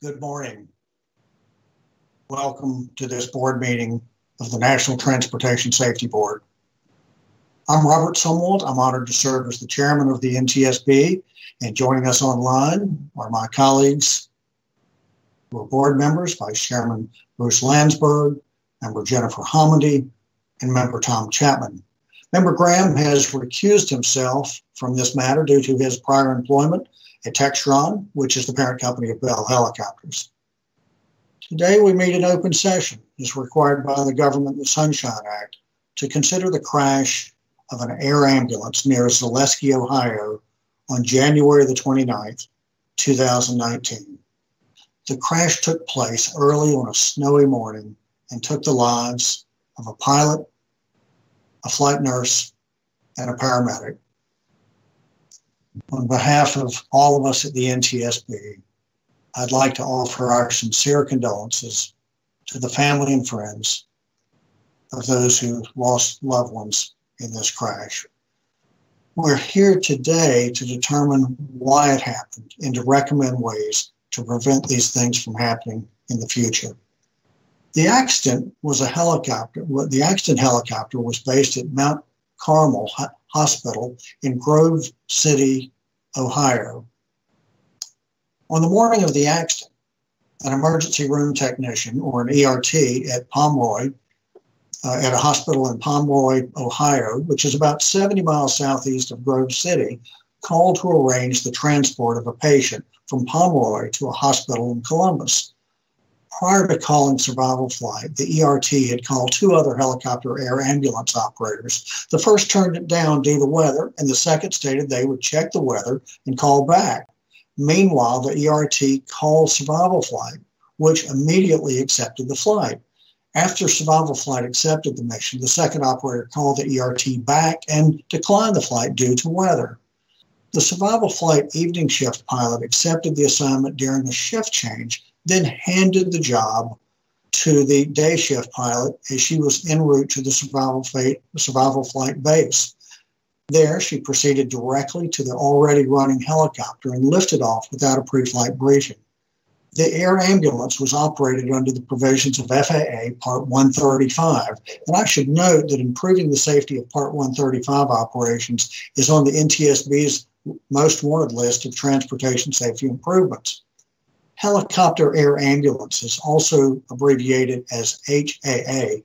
Good morning. Welcome to this board meeting of the National Transportation Safety Board. I'm Robert Sumwalt. I'm honored to serve as the chairman of the NTSB, and joining us online are my colleagues who are board members, Vice Chairman Bruce Landsberg, Member Jennifer Homendy, and Member Tom Chapman. Member Graham has recused himself from this matter due to his prior employment at Textron, which is the parent company of Bell Helicopters. Today we meet in open session as required by the Government and the Sunshine Act to consider the crash of an air ambulance near Zaleski, Ohio on January the 29th, 2019. The crash took place early on a snowy morning and took the lives of a pilot, a flight nurse, and a paramedic. On behalf of all of us at the NTSB, I'd like to offer our sincere condolences to the family and friends of those who lost loved ones in this crash. We're here today to determine why it happened and to recommend ways to prevent these things from happening in the future. The accident was a helicopter. The accident helicopter was based at Mount Carmel Hospital in Grove City, Ohio. On the morning of the accident, an emergency room technician, or an ERT, at Pomeroy, at a hospital in Pomeroy, Ohio, which is about 70 miles southeast of Grove City, called to arrange the transport of a patient from Pomeroy to a hospital in Columbus. Prior to calling survival flight, the ERT had called two other helicopter air ambulance operators. The first turned it down due to weather, and the second stated they would check the weather and call back. Meanwhile, the ERT called survival flight, which immediately accepted the flight. After survival flight accepted the mission, the second operator called the ERT back and declined the flight due to weather. The survival flight evening shift pilot accepted the assignment during a shift change, then handed the job to the day shift pilot as she was en route to the survival flight base. There, she proceeded directly to the already running helicopter and lifted off without a pre-flight briefing. The air ambulance was operated under the provisions of FAA Part 135, and I should note that improving the safety of Part 135 operations is on the NTSB's most wanted list of transportation safety improvements. Helicopter air ambulances, also abbreviated as HAA,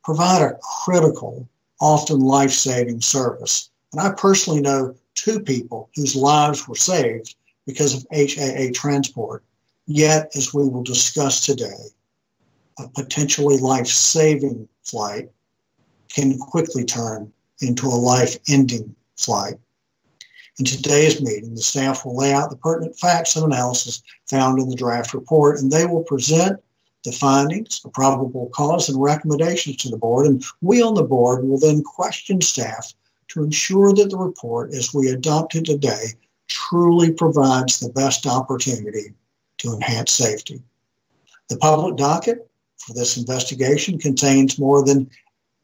provide a critical, often life-saving service. And I personally know two people whose lives were saved because of HAA transport. Yet, as we will discuss today, a potentially life-saving flight can quickly turn into a life-ending flight. In today's meeting, the staff will lay out the pertinent facts and analysis found in the draft report, and they will present the findings, the probable cause, and recommendations to the board, and we on the board will then question staff to ensure that the report, as we adopt it today, truly provides the best opportunity to enhance safety. The public docket for this investigation contains more than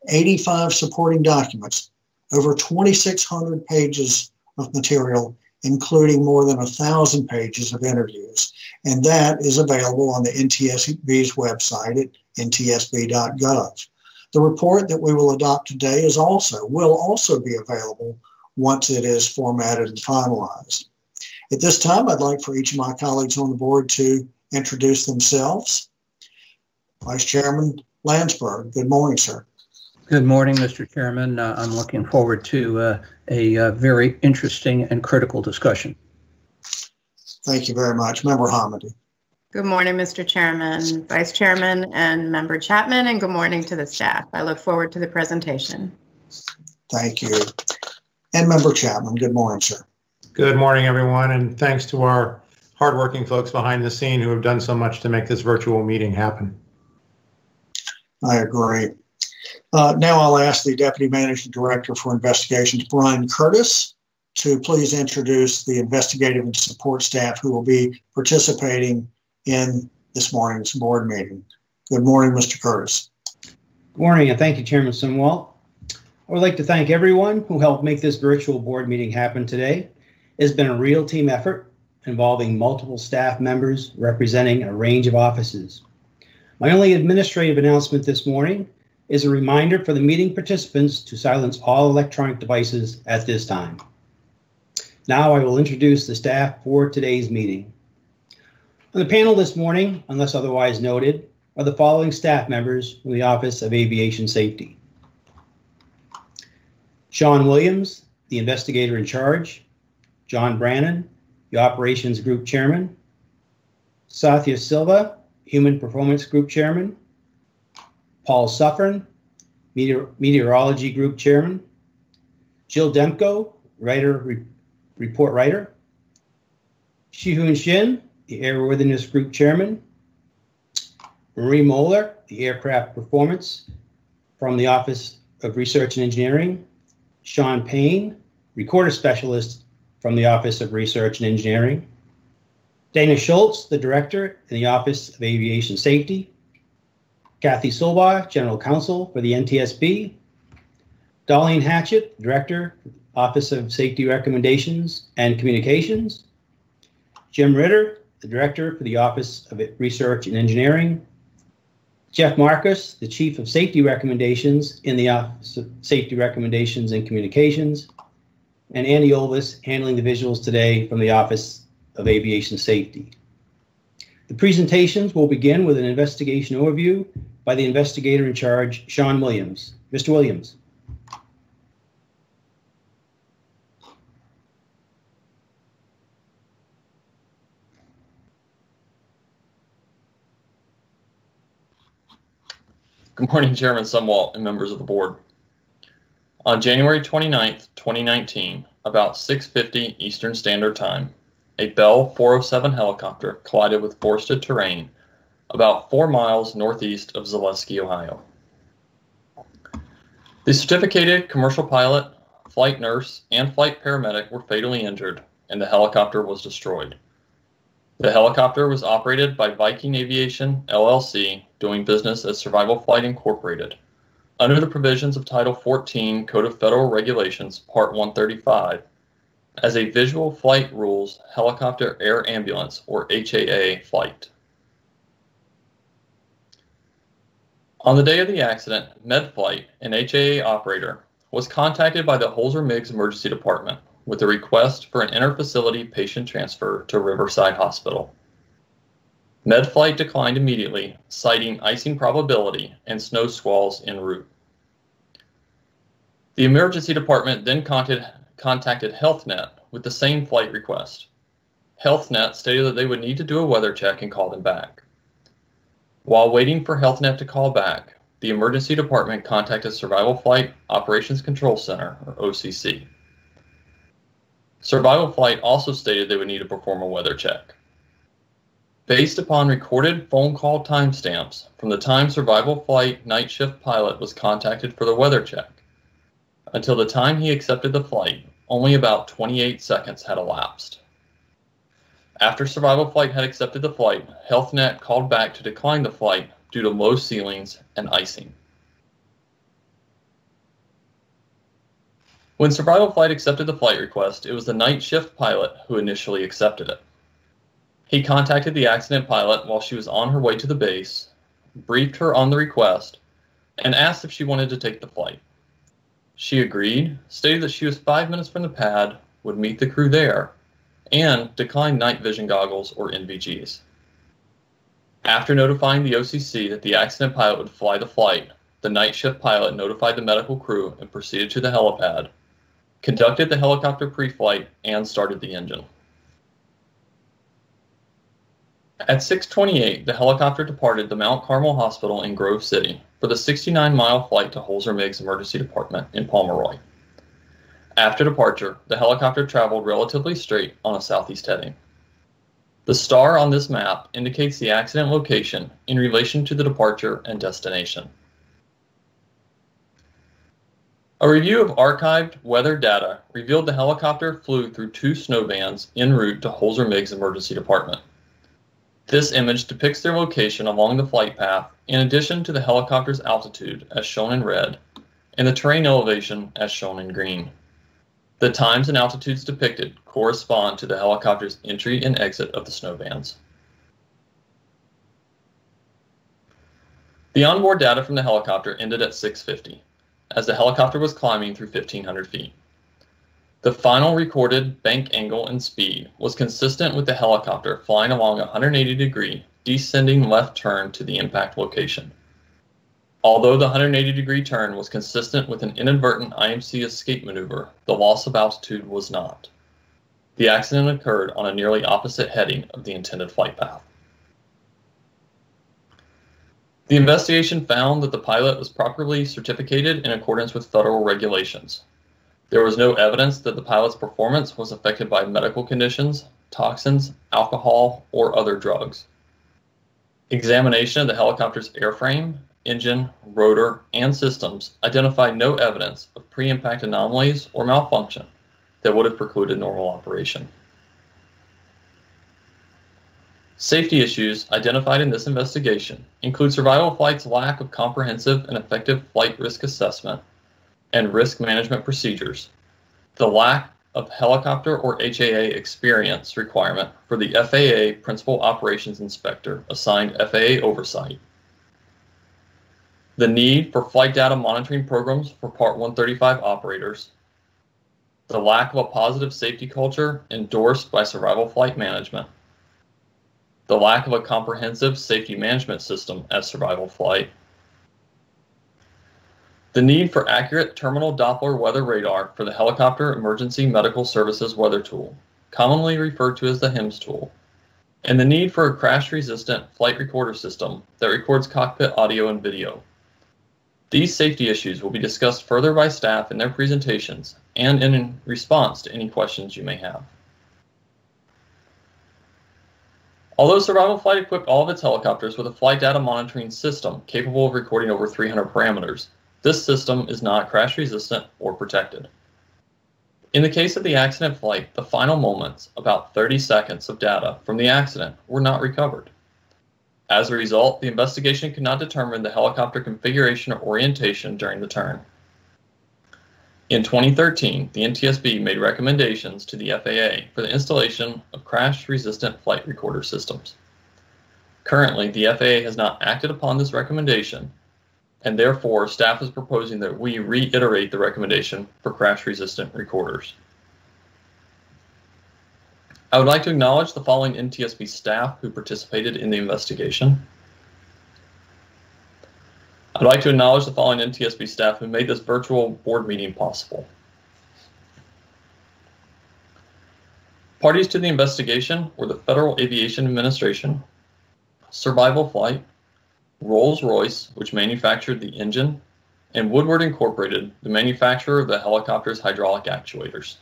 85 supporting documents, over 2,600 pages of material, including more than 1,000 pages of interviews. And that is available on the NTSB's website at ntsb.gov. The report that we will adopt today will also be available once it is formatted and finalized. At this time, I'd like for each of my colleagues on the board to introduce themselves. Vice Chairman Landsberg, good morning, sir. Good morning, Mr. Chairman. I'm looking forward to a very interesting and critical discussion. Thank you very much. Member Homendy. Good morning, Mr. Chairman, Vice Chairman, and Member Chapman, and good morning to the staff. I look forward to the presentation. Thank you. And Member Chapman, good morning, sir. Good morning, everyone, and thanks to our hardworking folks behind the scene who have done so much to make this virtual meeting happen. I agree. Now I'll ask the Deputy Managing Director for Investigations, Brian Curtis, to please introduce the investigative and support staff who will be participating in this morning's board meeting. Good morning, Mr. Curtis. Good morning, and thank you, Chairman Sumwalt. I would like to thank everyone who helped make this virtual board meeting happen today. It's been a real team effort, involving multiple staff members representing a range of offices. My only administrative announcement this morning is a reminder for the meeting participants to silence all electronic devices at this time. Now I will introduce the staff for today's meeting. On the panel this morning, unless otherwise noted, are the following staff members from the Office of Aviation Safety. Sean Williams, the investigator in charge. John Brannon, the Operations Group Chairman. Satya Silva, Human Performance Group Chairman. Paul Suffern, Meteorology Group Chairman. Jill Demko, Report Writer. Shihoon Shin, the Airworthiness Group Chairman. Marie Moeller, the Aircraft Performance from the Office of Research and Engineering. Sean Payne, Recorder Specialist from the Office of Research and Engineering. Dana Schultz, the Director in the Office of Aviation Safety. Kathy Solbar, General Counsel for the NTSB. Darlene Hatchett, Director, Office of Safety Recommendations and Communications. Jim Ritter, the Director for the Office of Research and Engineering. Jeff Marcus, the Chief of Safety Recommendations in the Office of Safety Recommendations and Communications. And Andy Olvis, handling the visuals today from the Office of Aviation Safety. The presentations will begin with an investigation overview by the investigator in charge, Sean Williams. Mr. Williams. Good morning, Chairman Sumwalt and members of the board. On January 29th, 2019, about 6:50 Eastern Standard Time, a Bell 407 helicopter collided with forested terrain about 4 miles northeast of Zaleski, Ohio. The certificated commercial pilot, flight nurse, and flight paramedic were fatally injured, and the helicopter was destroyed. The helicopter was operated by Viking Aviation LLC, doing business as Survival Flight Incorporated, under the provisions of Title 14 Code of Federal Regulations, Part 135, as a Visual Flight Rules Helicopter Air Ambulance, or HAA, flight. On the day of the accident, MedFlight, an HAA operator, was contacted by the Holzer-Miggs Emergency Department with a request for an inter-facility patient transfer to Riverside Hospital. MedFlight declined immediately, citing icing probability and snow squalls en route. The emergency department then contacted HealthNet with the same flight request. HealthNet stated that they would need to do a weather check and call them back. While waiting for HealthNet to call back, the emergency department contacted Survival Flight Operations Control Center, or OCC. Survival Flight also stated they would need to perform a weather check. Based upon recorded phone call timestamps from the time Survival Flight night shift pilot was contacted for the weather check until the time he accepted the flight, only about 28 seconds had elapsed. After Survival Flight had accepted the flight, HealthNet called back to decline the flight due to low ceilings and icing. When Survival Flight accepted the flight request, it was the night shift pilot who initially accepted it. He contacted the accident pilot while she was on her way to the base, briefed her on the request, and asked if she wanted to take the flight. She agreed, stated that she was 5 minutes from the pad, would meet the crew there, and declined night vision goggles or NVGs. After notifying the OCC that the accident pilot would fly the flight, the night shift pilot notified the medical crew and proceeded to the helipad, conducted the helicopter pre-flight, and started the engine. At 6:28, the helicopter departed the Mount Carmel Hospital in Grove City for the 69-mile flight to Holzer-Miggs Emergency Department in Pomeroy. After departure, the helicopter traveled relatively straight on a southeast heading. The star on this map indicates the accident location in relation to the departure and destination. A review of archived weather data revealed the helicopter flew through 2 snow bands en route to Holzer-Miggs Emergency Department. This image depicts their location along the flight path in addition to the helicopter's altitude as shown in red and the terrain elevation as shown in green. The times and altitudes depicted correspond to the helicopter's entry and exit of the snow bands. The onboard data from the helicopter ended at 6:50, as the helicopter was climbing through 1,500 feet. The final recorded bank angle and speed was consistent with the helicopter flying along a 180-degree descending left turn to the impact location. Although the 180-degree turn was consistent with an inadvertent IMC escape maneuver, the loss of altitude was not. The accident occurred on a nearly opposite heading of the intended flight path. The investigation found that the pilot was properly certificated in accordance with federal regulations. There was no evidence that the pilot's performance was affected by medical conditions, toxins, alcohol, or other drugs. Examination of the helicopter's airframe, engine, rotor, and systems identified no evidence of pre-impact anomalies or malfunction that would have precluded normal operation. Safety issues identified in this investigation include survival flight's lack of comprehensive and effective flight risk assessment and risk management procedures, the lack of helicopter or HAA experience requirement for the FAA Principal Operations Inspector assigned FAA oversight, the need for flight data monitoring programs for Part 135 operators, the lack of a positive safety culture endorsed by survival flight management, the lack of a comprehensive safety management system at survival flight, the need for accurate terminal Doppler weather radar for the Helicopter Emergency Medical Services Weather Tool, commonly referred to as the HEMS tool, and the need for a crash-resistant flight recorder system that records cockpit audio and video. These safety issues will be discussed further by staff in their presentations and in response to any questions you may have. Although Survival Flight equipped all of its helicopters with a flight data monitoring system capable of recording over 300 parameters, this system is not crash resistant or protected. In the case of the accident flight, the final moments, about 30 seconds of data from the accident, were not recovered. As a result, the investigation could not determine the helicopter configuration or orientation during the turn. In 2013, the NTSB made recommendations to the FAA for the installation of crash-resistant flight recorder systems. Currently, the FAA has not acted upon this recommendation, and therefore staff is proposing that we reiterate the recommendation for crash-resistant recorders. I would like to acknowledge the following NTSB staff who participated in the investigation. I'd like to acknowledge the following NTSB staff who made this virtual board meeting possible. Parties to the investigation were the Federal Aviation Administration, Survival Flight, Rolls-Royce, which manufactured the engine, and Woodward Incorporated, the manufacturer of the helicopter's hydraulic actuators.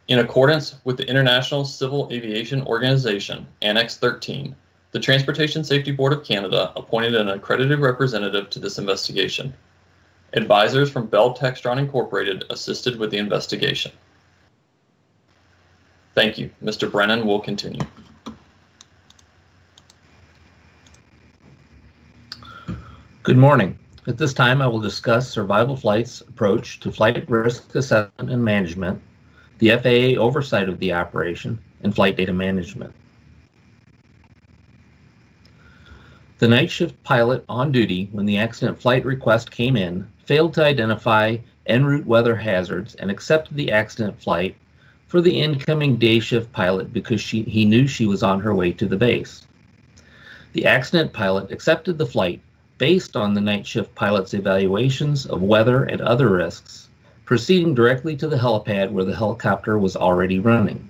In accordance with the International Civil Aviation Organization, Annex 13, the Transportation Safety Board of Canada appointed an accredited representative to this investigation. Advisors from Bell Textron Incorporated assisted with the investigation. Thank you. Mr. Brennan will continue. Good morning. At this time, I will discuss Survival Flight's approach to flight risk assessment and management, the FAA oversight of the operation, and flight data management. The night shift pilot on duty when the accident flight request came in failed to identify en route weather hazards and accepted the accident flight for the incoming day shift pilot because he knew she was on her way to the base. The accident pilot accepted the flight based on the night shift pilot's evaluations of weather and other risks, proceeding directly to the helipad where the helicopter was already running.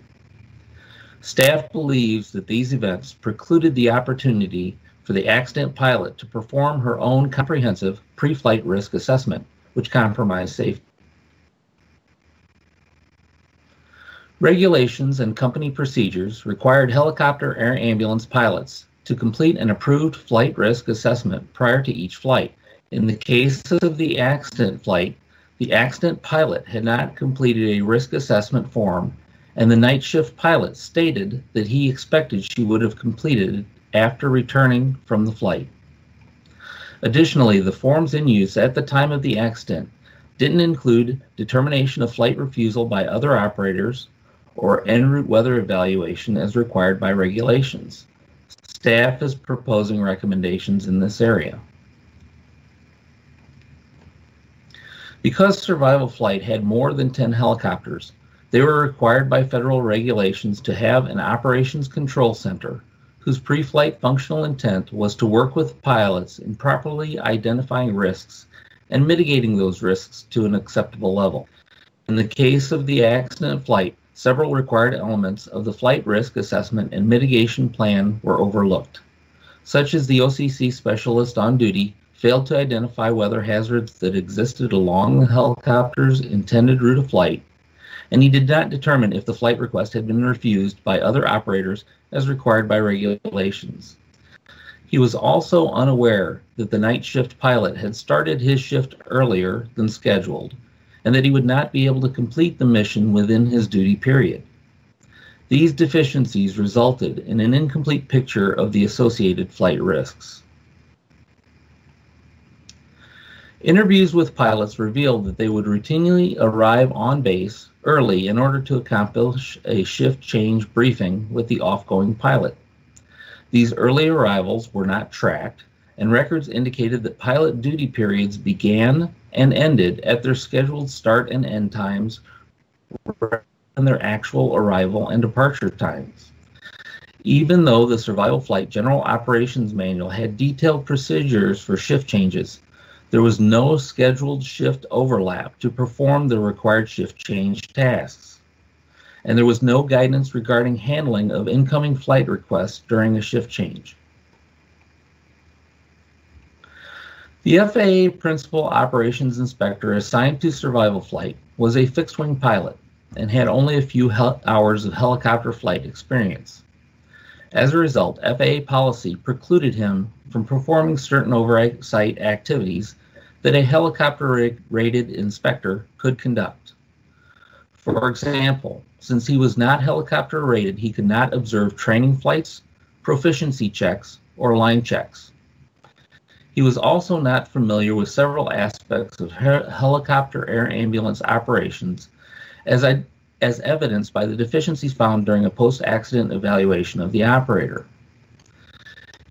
Staff believes that these events precluded the opportunity for the accident pilot to perform her own comprehensive pre-flight risk assessment, which compromised safety. Regulations and company procedures required helicopter air ambulance pilots to complete an approved flight risk assessment prior to each flight. In the case of the accident flight, the accident pilot had not completed a risk assessment form, and the night shift pilot stated that he expected she would have completed after returning from the flight. Additionally, the forms in use at the time of the accident didn't include determination of flight refusal by other operators or en route weather evaluation as required by regulations. Staff is proposing recommendations in this area. Because survival flight had more than 10 helicopters, they were required by federal regulations to have an operations control center whose pre-flight functional intent was to work with pilots in properly identifying risks and mitigating those risks to an acceptable level. In the case of the accident flight, several required elements of the flight risk assessment and mitigation plan were overlooked, such as the OCC specialist on duty failed to identify weather hazards that existed along the helicopter's intended route of flight, and he did not determine if the flight request had been refused by other operators as required by regulations. He was also unaware that the night shift pilot had started his shift earlier than scheduled, and that he would not be able to complete the mission within his duty period. These deficiencies resulted in an incomplete picture of the associated flight risks. Interviews with pilots revealed that they would routinely arrive on base early in order to accomplish a shift change briefing with the off-going pilot. These early arrivals were not tracked, and records indicated that pilot duty periods began and ended at their scheduled start and end times rather than their actual arrival and departure times. Even though the Survival Flight General Operations Manual had detailed procedures for shift changes, there was no scheduled shift overlap to perform the required shift change tasks, and there was no guidance regarding handling of incoming flight requests during a shift change. The FAA Principal Operations Inspector assigned to survival flight was a fixed-wing pilot and had only a few hours of helicopter flight experience. As a result, FAA policy precluded him from performing certain oversight activities that a helicopter-rated inspector could conduct. For example, since he was not helicopter-rated, he could not observe training flights, proficiency checks, or line checks. He was also not familiar with several aspects of helicopter air ambulance operations, as evidenced by the deficiencies found during a post-accident evaluation of the operator.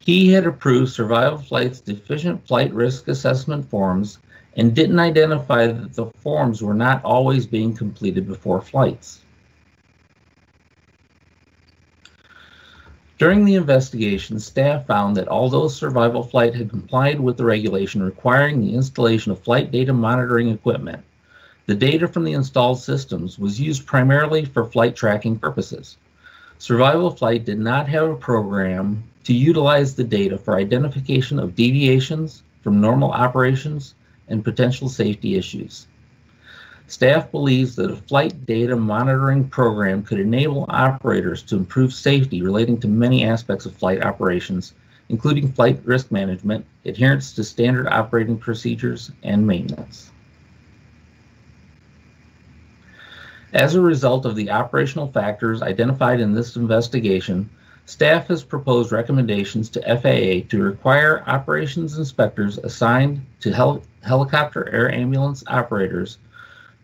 He had approved Survival Flight's deficient flight risk assessment forms and didn't identify that the forms were not always being completed before flights. During the investigation, staff found that although Survival Flight had complied with the regulation requiring the installation of flight data monitoring equipment, the data from the installed systems was used primarily for flight tracking purposes. Survival Flight did not have a program to utilize the data for identification of deviations from normal operations and potential safety issues. Staff believes that a flight data monitoring program could enable operators to improve safety relating to many aspects of flight operations, including flight risk management, adherence to standard operating procedures, and maintenance. As a result of the operational factors identified in this investigation, staff has proposed recommendations to FAA to require operations inspectors assigned to helicopter air ambulance operators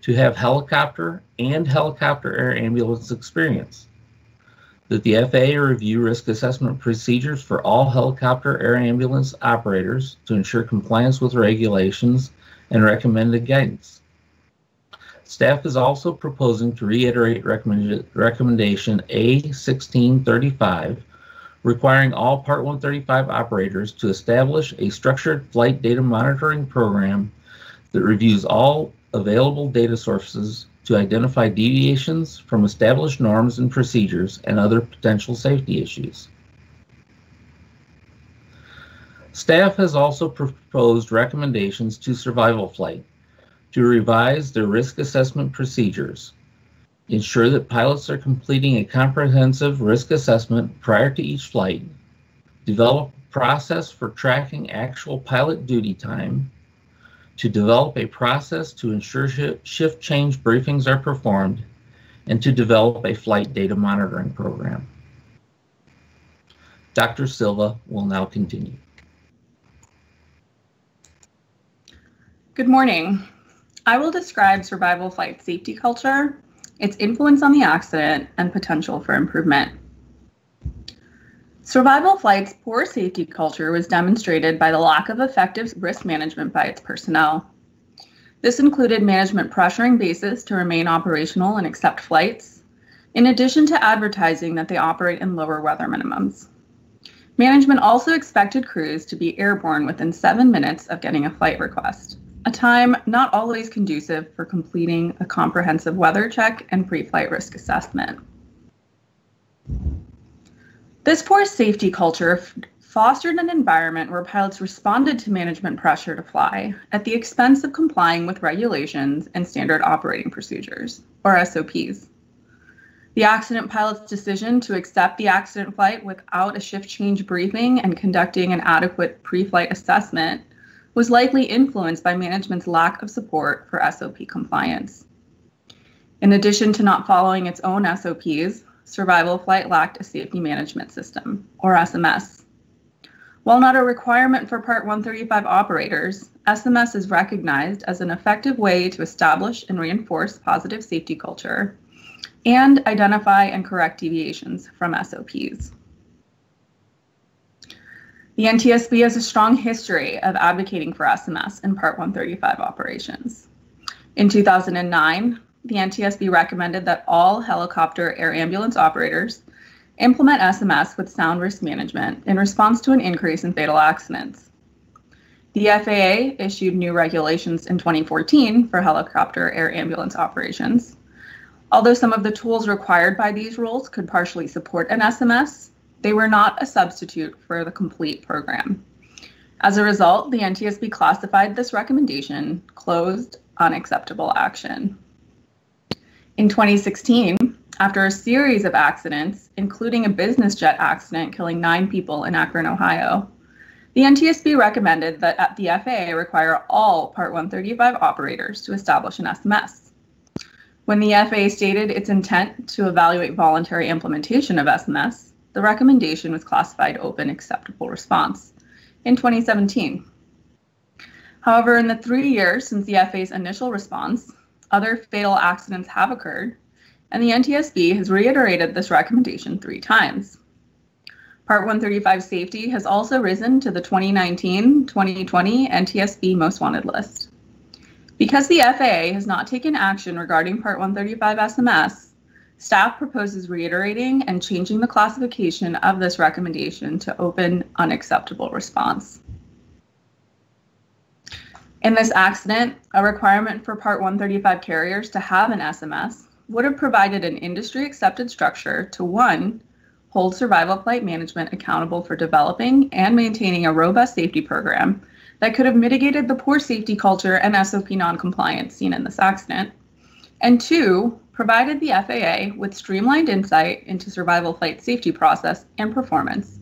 to have helicopter and helicopter air ambulance experience, that the FAA review risk assessment procedures for all helicopter air ambulance operators to ensure compliance with regulations and recommended guidance. Staff is also proposing to reiterate recommendation A1635, requiring all Part 135 operators to establish a structured flight data monitoring program that reviews all available data sources to identify deviations from established norms and procedures and other potential safety issues. Staff has also proposed recommendations to Survival Flight to revise their risk assessment procedures, ensure that pilots are completing a comprehensive risk assessment prior to each flight, develop a process for tracking actual pilot duty time, to develop a process to ensure shift change briefings are performed, and to develop a flight data monitoring program. Dr. Silva will now continue. Good morning. I will describe survival flight safety culture, its influence on the accident, and potential for improvement. Survival flight's poor safety culture was demonstrated by the lack of effective risk management by its personnel. This included management pressuring bases to remain operational and accept flights, in addition to advertising that they operate in lower weather minimums. Management also expected crews to be airborne within 7 minutes of getting a flight request, a time not always conducive for completing a comprehensive weather check and pre-flight risk assessment. This poor safety culture fostered an environment where pilots responded to management pressure to fly at the expense of complying with regulations and standard operating procedures, or SOPs. The accident pilot's decision to accept the accident flight without a shift change briefing and conducting an adequate pre-flight assessment was likely influenced by management's lack of support for SOP compliance. In addition to not following its own SOPs, survival flight lacked a safety management system, or SMS. While not a requirement for Part 135 operators, SMS is recognized as an effective way to establish and reinforce positive safety culture and identify and correct deviations from SOPs. The NTSB has a strong history of advocating for SMS in Part 135 operations. In 2009, the NTSB recommended that all helicopter air ambulance operators implement SMS with sound risk management in response to an increase in fatal accidents. The FAA issued new regulations in 2014 for helicopter air ambulance operations. Although some of the tools required by these rules could partially support an SMS, they were not a substitute for the complete program. As a result, the NTSB classified this recommendation closed unacceptable action. In 2016, after a series of accidents, including a business jet accident killing 9 people in Akron, Ohio, the NTSB recommended that the FAA require all Part 135 operators to establish an SMS. When the FAA stated its intent to evaluate voluntary implementation of SMS, the recommendation was classified open acceptable response in 2017. However, in the 3 years since the FAA's initial response, other fatal accidents have occurred, and the NTSB has reiterated this recommendation 3 times. Part 135 safety has also risen to the 2019-2020 NTSB Most Wanted list. Because the FAA has not taken action regarding Part 135 SMS, staff proposes reiterating and changing the classification of this recommendation to open unacceptable response. In this accident, a requirement for Part 135 carriers to have an SMS would have provided an industry-accepted structure to 1, hold survival flight management accountable for developing and maintaining a robust safety program that could have mitigated the poor safety culture and SOP noncompliance seen in this accident, and 2, provided the FAA with streamlined insight into survival flight safety process and performance,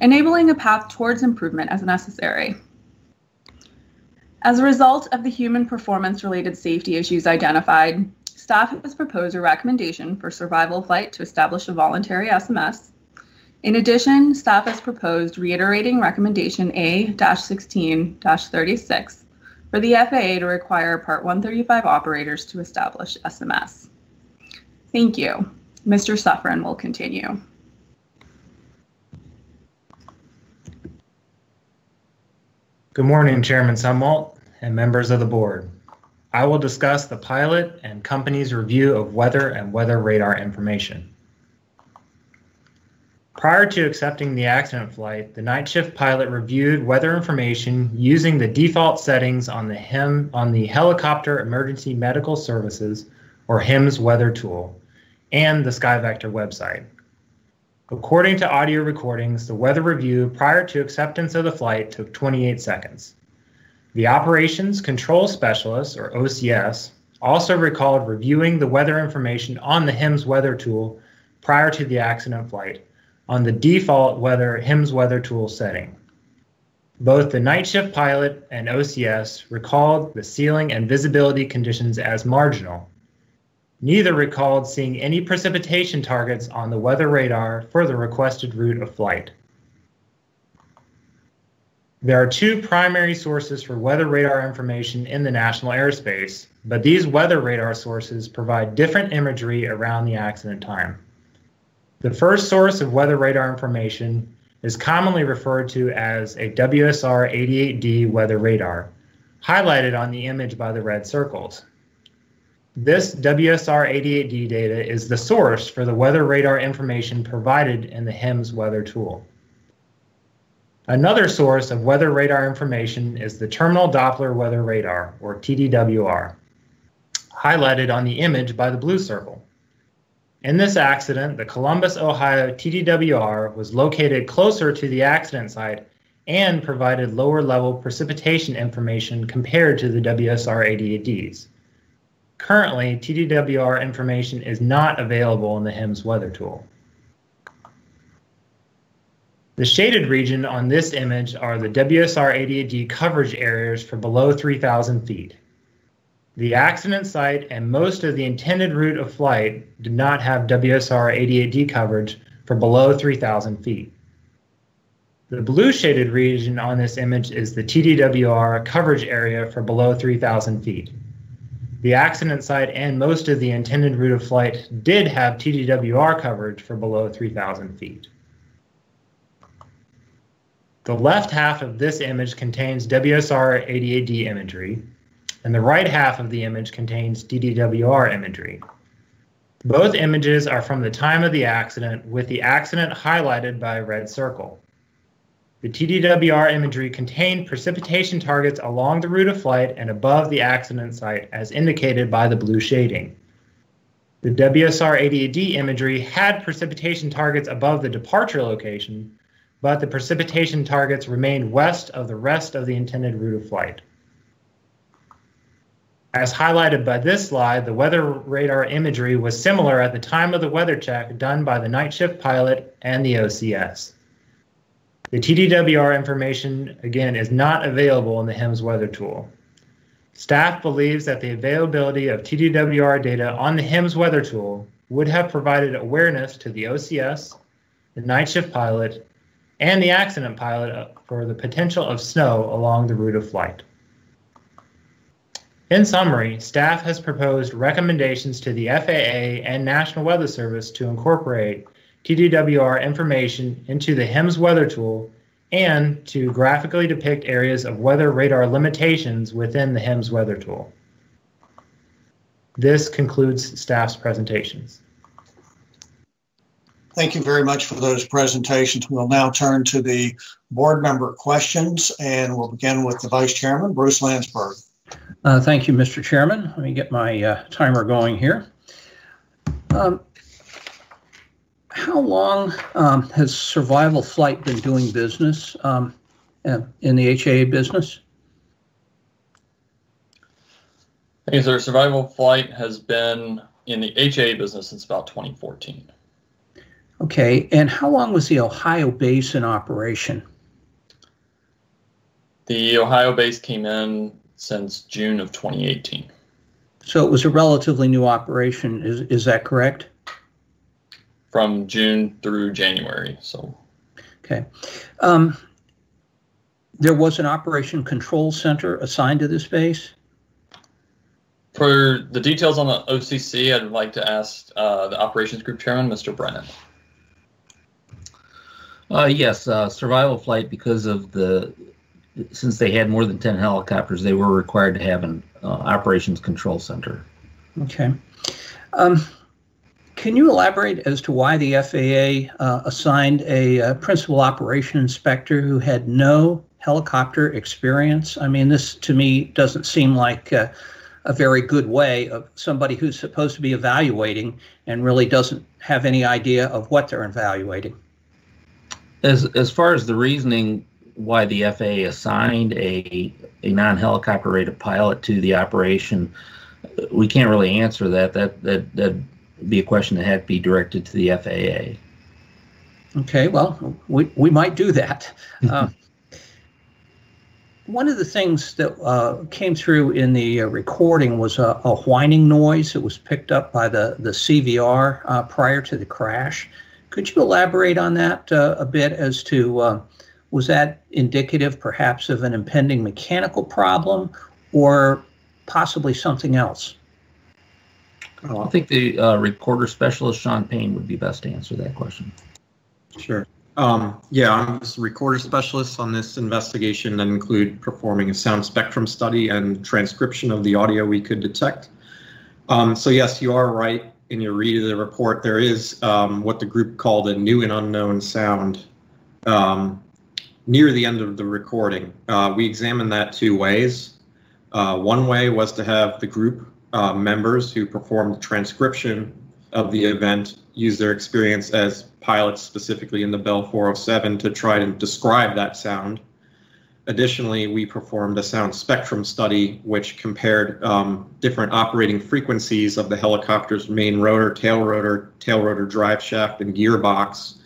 enabling a path towards improvement as necessary. As a result of the human performance-related safety issues identified, staff has proposed a recommendation for survival flight to establish a voluntary SMS. In addition, staff has proposed reiterating recommendation A-16-36 for the FAA to require Part 135 operators to establish SMS. Thank you. Mr. Suffren will continue. Good morning, Chairman Sumwalt and members of the board. I will discuss the pilot and company's review of weather and weather radar information. Prior to accepting the accident flight, the night shift pilot reviewed weather information using the default settings on the Helicopter Emergency Medical Services, or HEMS weather tool, and the SkyVector website. According to audio recordings, the weather review prior to acceptance of the flight took 28 seconds. The Operations Control Specialist, or OCS, also recalled reviewing the weather information on the HEMS weather tool prior to the accident flight on the default HEMS weather tool setting. Both the night shift pilot and OCS recalled the ceiling and visibility conditions as marginal. Neither recalled seeing any precipitation targets on the weather radar for the requested route of flight. There are 2 primary sources for weather radar information in the national airspace, but these weather radar sources provide different imagery around the accident time. The first source of weather radar information is commonly referred to as a WSR-88D weather radar, highlighted on the image by the red circles. This WSR-88D data is the source for the weather radar information provided in the HIMSS weather tool. Another source of weather radar information is the Terminal Doppler Weather Radar, or TDWR, highlighted on the image by the blue circle. In this accident, the Columbus, Ohio TDWR was located closer to the accident site and provided lower level precipitation information compared to the WSR-88Ds. Currently, TDWR information is not available in the HIMSS weather tool. The shaded region on this image are the WSR-88D coverage areas for below 3,000 feet. The accident site and most of the intended route of flight did not have WSR-88D coverage for below 3,000 feet. The blue shaded region on this image is the TDWR coverage area for below 3,000 feet. The accident site and most of the intended route of flight did have TDWR coverage for below 3,000 feet. The left half of this image contains WSR-88D imagery, and the right half of the image contains TDWR imagery. Both images are from the time of the accident, with the accident highlighted by a red circle. The TDWR imagery contained precipitation targets along the route of flight and above the accident site, as indicated by the blue shading. The WSR-88D imagery had precipitation targets above the departure location, but the precipitation targets remained west of the rest of the intended route of flight. As highlighted by this slide, the weather radar imagery was similar at the time of the weather check done by the night shift pilot and the OCS. The TDWR information, again, is not available in the HIMSS weather tool. Staff believes that the availability of TDWR data on the HIMSS weather tool would have provided awareness to the OCS, the night shift pilot, and the accident pilot for the potential of snow along the route of flight. In summary, staff has proposed recommendations to the FAA and National Weather Service to incorporate TDWR information into the HIMSS weather tool and to graphically depict areas of weather radar limitations within the HIMSS weather tool. This concludes staff's presentations. Thank you very much for those presentations. We'll now turn to the board member questions, and we'll begin with the Vice Chairman, Bruce Landsberg. Thank you, Mr. Chairman. Let me get my timer going here. How long has Survival Flight been doing business in the HAA business? Okay, so Survival Flight has been in the HAA business since about 2014. Okay, and how long was the Ohio base in operation? The Ohio base came in since June of 2018. So it was a relatively new operation, is that correct? From June through January, so. Okay. There was an operation control center assigned to this base? For the details on the OCC, I'd like to ask the operations group chairman, Mr. Brennan. Yes, Survival Flight, because of since they had more than 10 helicopters, they were required to have an operations control center. Okay. Can you elaborate as to why the FAA assigned a principal operation inspector who had no helicopter experience? I mean, this to me doesn't seem like a very good way of somebody who's supposed to be evaluating and really doesn't have any idea of what they're evaluating. As far as the reasoning why the FAA assigned a non-helicopter rated pilot to the operation, we can't really answer that. That'd be a question that had to be directed to the FAA. Okay, well, we might do that. One of the things that came through in the recording was a whining noise that was picked up by the CVR prior to the crash. Could you elaborate on that a bit as to was that indicative perhaps of an impending mechanical problem, or possibly something else? I think the recorder specialist, Sean Payne, would be best to answer that question. Sure. Yeah, I'm a recorder specialist on this investigation that include performing a sound spectrum study and transcription of the audio we could detect. So yes, you are right in your read of the report. There is what the group called a new and unknown sound near the end of the recording. We examined that two ways. One way was to have the group members who performed transcription of the event use their experience as pilots, specifically in the Bell 407, to try to describe that sound. Additionally, we performed a sound spectrum study which compared different operating frequencies of the helicopter's main rotor, tail rotor drive shaft, and gearbox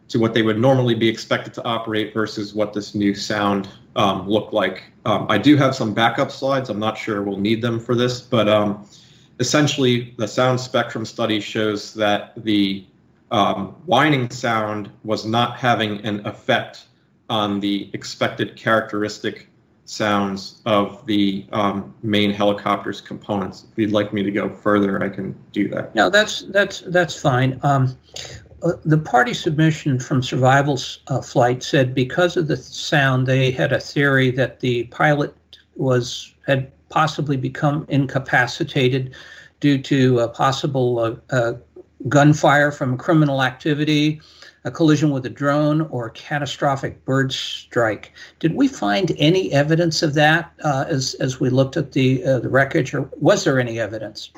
to what they would normally be expected to operate versus what this new sound looked like. I do have some backup slides. I'm not sure we'll need them for this, but essentially the sound spectrum study shows that the whining sound was not having an effect on the expected characteristic sounds of the main helicopter's components. If you'd like me to go further, I can do that. No, that's fine. The party submission from Survival's flight said because of the sound, they had a theory that the pilot had possibly become incapacitated due to possible gunfire from criminal activity, a collision with a drone, or a catastrophic bird strike. Did we find any evidence of that as we looked at the wreckage, or was there any evidence?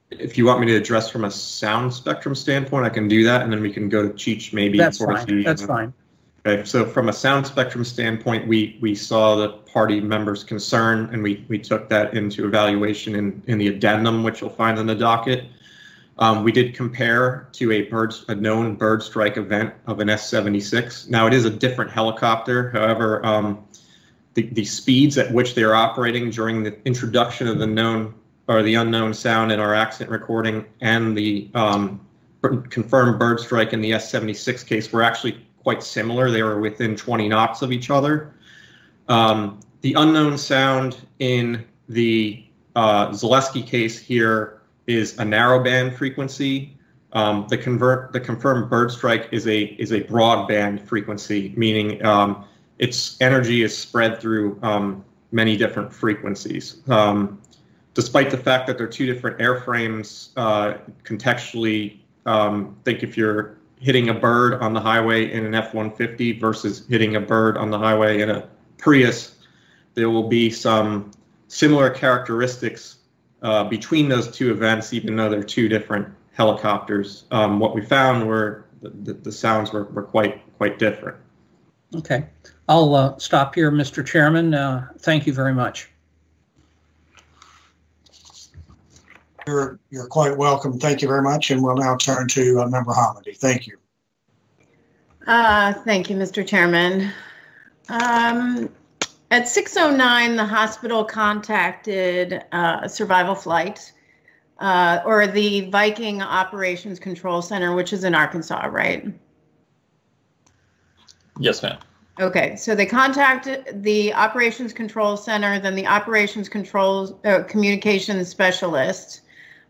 If you want me to address from a sound spectrum standpoint, I can do that, and then we can go to Cheech maybe. That's fine. That's fine. Okay, so from a sound spectrum standpoint, we saw the party members' concern, and we took that into evaluation in the addendum, which you'll find in the docket. We did compare to a known bird strike event of an S-76. Now, it is a different helicopter. However, the speeds at which they are operating during the introduction of the known or the unknown sound in our accident recording and the confirmed bird strike in the S-76 case were actually quite similar. They were within 20 knots of each other. The unknown sound in the Zaleski case here is a narrowband frequency. The confirmed bird strike is a broadband frequency, meaning its energy is spread through many different frequencies. Despite the fact that they're two different airframes, contextually, think if you're hitting a bird on the highway in an F-150 versus hitting a bird on the highway in a Prius, there will be some similar characteristics between those two events, even though they're two different helicopters. What we found were the sounds were quite different. Okay, I'll stop here, Mr. Chairman. Thank you very much. You're quite welcome. Thank you very much. And we'll now turn to Member Hamady. Thank you. Thank you, Mr. Chairman. At 6:09, the hospital contacted Survival Flight or the Viking Operations Control Center, which is in Arkansas, right? Yes, ma'am. Okay, so they contacted the Operations Control Center, then the Operations Control Communications Specialist,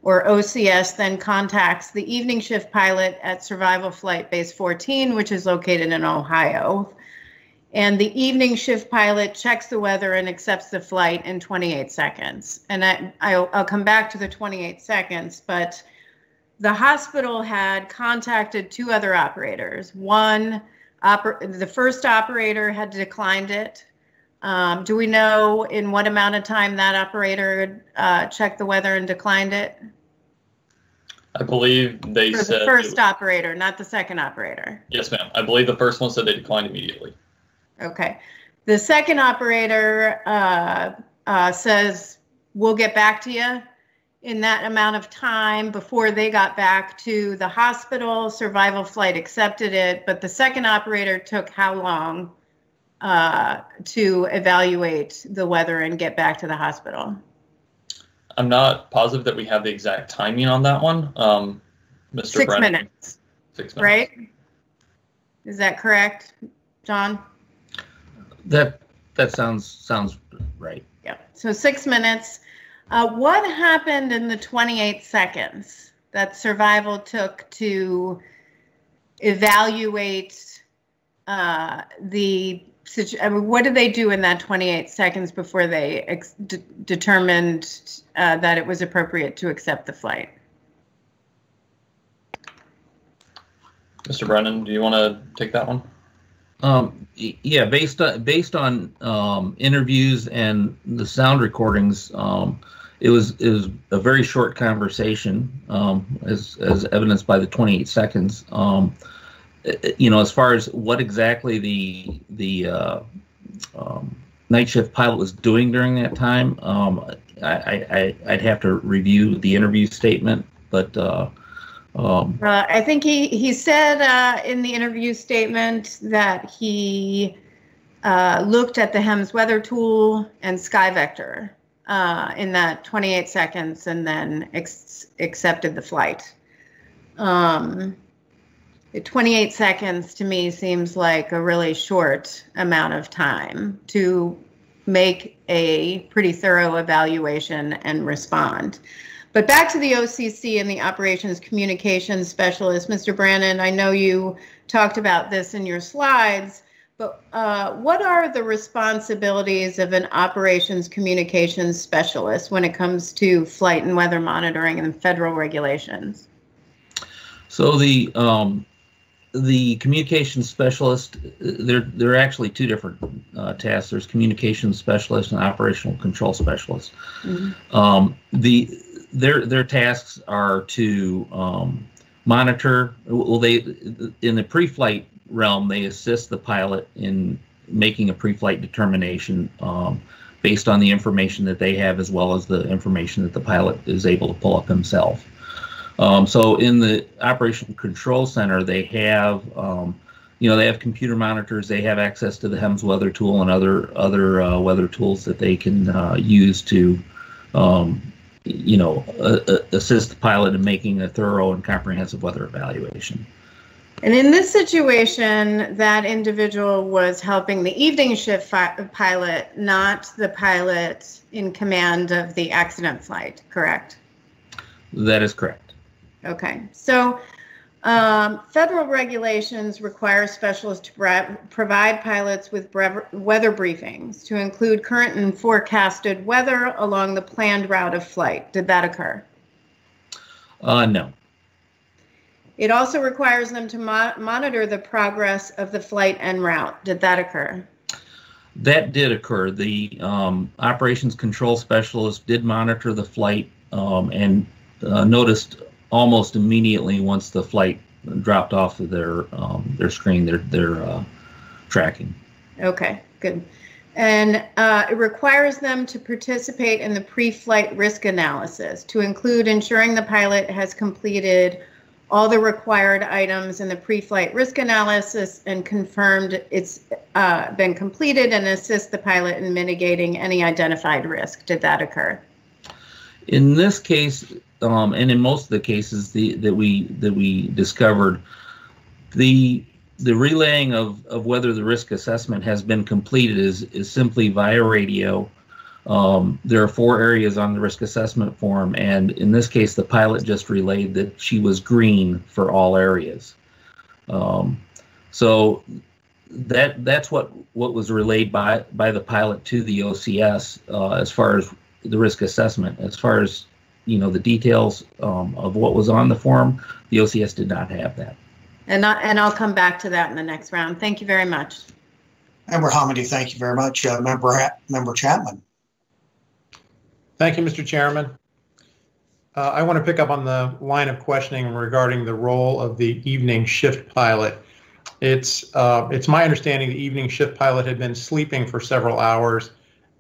or OCS, then contacts the evening shift pilot at Survival Flight Base 14, which is located in Ohio. And the evening shift pilot checks the weather and accepts the flight in 28 seconds. And I'll come back to the 28 seconds, but the hospital had contacted two other operators. One, the first operator had declined it. Do we know in what amount of time that operator checked the weather and declined it? I believe they said... For the first operator, not the second operator. Yes, ma'am. I believe the first one said they declined immediately. Okay. The second operator says, we'll get back to you in that amount of time. Before they got back to the hospital, Survival Flight accepted it, but the second operator took how long to evaluate the weather and get back to the hospital? I'm not positive that we have the exact timing on that one. Mr. 6 Brennan. minutes. 6 minutes. Right? Is that correct, John? That sounds right. Yeah, so 6 minutes. What happened in the 28 seconds that survival took to evaluate what did they do in that 28 seconds before they determined that it was appropriate to accept the flight? Mr. Brennan, do you want to take that one? Yeah, based on interviews and the sound recordings, it was a very short conversation, as evidenced by the 28 seconds. As far as what exactly the night shift pilot was doing during that time, I'd have to review the interview statement, but I think he said in the interview statement that he looked at the HEMS weather tool and sky vector in that 28 seconds and then accepted the flight. 28 seconds to me seems like a really short amount of time to make a pretty thorough evaluation and respond. But back to the OCC and the operations communications specialist, Mr. Brannon, I know you talked about this in your slides, but what are the responsibilities of an operations communications specialist when it comes to flight and weather monitoring and federal regulations? So the communications specialist, there are actually two different tasks. There's communications specialist and operational control specialist. Mm-hmm. Their tasks are to monitor. Well, in the pre-flight realm, they assist the pilot in making a pre-flight determination based on the information that they have, as well as the information that the pilot is able to pull up himself. So in the Operation Control Center, they have, they have computer monitors. They have access to the HEMS weather tool and other weather tools that they can use to, assist the pilot in making a thorough and comprehensive weather evaluation. And in this situation, that individual was helping the evening shift pilot, not the pilot in command of the accident flight, correct? That is correct. Okay, so federal regulations require specialists to provide pilots with weather briefings to include current and forecasted weather along the planned route of flight. Did that occur? No. It also requires them to monitor the progress of the flight en route. Did that occur? That did occur. The operations control specialist did monitor the flight and noticed almost immediately once the flight dropped off of their screen, their tracking. Okay, good. And it requires them to participate in the pre-flight risk analysis to include ensuring the pilot has completed all the required items in the pre-flight risk analysis and confirmed it's been completed, and assist the pilot in mitigating any identified risk. Did that occur? In this case, and in most of the cases that we discovered, the relaying of whether the risk assessment has been completed is simply via radio. There are 4 areas on the risk assessment form, and in this case, the pilot just relayed that she was green for all areas. So that's what was relayed by the pilot to the OCS as far as the risk assessment. As far as the details of what was on the form, the OCS did not have that. And I'll come back to that in the next round. Thank you very much. Member Hamady, thank you very much. Member Chapman. Thank you, Mr. Chairman. I want to pick up on the line of questioning regarding the role of the evening shift pilot. It's my understanding the evening shift pilot had been sleeping for several hours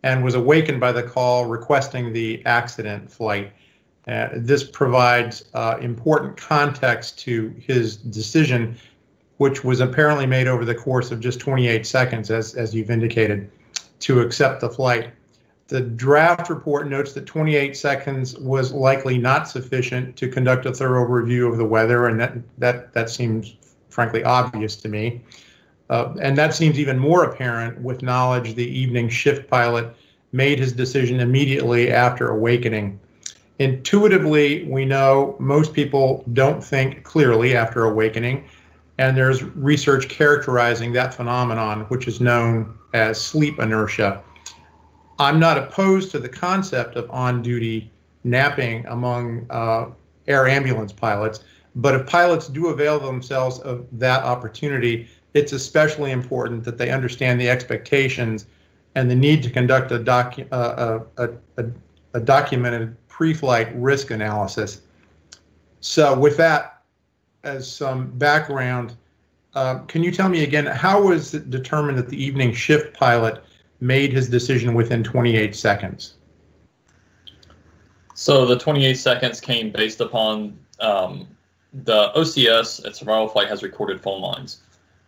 and was awakened by the call requesting the accident flight. This provides important context to his decision, which was apparently made over the course of just 28 seconds, as you've indicated, to accept the flight. The draft report notes that 28 seconds was likely not sufficient to conduct a thorough review of the weather, and that seems frankly obvious to me. And that seems even more apparent with knowledge the evening shift pilot made his decision immediately after awakening. Intuitively, we know most people don't think clearly after awakening, and there's research characterizing that phenomenon, which is known as sleep inertia. I'm not opposed to the concept of on-duty napping among air ambulance pilots, but if pilots do avail themselves of that opportunity, it's especially important that they understand the expectations and the need to conduct a documented pre-flight risk analysis. So with that as some background, can you tell me again, how was it determined that the evening shift pilot made his decision within 28 seconds? So the 28 seconds came based upon the OCS at Survival Flight has recorded phone lines.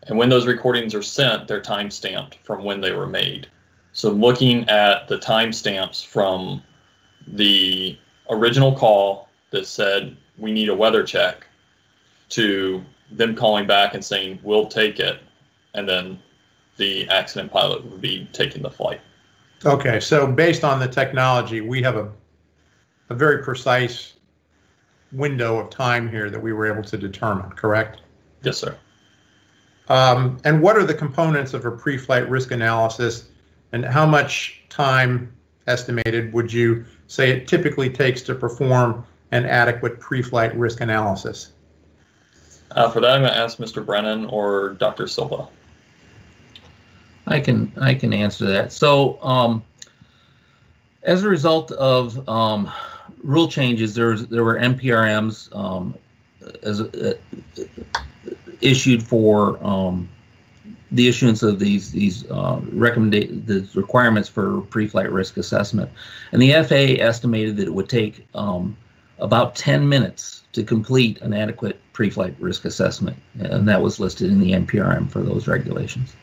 And when those recordings are sent, they're time-stamped from when they were made. So looking at the timestamps from the original call that said, we need a weather check, to them calling back and saying, we'll take it, and then the accident pilot would be taking the flight. Okay, so based on the technology, we have a very precise window of time here that we were able to determine, correct? Yes, sir. And what are the components of a pre-flight risk analysis, and how much time estimated would you say it typically takes to perform an adequate pre-flight risk analysis? For that, I'm going to ask Mr. Brennan or Dr. Silva. I can answer that. So as a result of rule changes, there were NPRMs issued for the issuance of these requirements for pre-flight risk assessment, and the FAA estimated that it would take about 10 minutes to complete an adequate pre-flight risk assessment, and that was listed in the NPRM for those regulations.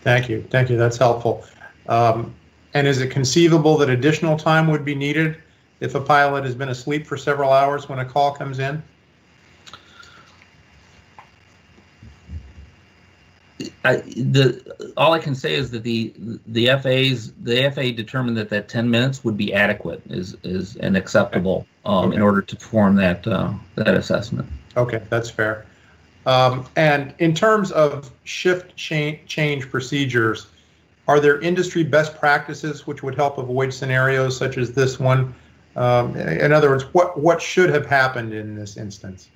Thank you. Thank you. That's helpful. And is it conceivable that additional time would be needed if a pilot has been asleep for several hours when a call comes in? All I can say is that the FAA determined that 10 minutes would be adequate and acceptable in order to perform that assessment. Okay, that's fair. And in terms of shift change procedures, are there industry best practices which would help avoid scenarios such as this one? In other words, what should have happened in this instance?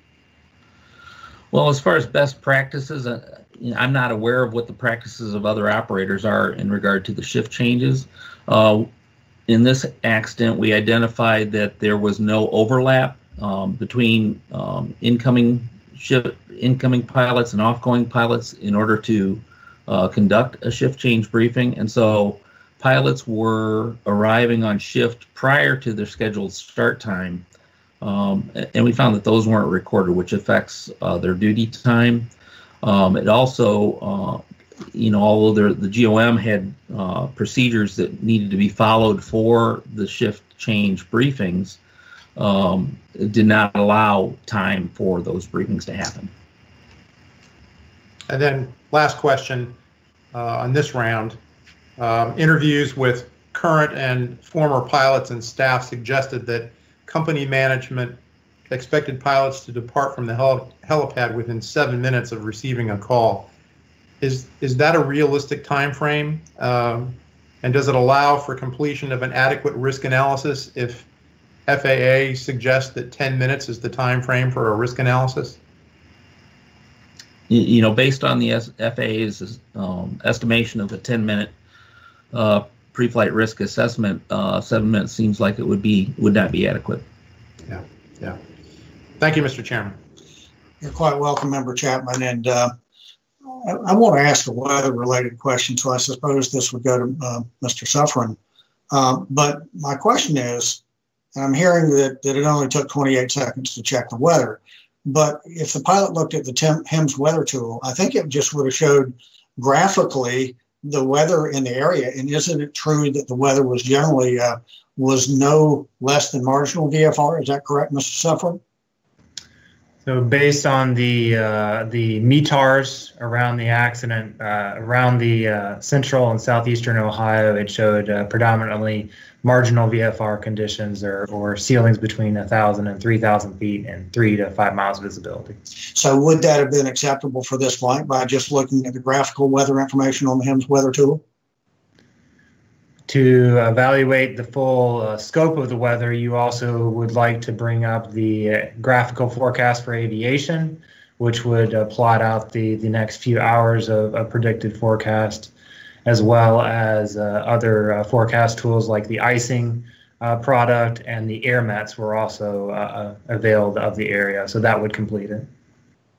Well, as far as best practices, I'm not aware of what the practices of other operators are in regard to the shift changes. In this accident, we identified that there was no overlap between incoming pilots and outgoing pilots in order to conduct a shift change briefing, and so pilots were arriving on shift prior to their scheduled start time, and we found that those weren't recorded, which affects their duty time. It also, although the GOM had procedures that needed to be followed for the shift change briefings, it did not allow time for those briefings to happen. And then last question on this round, interviews with current and former pilots and staff suggested that company management expected pilots to depart from the helipad within 7 minutes of receiving a call. Is that a realistic time frame? And does it allow for completion of an adequate risk analysis if FAA suggests that 10 minutes is the time frame for a risk analysis? Based on the FAA's estimation of a 10-minute pre-flight risk assessment, 7 minutes seems like it would not be adequate. Yeah. Thank you, Mr. Chairman. You're quite welcome, Member Chapman. And I want to ask a weather-related question, so I suppose this would go to Mr. Suffren. But my question is, and I'm hearing that it only took 28 seconds to check the weather, but if the pilot looked at the HIMS weather tool, I think it just would have showed graphically the weather in the area. And isn't it true that the weather was generally was no less than marginal VFR? Is that correct, Mr. Suffren? So based on the METARs around the accident, around the central and southeastern Ohio, it showed predominantly marginal VFR conditions or ceilings between 1,000 and 3,000 feet and 3 to 5 miles visibility. So would that have been acceptable for this flight by just looking at the graphical weather information on the HIMSS weather tool? To evaluate the full scope of the weather, you also would like to bring up the graphical forecast for aviation, which would plot out the next few hours of predicted forecast, as well as other forecast tools like the icing product, and the air mets were also availed of the area. So that would complete it.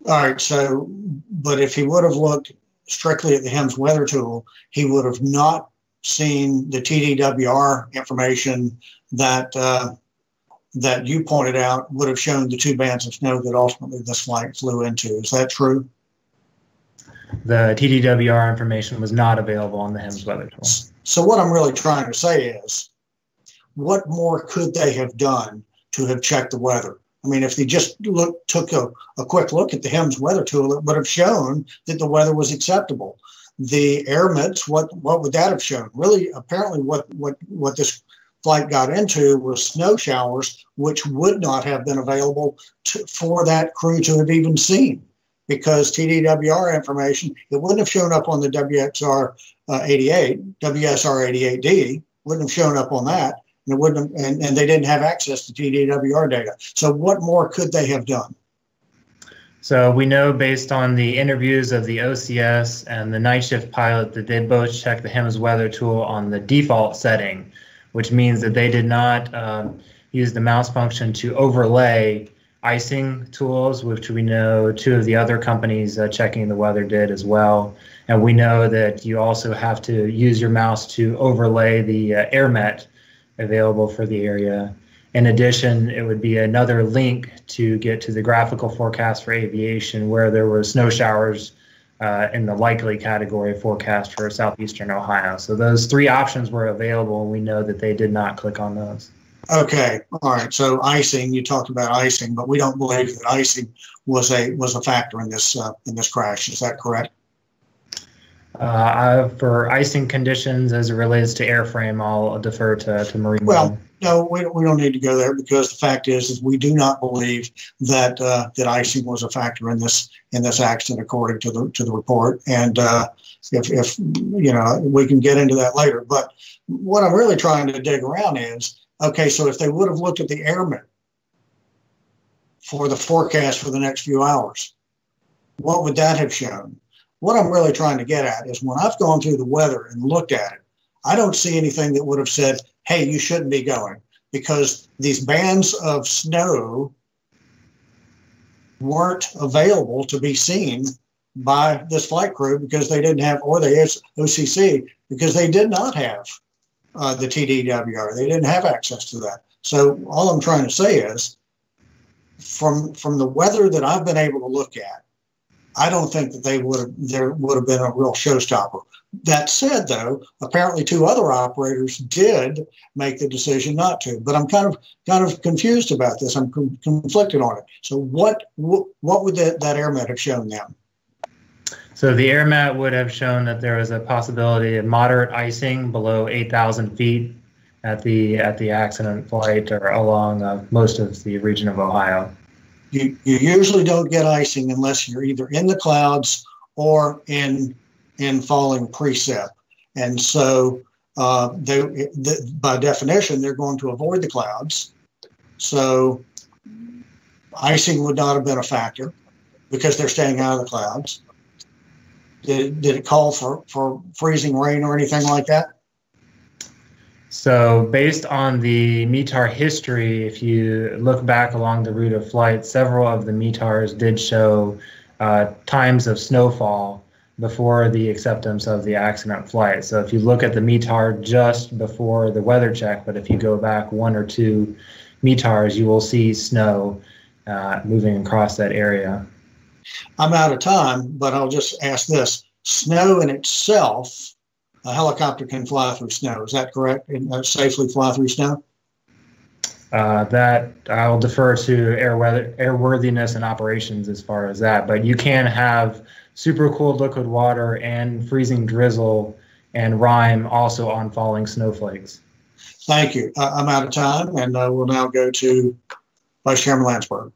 All right. So, but if he would have looked strictly at the HIMSS weather tool, he would have not seen the TDWR information that that you pointed out would have shown the 2 bands of snow that ultimately this flight flew into. Is that true? The TDWR information was not available on the HIMSS weather tool. So what I'm really trying to say is, what more could they have done to have checked the weather? I mean, if they just took a quick look at the HIMSS weather tool, it would have shown that the weather was acceptable. The air mets, what would that have shown? Really, apparently what this flight got into was snow showers, which would not have been available for that crew to have even seen, because TDWR information, it wouldn't have shown up on the WSR 88D, wouldn't have shown up on that, and it wouldn't have, and they didn't have access to TDWR data. So what more could they have done? So we know based on the interviews of the OCS and the night shift pilot that they both checked the HIMSS weather tool on the default setting, which means that they did not use the mouse function to overlay icing tools, which we know 2 of the other companies checking the weather did as well. And we know that you also have to use your mouse to overlay the air met available for the area. In addition, it would be another link to get to the graphical forecast for aviation, where there were snow showers in the likely category forecast for southeastern Ohio. So those 3 options were available, and we know that they did not click on those. Okay, all right. So icing, you talked about icing, but we don't believe that icing was a factor in this crash. Is that correct? For icing conditions as it relates to airframe, I'll defer to Marine. Well, no, we don't need to go there, because the fact is we do not believe that that icing was a factor in this accident, according to the report. And if you know, we can get into that later. But what I'm really trying to dig around is, okay, so if they would have looked at the airmen for the forecast for the next few hours, what would that have shown? What I'm really trying to get at is, when I've gone through the weather and looked at it, I don't see anything that would have said, hey, you shouldn't be going, because these bands of snow weren't available to be seen by this flight crew, because they didn't have, or the OCC, because they did not have the TDWR. They didn't have access to that. So all I'm trying to say is, from the weather that I've been able to look at, I don't think that there would have been a real showstopper. That said, though, apparently 2 other operators did make the decision not to. But I'm kind of confused about this. I'm conflicted on it. So what would that air met have shown them? So the air mat would have shown that there was a possibility of moderate icing below 8,000 feet at the accident flight, or along most of the region of Ohio. You usually don't get icing unless you're either in the clouds or in falling precip. And so by definition, they're going to avoid the clouds. So icing would not have been a factor, because they're staying out of the clouds. Did it call for freezing rain or anything like that? So based on the METAR history, if you look back along the route of flight, several of the METARs did show times of snowfall before the acceptance of the accident flight. So if you look at the METAR just before the weather check, but if you go back 1 or 2 METARs, you will see snow moving across that area. I'm out of time, but I'll just ask this. Snow in itself, a helicopter can fly through snow. Is that correct? And safely fly through snow? That I'll defer to airworthiness and operations as far as that. But you can have supercooled liquid water and freezing drizzle and rime also on falling snowflakes. Thank you. I'm out of time, and we'll now go to Vice Chairman Landsberg.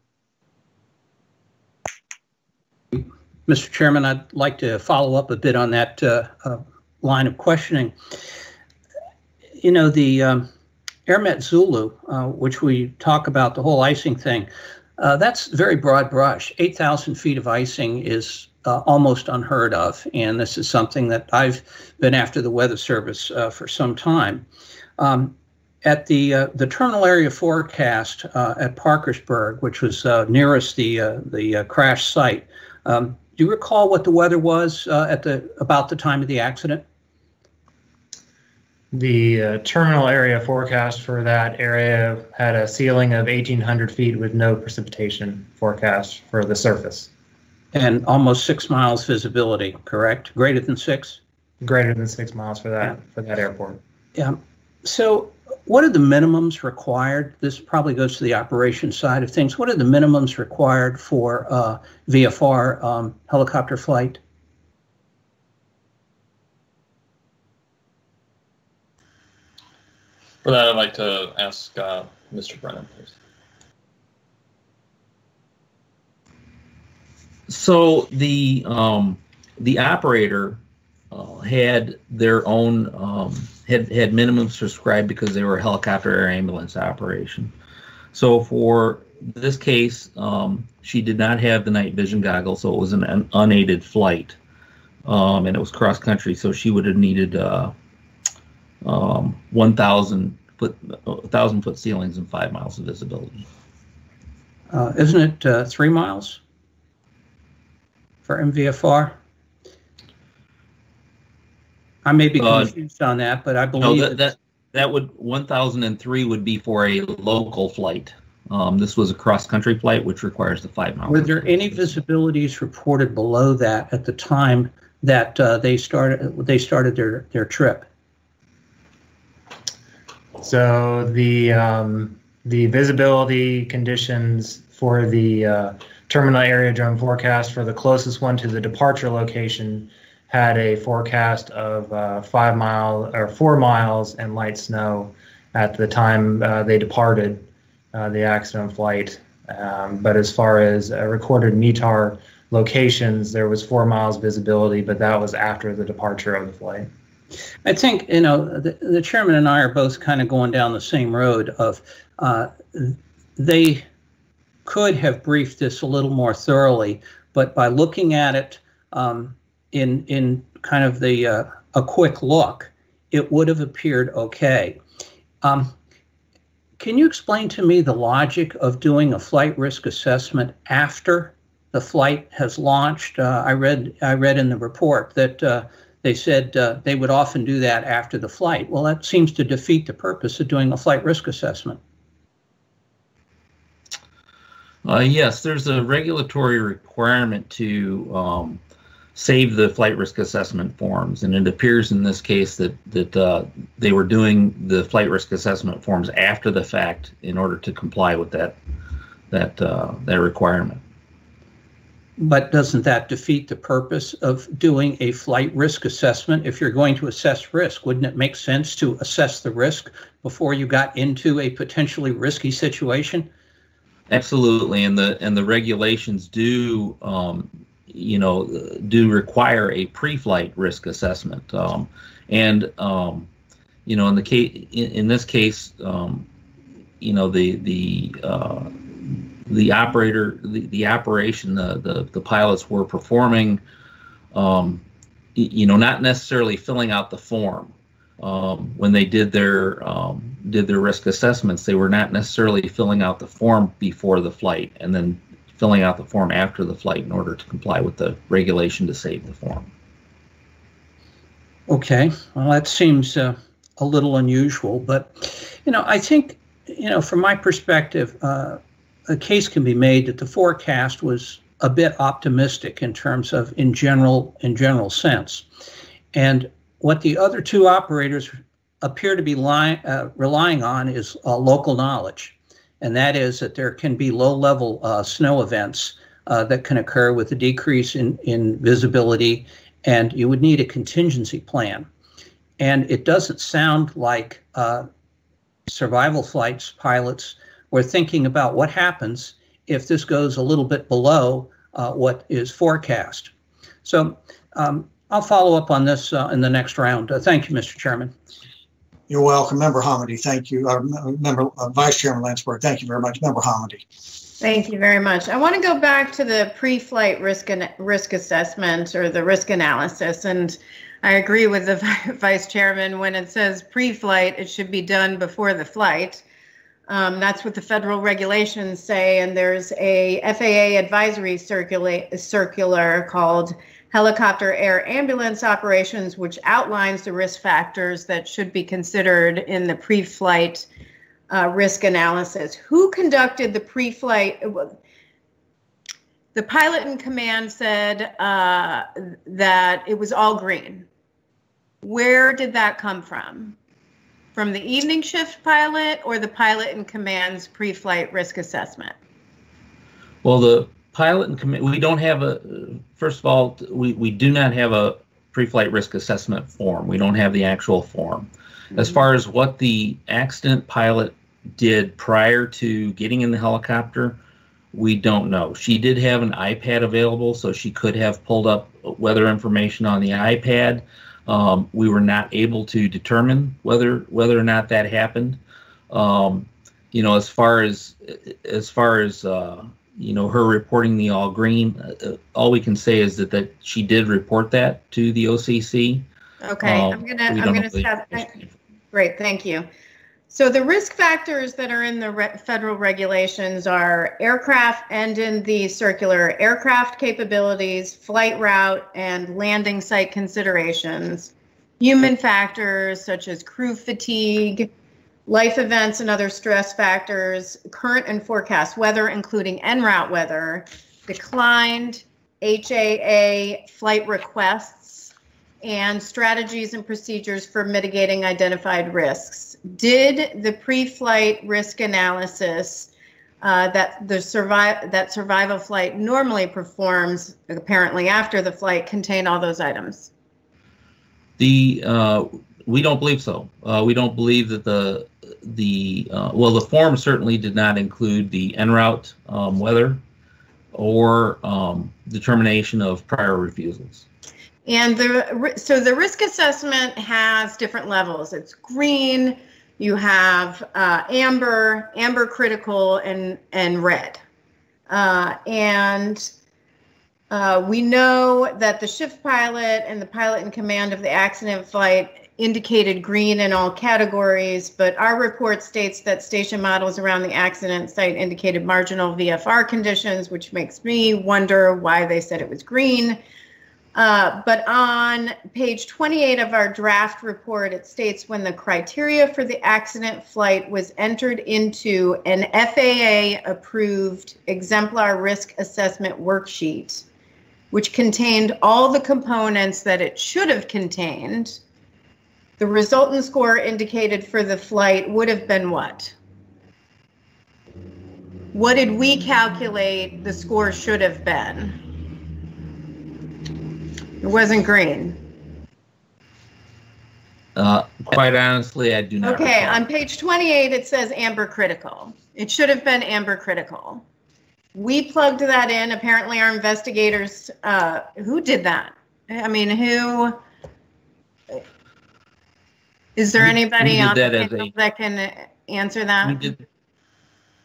Mr. Chairman, I'd like to follow up a bit on that line of questioning. You know, the AirMet Zulu, which we talk about, the whole icing thing, that's very broad brush. 8,000 feet of icing is almost unheard of, and this is something that I've been after the Weather Service for some time. At the terminal area forecast at Parkersburg, which was nearest the crash site, do you recall what the weather was at about the time of the accident? The terminal area forecast for that area had a ceiling of 1,800 feet with no precipitation forecast for the surface. And almost 6 miles visibility, correct? Greater than 6? Greater than 6 miles for that airport. Yeah. So what are the minimums required? This probably goes to the operations side of things. What are the minimums required for VFR helicopter flight? For that, I'd like to ask Mr. Brennan, please. So the operator had their own had minimums prescribed because they were a helicopter air ambulance operation. So for this case, she did not have the night vision goggles, so it was an unaided flight, and it was cross country. So she would have needed 1,000 foot ceilings and 5 miles of visibility. Isn't it 3 miles for MVFR? I may be confused on that, but I believe no, that would 1,003 would be for a local flight. This was a cross-country flight, which requires the 5 miles. Were there any visibilities reported below that at the time that they started their trip? So the visibility conditions for the terminal area drone forecast for the closest one to the departure location had a forecast of 4 miles and light snow at the time they departed the accident flight. But as far as recorded METAR locations, there was 4 miles visibility, but that was after the departure of the flight. I think, you know, the chairman and I are both kind of going down the same road of they could have briefed this a little more thoroughly, but by looking at it in kind of a quick look, it would have appeared okay. Can you explain to me the logic of doing a flight risk assessment after the flight has launched? I read in the report that they said they would often do that after the flight. Well, that seems to defeat the purpose of doing a flight risk assessment. Yes, there's a regulatory requirement to save the flight risk assessment forms, and it appears in this case that they were doing the flight risk assessment forms after the fact in order to comply with that requirement. But doesn't that defeat the purpose of doing a flight risk assessment? If you're going to assess risk, wouldn't it make sense to assess the risk before you got into a potentially risky situation? Absolutely, and the regulations do do require a pre-flight risk assessment, in this case, the operation, the pilots were performing, not necessarily filling out the form. When they did their risk assessments, they were not necessarily filling out the form before the flight and then filling out the form after the flight in order to comply with the regulation to save the form. Okay, well, that seems a little unusual, but I think from my perspective, a case can be made that the forecast was a bit optimistic in terms of in general sense, and what the other two operators appear to be relying on is local knowledge. and that is that there can be low-level snow events that can occur with a decrease in visibility, and you would need a contingency plan. And it doesn't sound like survival flights pilots were thinking about what happens if this goes a little bit below what is forecast. So I'll follow up on this in the next round. Thank you, Mr. Chairman. You're welcome. Member Hamady, thank you. Vice Chairman Landsberg, thank you very much. Member Hamady. Thank you very much. I want to go back to the pre-flight risk assessment or the risk analysis. And I agree with the Vice Chairman when it says pre-flight, it should be done before the flight. That's what the federal regulations say. And there's a FAA advisory circular called Helicopter Air Ambulance Operations, which outlines the risk factors that should be considered in the pre-flight risk analysis. Who conducted the pre-flight? The pilot in command said that it was all green. Where did that come from? From the evening shift pilot or the pilot in command's pre-flight risk assessment? Well, the pilot in command, we don't have a, first of all, we do not have a pre-flight risk assessment form. We don't have the actual form. As far as what the accident pilot did prior to getting in the helicopter, we don't know. She did have an iPad available, so she could have pulled up weather information on the iPad. We were not able to determine whether or not that happened. You know, as far as you know, her reporting the all green, all we can say is that she did report that to the OCC. Okay, I'm gonna stop. Great, thank you. So the risk factors that are in the federal regulations are aircraft, and in the circular, aircraft capabilities, flight route, and landing site considerations. Human factors such as crew fatigue, life events and other stress factors, current and forecast weather, including en route weather, declined HAA flight requests, and strategies and procedures for mitigating identified risks. Did the pre-flight risk analysis that survival flight normally performs, apparently after the flight, contain all those items? We don't believe so. We don't believe that well, the form certainly did not include the en route weather or determination of prior refusals. And so the risk assessment has different levels. It's green, you have amber critical, and red. We know that the shift pilot and the pilot in command of the accident flight indicated green in all categories, but our report states that station models around the accident site indicated marginal VFR conditions, which makes me wonder why they said it was green. But on page 28 of our draft report, it states when the criteria for the accident flight was entered into an FAA-approved exemplar risk assessment worksheet, which contained all the components that it should have contained, the resultant score indicated for the flight would have been what? What did we calculate the score should have been? It wasn't green. Quite honestly, I do not. Okay, recall. on page 28, it says amber critical. It should have been amber critical. We plugged that in. Apparently, our investigators, who did that? I mean, who? Is there anybody on the panel that can answer that?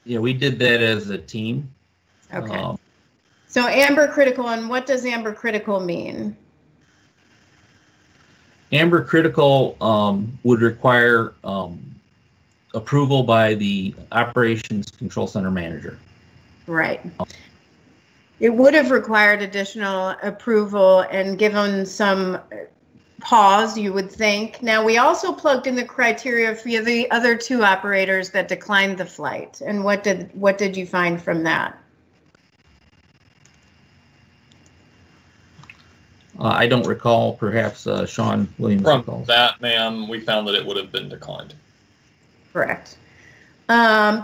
We did that as a team. Okay. So amber critical, and what does amber critical mean? Amber critical would require approval by the operations control center manager. Right. It would have required additional approval and given some pause, you would think. Now, we also plugged in the criteria for the other two operators that declined the flight. And what did you find from that? I don't recall. Perhaps Sean Williams From recalls. that, ma'am, we found that it would have been declined. Correct.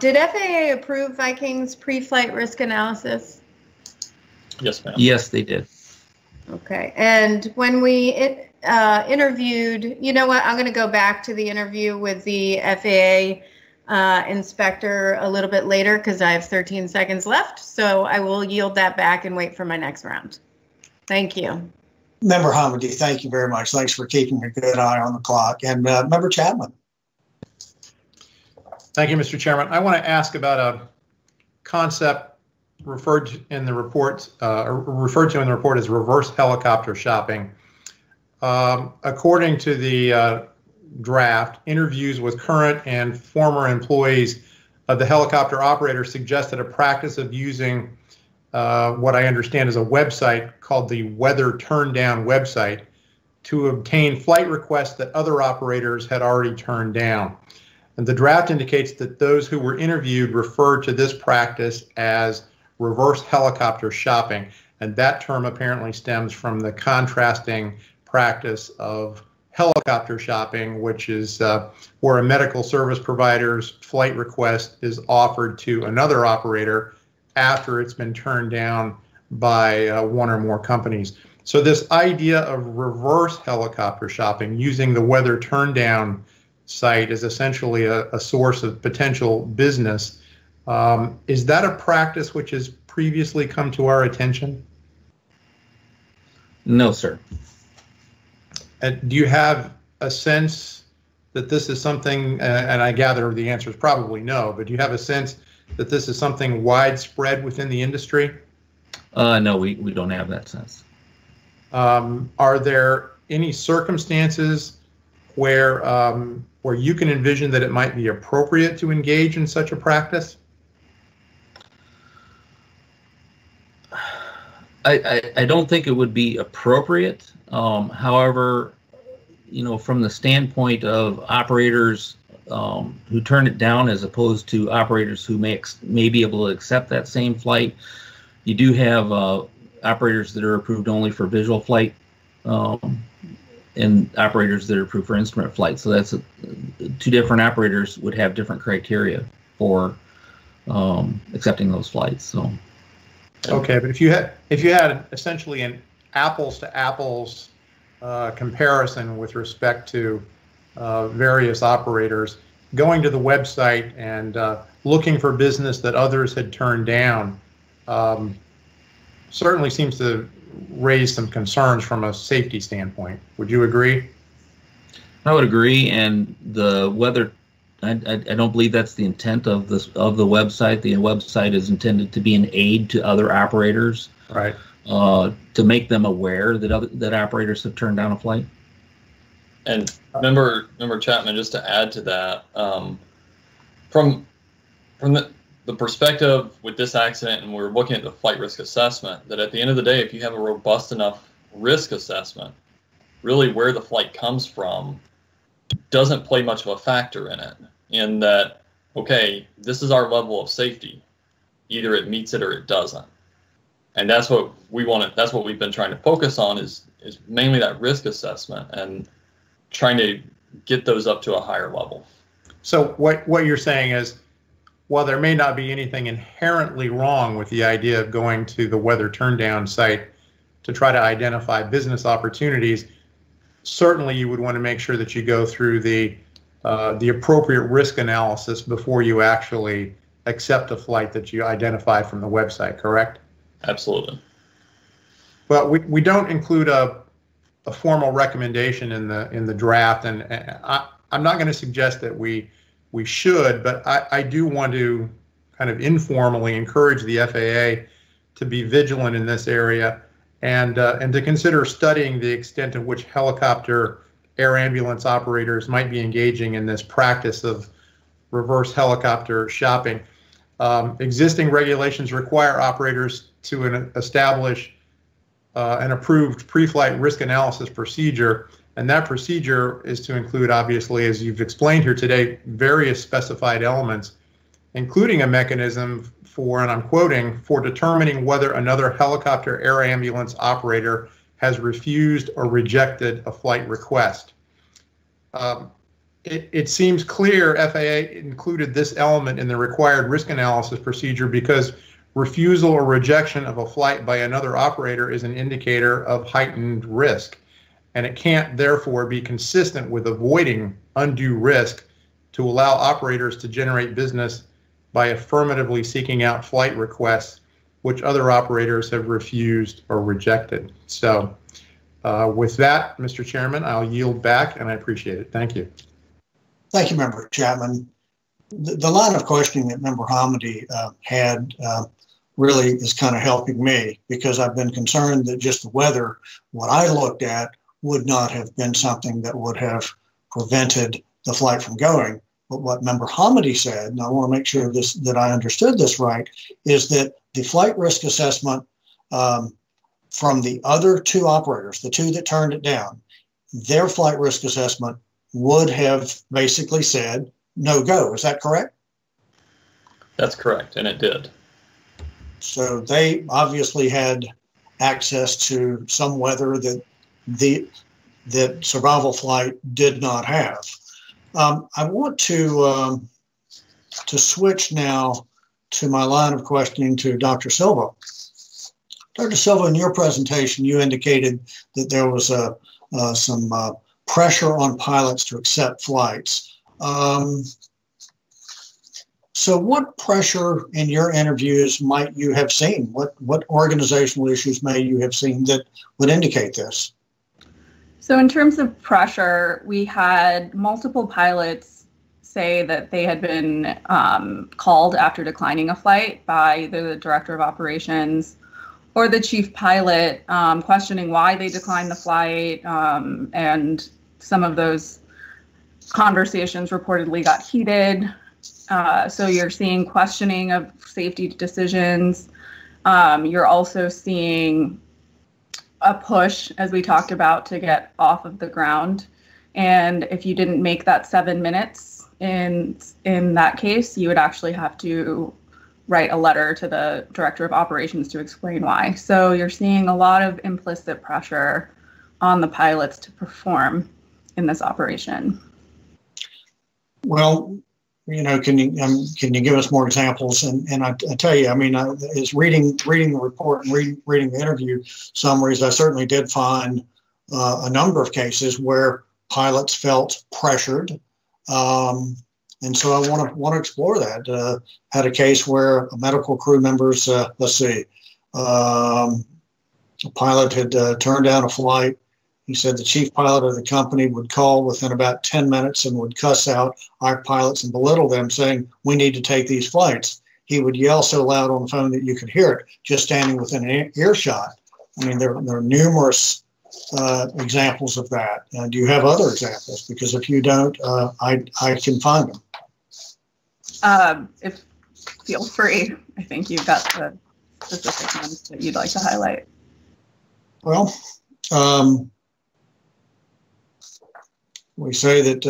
Did FAA approve Viking's pre-flight risk analysis? Yes, ma'am. Yes, they did. Okay. And when we interviewed, you know what, I'm going to go back to the interview with the FAA inspector a little bit later because I have 13 seconds left. So I will yield that back and wait for my next round. Thank you. Member Hamady, thank you very much. Thanks for keeping a good eye on the clock. And Member Chapman. Thank you, Mr. Chairman. I want to ask about a concept referred to in the report as reverse helicopter shopping. According to the draft, interviews with current and former employees of the helicopter operator suggested a practice of using what I understand is a website called the Weather Turndown website to obtain flight requests that other operators had already turned down. And the draft indicates that those who were interviewed referred to this practice as reverse helicopter shopping. And that term apparently stems from the contrasting practice of helicopter shopping, which is where a medical service provider's flight request is offered to another operator after it's been turned down by one or more companies. So this idea of reverse helicopter shopping using the Weather Turndown site is essentially a source of potential business. Is that a practice which has previously come to our attention? No, sir. Do you have a sense that this is something, and I gather the answer is probably no, but do you have a sense that this is something widespread within the industry? No, we don't have that sense. Are there any circumstances where you can envision that it might be appropriate to engage in such a practice? I don't think it would be appropriate. However, you know, from the standpoint of operators who turn it down as opposed to operators who may be able to accept that same flight, you do have operators that are approved only for visual flight and operators that are approved for instrument flight. So that's two different operators would have different criteria for accepting those flights. So. Okay, but if you had essentially an apples to apples comparison with respect to various operators going to the website and looking for business that others had turned down, certainly seems to raise some concerns from a safety standpoint. Would you agree? I would agree, and the weather. I don't believe that's the intent of the website. The website is intended to be an aid to other operators, right? To make them aware that operators have turned down a flight. And member Chapman, just to add to that, from the perspective with this accident, and we're looking at the flight risk assessment, that at the end of the day, if you have a robust enough risk assessment, really where the flight comes from doesn't play much of a factor in it. In that, okay, this is our level of safety. Either it meets it or it doesn't. And that's what we want. That's what we've been trying to focus on is mainly that risk assessment and trying to get those up to a higher level. So what you're saying is, while there may not be anything inherently wrong with the idea of going to the Weather Turndown site to try to identify business opportunities, certainly you would want to make sure that you go through the appropriate risk analysis before you actually accept a flight that you identify from the website, correct? Absolutely. But we don't include a formal recommendation in the draft, and I'm not going to suggest that we should, but I do want to kind of informally encourage the FAA to be vigilant in this area and to consider studying the extent to which helicopter air ambulance operators might be engaging in this practice of reverse helicopter shopping. Existing regulations require operators to establish an approved pre-flight risk analysis procedure, and that procedure is to include, obviously, as you've explained here today, various specified elements, including a mechanism for, and I'm quoting, for determining whether another helicopter air ambulance operator has refused or rejected a flight request. it seems clear FAA included this element in the required risk analysis procedure because refusal or rejection of a flight by another operator is an indicator of heightened risk, and it can't therefore be consistent with avoiding undue risk to allow operators to generate business by affirmatively seeking out flight requests which other operators have refused or rejected. So with that, Mr. Chairman, I'll yield back, and I appreciate it. Thank you. Thank you, Member Chapman. The line of questioning that Member Hamady had really is kind of helping me, because I've been concerned that just the weather, what I looked at, would not have been something that would have prevented the flight from going. But what Member Hamady said, and I want to make sure that I understood this right, is that the flight risk assessment from the other two operators, the two that turned it down, their flight risk assessment would have basically said no go. Is that correct? That's correct, and it did. So they obviously had access to some weather that survival flight did not have. I want to switch now to my line of questioning to Dr. Silva. Dr. Silva, in your presentation, you indicated that there was some pressure on pilots to accept flights. So what pressure in your interviews might you have seen? What organizational issues may you have seen that would indicate this? So in terms of pressure, we had multiple pilots say that they had been called after declining a flight by either the director of operations or the chief pilot, questioning why they declined the flight, and some of those conversations reportedly got heated. So you're seeing questioning of safety decisions. You're also seeing a push, as we talked about, to get off of the ground. And if you didn't make that 7 minutes in that case, you would actually have to write a letter to the director of operations to explain why. So you're seeing a lot of implicit pressure on the pilots to perform in this operation. Well, you know, can you give us more examples? And I tell you, I mean, is reading the report and reading the interview summaries, I certainly did find a number of cases where pilots felt pressured, and so I want to explore that. Had a case where medical crew members, a pilot had turned down a flight. He said the chief pilot of the company would call within about 10 minutes and would cuss out our pilots and belittle them, saying, "We need to take these flights." He would yell so loud on the phone that you could hear it just standing within an earshot. I mean, there are numerous examples of that. Do you have other examples? Because if you don't, I can find them. If feel free. I think you've got the specific ones that you'd like to highlight. Well, we say that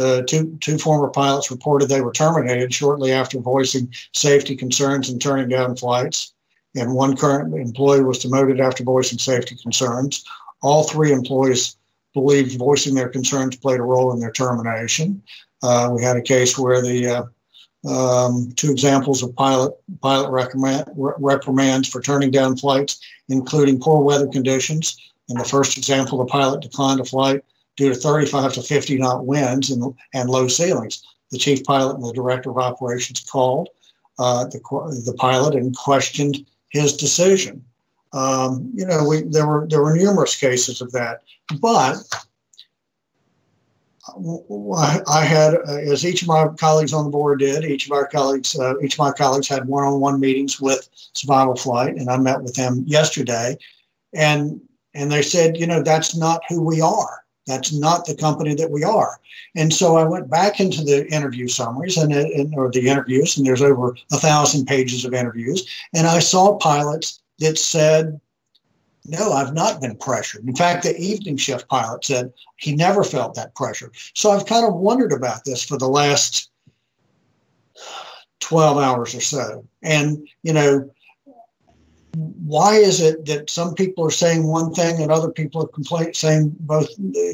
two former pilots reported they were terminated shortly after voicing safety concerns and turning down flights, and one current employee was demoted after voicing safety concerns. All three employees believed voicing their concerns played a role in their termination. We had a case where the two examples of pilot reprimands for turning down flights, including poor weather conditions. In the first example, the pilot declined a flight due to 35 to 50 knot winds and low ceilings. The chief pilot and the director of operations called the pilot and questioned his decision. There were numerous cases of that, but I had, as each of my colleagues on the board did, each of my colleagues had one-on-one meetings with Survival Flight, and I met with them yesterday, and they said, that's not who we are. That's not the company that we are. And so I went back into the interview summaries or the interviews, and there's over 1,000 pages of interviews, and I saw pilots that said, "No, I've not been pressured." In fact, the evening shift pilot said he never felt that pressure. So I've kind of wondered about this for the last 12 hours or so. And, why is it that some people are saying one thing and other people are saying both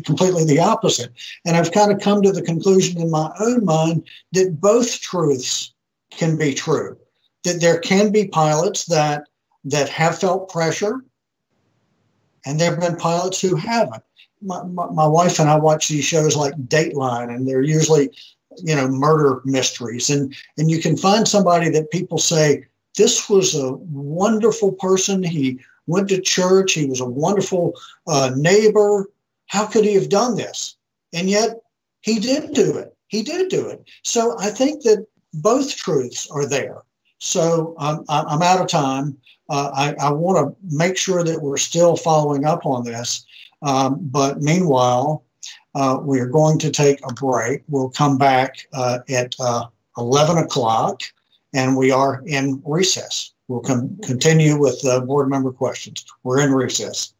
completely the opposite? And I've kind of come to the conclusion in my own mind that both truths can be true, that there can be pilots that have felt pressure, and there have been pilots who haven't. My wife and I watch these shows like Dateline, and they're usually, murder mysteries. And you can find somebody that people say, this was a wonderful person. He went to church. He was a wonderful neighbor. How could he have done this? And yet he did do it. He did do it. So I think that both truths are there. So I'm out of time. I want to make sure that we're still following up on this. But meanwhile, we are going to take a break. We'll come back at 11 o'clock, and we are in recess. We'll continue with board member questions. We're in recess.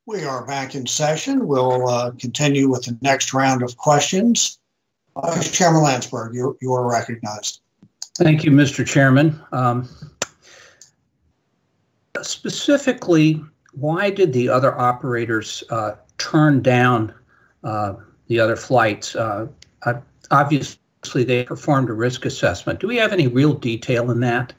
We are back in session. We'll continue with the next round of questions. Chairman Landsberg, you are recognized. Thank you, Mr. Chairman. Specifically, why did the other operators turn down the other flights? Obviously, they performed a risk assessment. Do we have any real detail in that?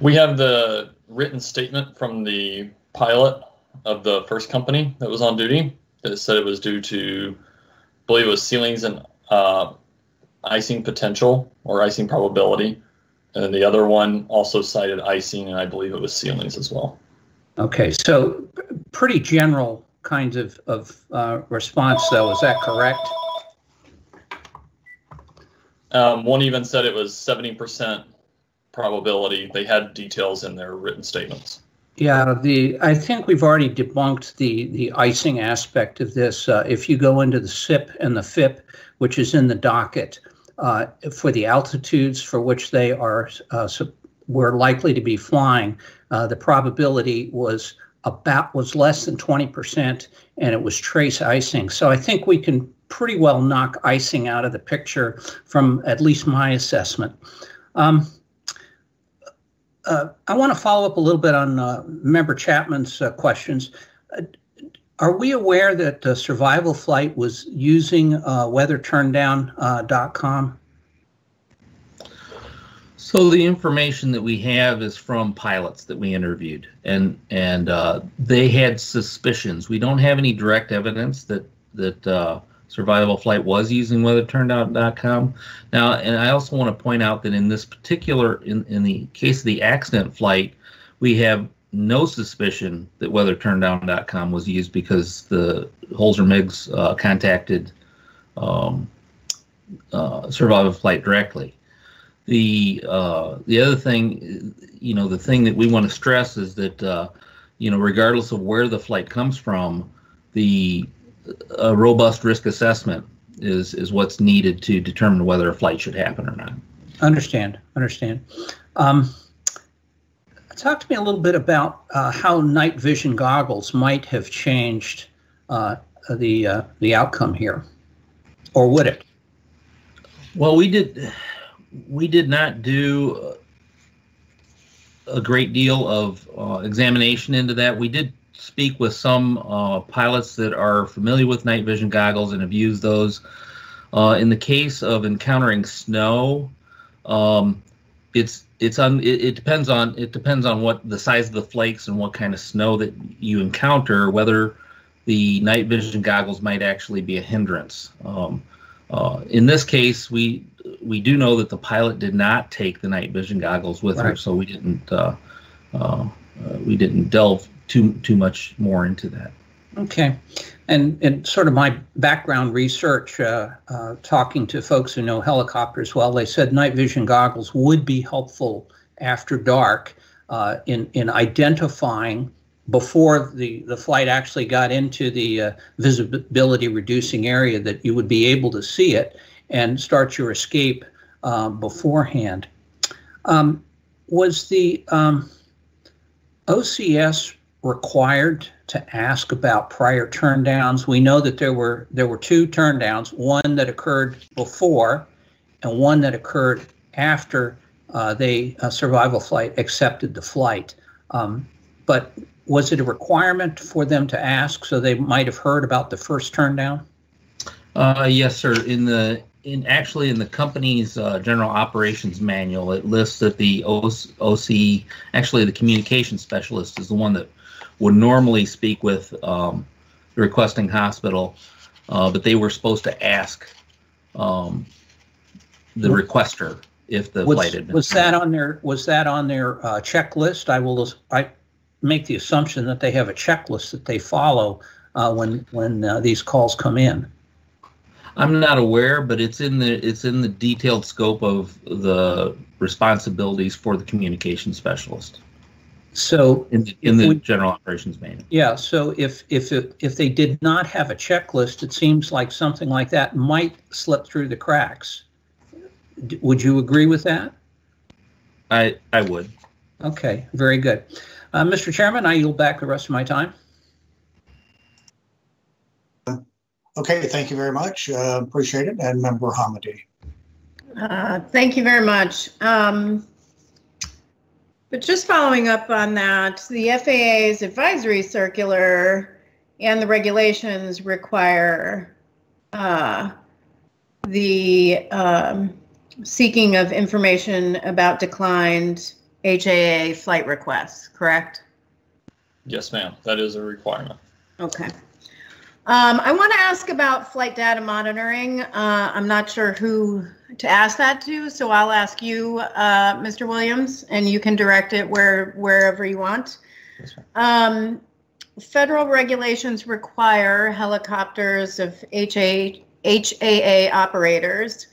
We have the written statement from the pilot of the first company that was on duty that said it was due to, I believe it was ceilings and icing potential or icing probability. And then the other one also cited icing, and I believe it was ceilings as well. Okay, so pretty general kinds of response, though. Is that correct? One even said it was 70% probability. They had details in their written statements. Yeah, I think we've already debunked the icing aspect of this. If you go into the SIP and the FIP, which is in the docket, for the altitudes for which they were likely to be flying, the probability was less than 20%, and it was trace icing. So I think we can pretty well knock icing out of the picture from at least my assessment. I want to follow up a little bit on Member Chapman's questions. Are we aware that Survival Flight was using weatherturndown.com? So the information that we have is from pilots that we interviewed, and they had suspicions. We don't have any direct evidence that Survival Flight was using weatherturndown.com. Now, and I also want to point out that in this particular, in the case of the accident flight, we have no suspicion that weatherturndown.com was used because the Holzer MiGs contacted Survival Flight directly. The other thing, the thing that we want to stress is that, regardless of where the flight comes from, a robust risk assessment is what's needed to determine whether a flight should happen or not. Understand. Talk to me a little bit about how night vision goggles might have changed the outcome here, or would it? Well, we did not do a great deal of examination into that. We did speak with some pilots that are familiar with night vision goggles and have used those. In the case of encountering snow, it depends on what the size of the flakes and what kind of snow that you encounter, whether the night vision goggles might actually be a hindrance. In this case, we do know that the pilot did not take the night vision goggles with her, so we didn't delve too much more into that. Okay, and sort of my background research, talking to folks who know helicopters well, they said night vision goggles would be helpful after dark in identifying, before the flight actually got into the visibility reducing area, that you would be able to see it and start your escape beforehand. Was the OCS required to ask about prior turndowns? We know that there were two turndowns, one that occurred before and one that occurred after Survival Flight accepted the flight. But was it a requirement for them to ask so they might have heard about the first turn down? Yes, sir. Actually in the company's general operations manual, it lists that the OC, actually the communication specialist, is the one that would normally speak with the requesting hospital, but they were supposed to ask the requester if the flight had been. Was that on their checklist? I make the assumption that they have a checklist that they follow when these calls come in. I'm not aware, but it's in the detailed scope of the responsibilities for the communication specialist. So in the general operations manual. Yeah. So if they did not have a checklist, it seems like something like that might slip through the cracks. Would you agree with that? I would. Okay. Very good. Mr. Chairman, I yield back the rest of my time. Okay, thank you very much. Appreciate it. And Member Hamady. Thank you very much. But just following up on that, the FAA's advisory circular and the regulations require the seeking of information about declined HAA flight requests, correct? Yes, ma'am. That is a requirement. Okay. I want to ask about flight data monitoring. I'm not sure who to ask that to, so I'll ask you, Mr. Williams, and you can direct it wherever you want. Federal regulations require helicopters of HAA operators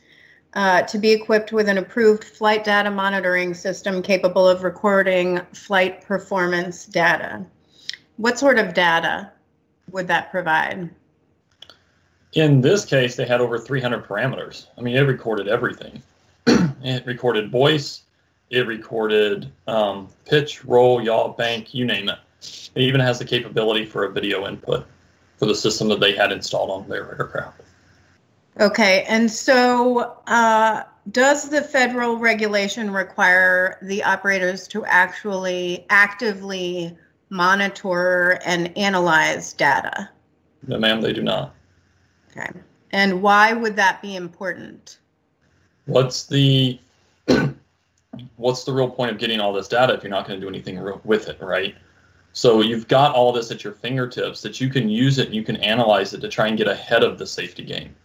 to be equipped with an approved flight data monitoring system capable of recording flight performance data. What sort of data would that provide? In this case, they had over 300 parameters. I mean, it recorded everything. It recorded voice, it recorded pitch, roll, yaw, bank, you name it. It even has the capability for a video input for the system that they had installed on their aircraft. Okay, and so does the federal regulation require the operators to actually actively monitor and analyze data? No, ma'am, they do not. Okay. And why would that be important? What's the real point of getting all this data if you're not going to do anything with it, right? So you've got all this at your fingertips that you can use it and you can analyze it to try and get ahead of the safety game.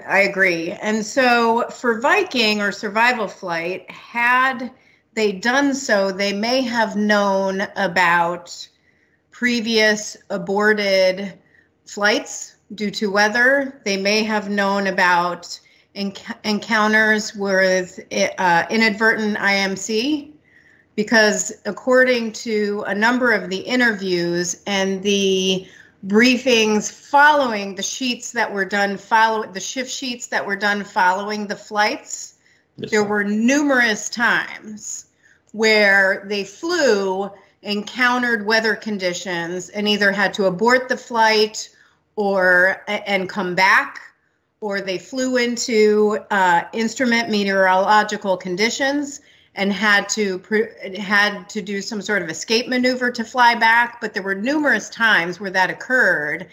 I agree. And so for Viking or survival flight, had they done so, they may have known about previous aborted flights due to weather. They may have known about encounters with inadvertent IMC, because according to a number of the interviews and the briefings following the sheets that were done, the shift sheets that were done following the flights, yes, there were numerous times where they flew, encountered weather conditions, and either had to abort the flight and come back, or they flew into instrument meteorological conditions and had to do some sort of escape maneuver to fly back. But there were numerous times where that occurred,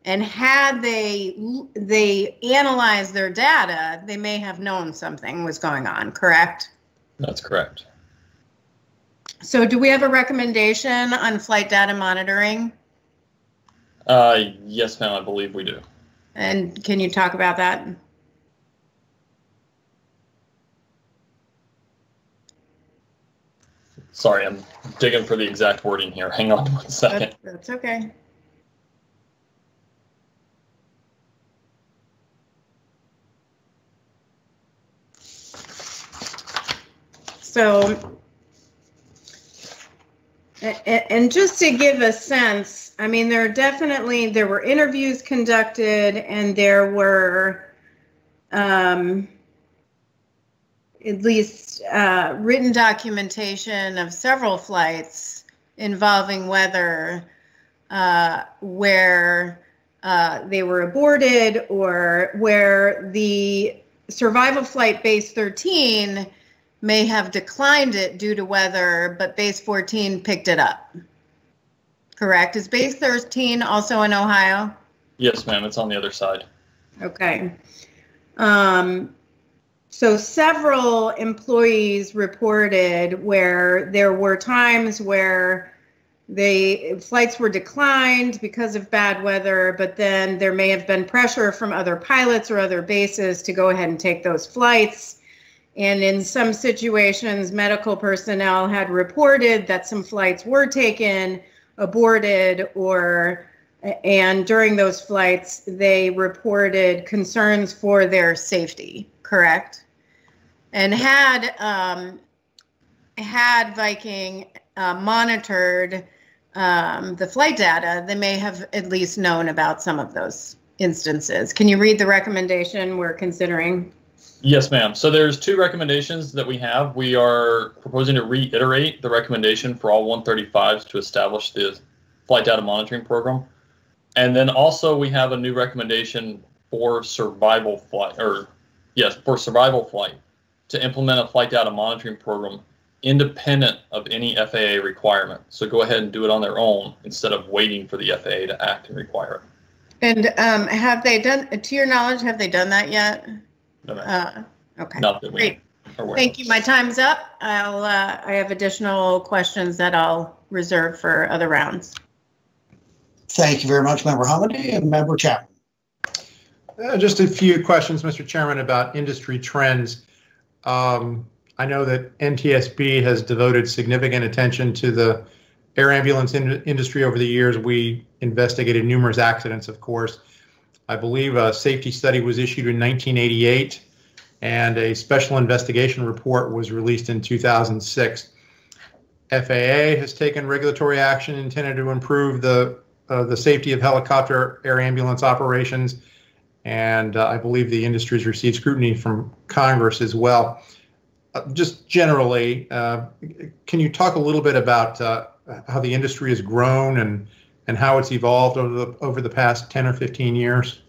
and had they analyzed their data, they may have known something was going on, correct? That's correct. So do we have a recommendation on flight data monitoring? Yes, ma'am, I believe we do. And can you talk about that? Sorry, I'm digging for the exact wording here. Hang on 1 second. That's okay. So, and just to give a sense, I mean, there were interviews conducted, and there were at least written documentation of several flights involving weather where they were aborted, or where the survival flight base 13 may have declined it due to weather, but base 14 picked it up. Correct? Is base 13 also in Ohio? Yes, ma'am. It's on the other side. Okay. So several employees reported where there were times where flights were declined because of bad weather, but then there may have been pressure from other pilots or other bases to go ahead and take those flights. And in some situations, medical personnel had reported that some flights were taken, aborted, and during those flights, they reported concerns for their safety, correct? And had Viking monitored the flight data, they may have at least known about some of those instances. Can you read the recommendation we're considering? Yes, ma'am. So there's two recommendations that we have. We are proposing to reiterate the recommendation for all 135s to establish the flight data monitoring program. And then also we have a new recommendation for survival flight, survival flight, to implement a flight data monitoring program independent of any FAA requirement. So go ahead and do it on their own instead of waiting for the FAA to act and require it. And have they done, to your knowledge, have they done that yet? No, ma'am. Okay. Not that we Great. are aware. Thank you. My time's up. I have additional questions that I'll reserve for other rounds. Thank you very much, Member Hamady and Member Chapman. Just a few questions, Mr. Chairman, about industry trends. I know that NTSB has devoted significant attention to the air ambulance industry over the years. We investigated numerous accidents, of course. I believe a safety study was issued in 1988, and a special investigation report was released in 2006. FAA has taken regulatory action intended to improve the safety of helicopter air ambulance operations, and I believe the industry has received scrutiny from Congress as well. Just generally, can you talk a little bit about how the industry has grown and how it's evolved over the past 10 or 15 years?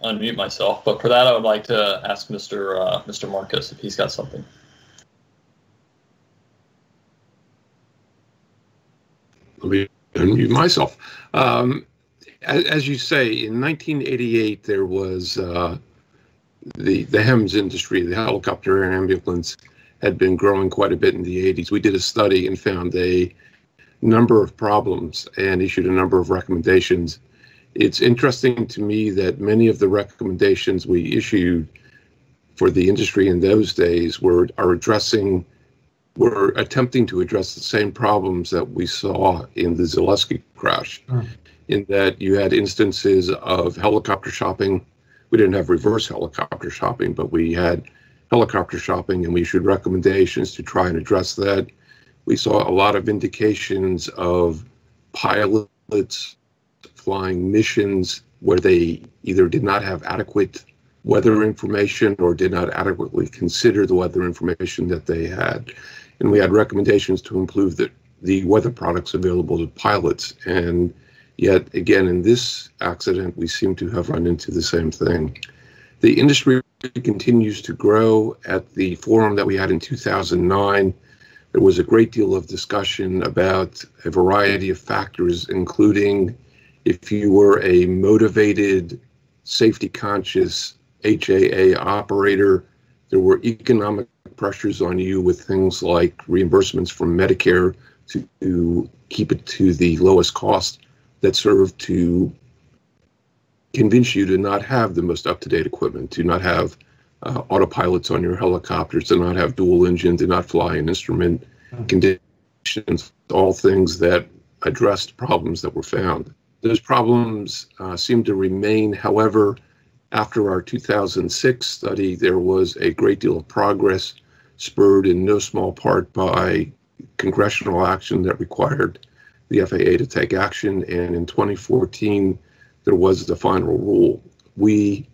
Unmute myself, but for that, I would like to ask Mr. Marcus if he's got something. Let me unmute myself. As you say, in 1988, there was the HEMS industry, the helicopter air ambulance, had been growing quite a bit in the 80s. We did a study and found a number of problems and issued a number of recommendations. It's interesting to me that many of the recommendations we issued for the industry in those days were attempting to address the same problems that we saw in the Zaleski crash, in that you had instances of helicopter shopping. We didn't have reverse helicopter shopping, but we had helicopter shopping, and we issued recommendations to try and address that. We saw a lot of indications of pilots flying missions where they either did not have adequate weather information or did not adequately consider the weather information that they had. And we had recommendations to improve the weather products available to pilots. And yet again, in this accident, we seem to have run into the same thing. The industry continues to grow. At the forum that we had in 2009, there was a great deal of discussion about a variety of factors, including if you were a motivated, safety-conscious HAA operator, there were economic pressures on you with things like reimbursements from Medicare to keep it to the lowest cost that served to convince you to not have the most up-to-date equipment, to not have autopilots on your helicopters, to not have dual engine, to not fly in instrument conditions, all things that addressed problems that were found. Those problems seem to remain. However, after our 2006 study, there was a great deal of progress, spurred in no small part by congressional action that required the FAA to take action. And in 2014, there was the final rule. We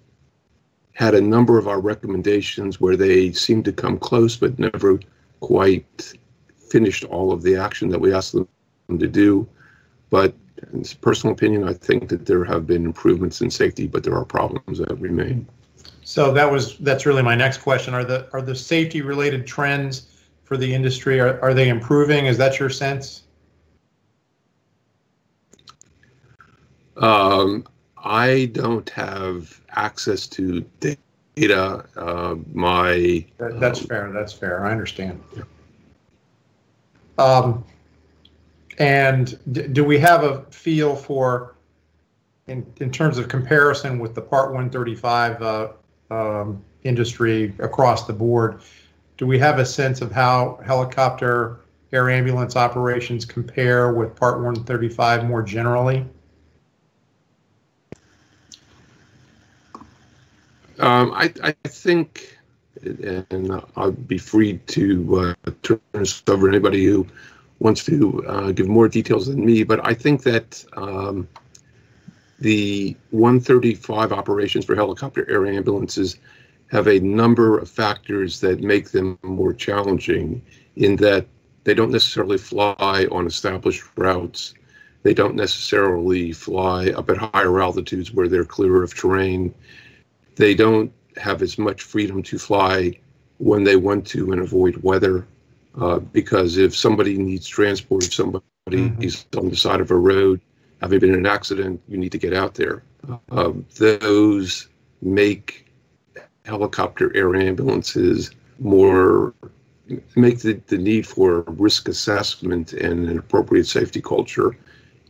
had a number of our recommendations where they seemed to come close, but never quite finished all of the action that we asked them to do. But in personal opinion, I think that there have been improvements in safety, but there are problems that remain. So that's really my next question. Are the safety related trends for the industry, are they improving? Is that your sense? I don't have access to data. That's fair. That's fair. I understand. And do we have a feel for, in terms of comparison with the Part 135 industry across the board, do we have a sense of how helicopter air ambulance operations compare with Part 135 more generally? I think, and I'll be free to turn this over to anybody who wants to give more details than me, but I think that the 135 operations for helicopter air ambulances have a number of factors that make them more challenging, in that they don't necessarily fly on established routes. They don't necessarily fly up at higher altitudes where they're clear of terrain. They don't have as much freedom to fly when they want to and avoid weather, because if somebody needs transport, if somebody is on the side of a road, having been in an accident, you need to get out there. Those make helicopter air ambulances make the need for risk assessment and an appropriate safety culture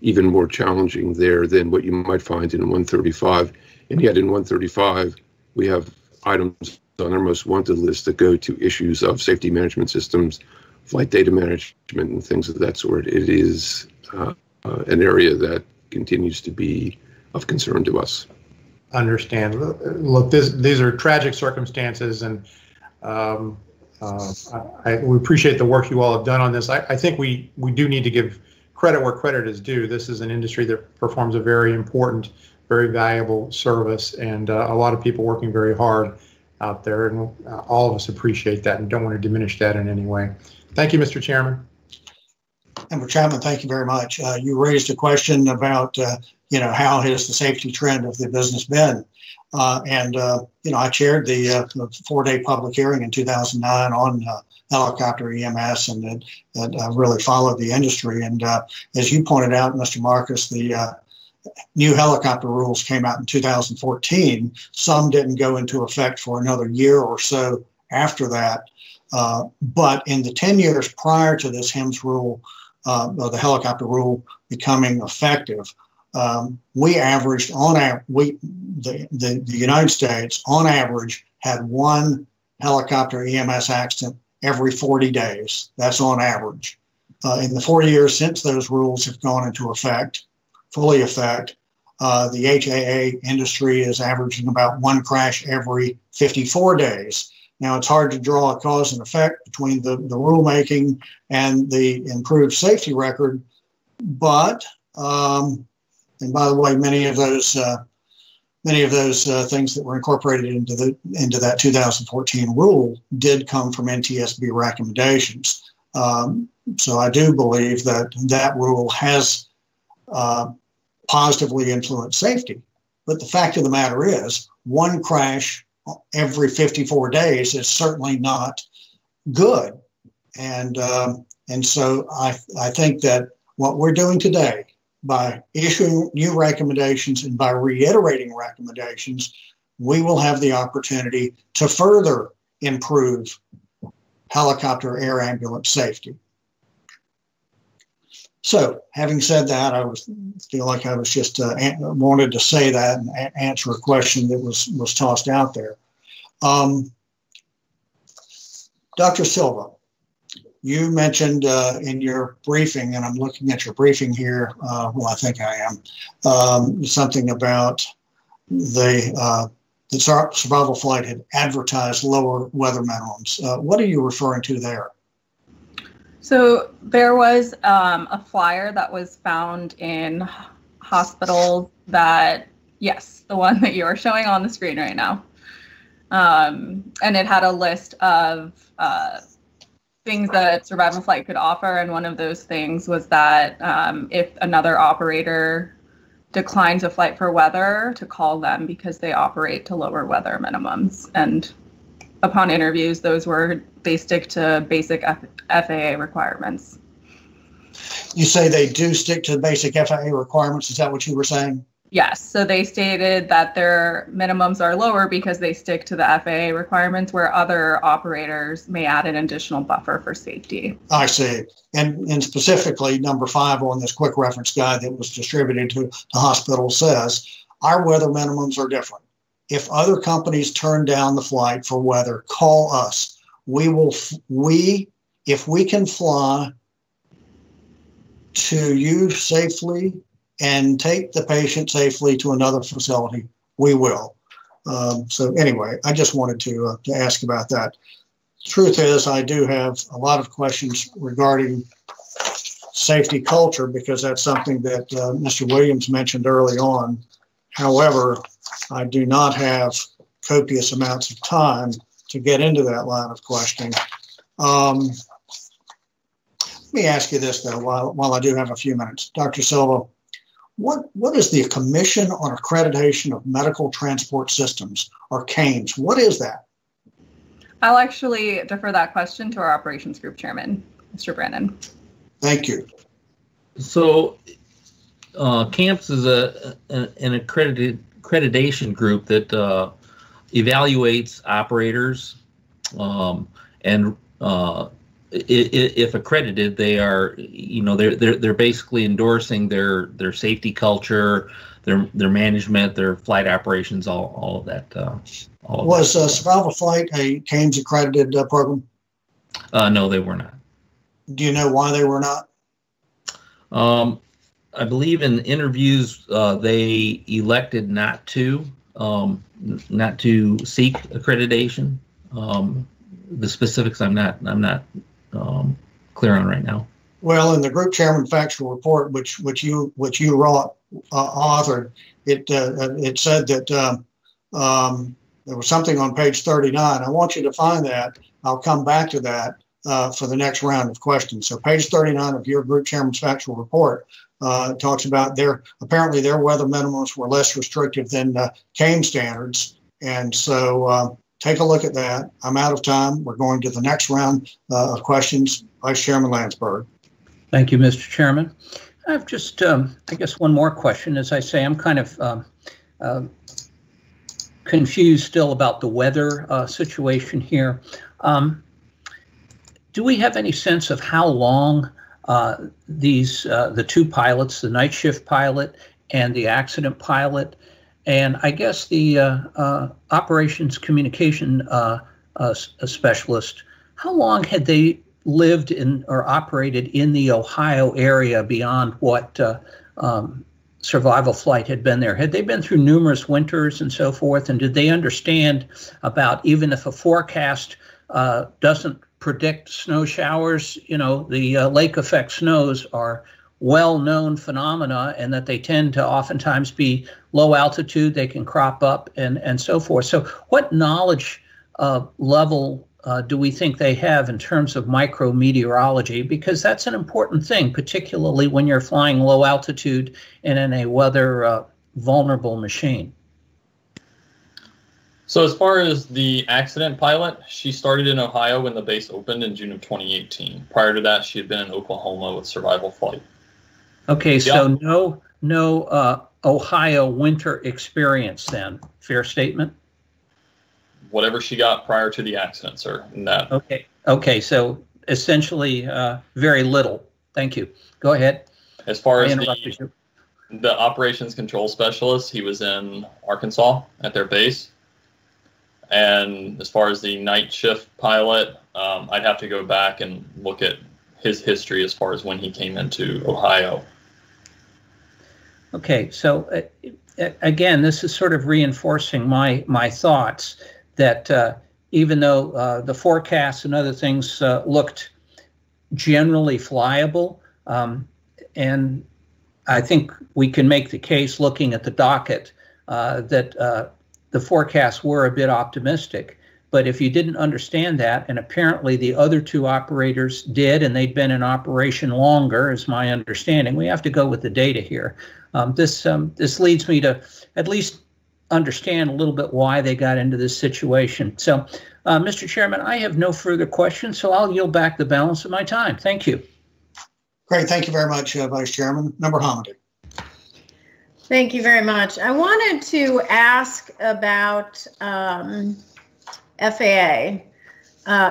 even more challenging there than what you might find in 135. And yet in 135, we have items on our most wanted list that go to issues of safety management systems, flight data management, and things of that sort. It is an area that continues to be of concern to us. Understand. Look, these are tragic circumstances, and we appreciate the work you all have done on this. I think we do need to give credit where credit is due. This is an industry that performs a very important, very valuable service, and a lot of people working very hard out there, and all of us appreciate that and don't want to diminish that in any way. Thank you, Mr. Chairman. Member Chapman, thank you very much. You raised a question about, how has the safety trend of the business been? I chaired the 4-day public hearing in 2009 on helicopter EMS, and it really followed the industry. And as you pointed out, Mr. Marcus, the new helicopter rules came out in 2014. Some didn't go into effect for another year or so after that. But in the 10 years prior to this HIMSS rule, the helicopter rule becoming effective, we averaged the United States on average had one helicopter EMS accident every 40 days. That's on average. In the 4 years since those rules have gone into effect, fully effect, the HAA industry is averaging about one crash every 54 days. Now, it's hard to draw a cause and effect between the rulemaking and the improved safety record, but and by the way, many of those things that were incorporated into that 2014 rule did come from NTSB recommendations. So I do believe that rule has positively influenced safety. But the fact of the matter is, one crash every 54 days is certainly not good. And so I think that what we're doing today, by issuing new recommendations and by reiterating recommendations, we will have the opportunity to further improve helicopter air ambulance safety. So, having said that, I feel like I was just wanted to say that and answer a question that was tossed out there. Dr. Silva, you mentioned in your briefing, and I'm looking at your briefing here, I think I am, something about the survival flight had advertised lower weather minimums. What are you referring to there? So there was a flyer that was found in hospitals that, yes, the one that you are showing on the screen right now. And it had a list of things that survival flight could offer. And one of those things was that if another operator declined to flight for weather to call them because they operate to lower weather minimums. And upon interviews, they stick to basic FAA requirements. You say they do stick to the basic FAA requirements. Is that what you were saying? Yes. So they stated that their minimums are lower because they stick to the FAA requirements, where other operators may add an additional buffer for safety. I see. And specifically, number 5 on this quick reference guide that was distributed to the hospital says, our weather minimums are different. If other companies turn down the flight for weather, call us. If we can fly to you safely and take the patient safely to another facility, we will. So anyway, I just wanted to ask about that. Truth is, I do have a lot of questions regarding safety culture, because that's something that Mr. Williams mentioned early on. However, I do not have copious amounts of time to get into that line of questioning. Let me ask you this, though, while I do have a few minutes. Dr. Silva, what is the Commission on Accreditation of Medical Transport Systems, or CAMES? What is that? I'll actually defer that question to our operations group chairman, Mr. Brandon. Thank you. So CAMPS is an accreditation group that evaluates operators, and if accredited, they are, they're basically endorsing their safety culture, their management, their flight operations, all of that. Was Survival Flight a CAMES accredited program? No, they were not. Do you know why they were not? I believe in interviews they elected not to seek accreditation. The specifics I'm not clear on right now. Well, in the group chairman factual report, which you authored, it said that there was something on page 39. I want you to find that. I'll come back to that for the next round of questions. So page 39 of your group chairman's factual report talks about apparently their weather minimums were less restrictive than CAME standards. And so take a look at that. I'm out of time. We're going to the next round of questions. Vice Chairman Landsberg. Thank you, Mr. Chairman. I have just, I guess, one more question. As I say, I'm kind of confused still about the weather situation here. Do we have any sense of how long the two pilots, the night shift pilot and the accident pilot, and I guess the operations communication specialist, how long had they lived in or operated in the Ohio area beyond what Survival Flight had been there? Had they been through numerous winters and so forth? And did they understand about, even if a forecast doesn't predict snow showers, the lake effect snows are well-known phenomena, and that they tend to oftentimes be low altitude, they can crop up and so forth. So what knowledge level do we think they have in terms of micrometeorology? Because that's an important thing, particularly when you're flying low altitude and in a weather vulnerable machine. So as far as the accident pilot, she started in Ohio when the base opened in June of 2018. Prior to that, she had been in Oklahoma with Survival Flight. Okay, yep. So no Ohio winter experience then. Fair statement? Whatever she got prior to the accident, sir. That. Okay. So essentially very little. Thank you. Go ahead. As far as the operations control specialist, he was in Arkansas at their base. And as far as the night shift pilot, I'd have to go back and look at his history as far as when he came into Ohio. Okay, so again, this is sort of reinforcing my thoughts that even though the forecasts and other things looked generally flyable, and I think we can make the case, looking at the docket, that the forecasts were a bit optimistic, But if you didn't understand that, and apparently the other two operators did, and they'd been in operation longer, is my understanding, we have to go with the data here. This leads me to at least understand a little bit why they got into this situation. So, Mr. Chairman, I have no further questions, so I'll yield back the balance of my time. Thank you. Great. Thank you very much, Vice Chairman. Member Hamid. Thank you very much. I wanted to ask about FAA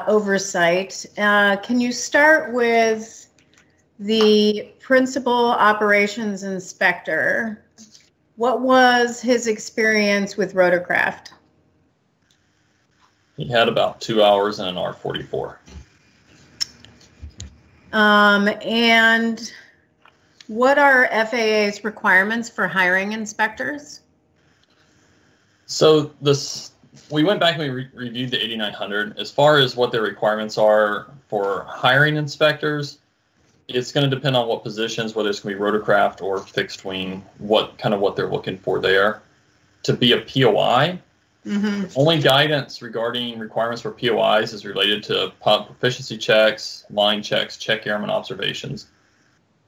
oversight. Can you start with the principal operations inspector? What was his experience with rotorcraft? He had about 2 hours in an R-44. And what are FAA's requirements for hiring inspectors? So we went back and we reviewed the 8900. As far as what their requirements are for hiring inspectors, it's going to depend on what positions, whether it's going to be rotorcraft or fixed wing, what they're looking for there. To be a POI, only guidance regarding requirements for POIs is related to proficiency checks, line checks, check airman observations.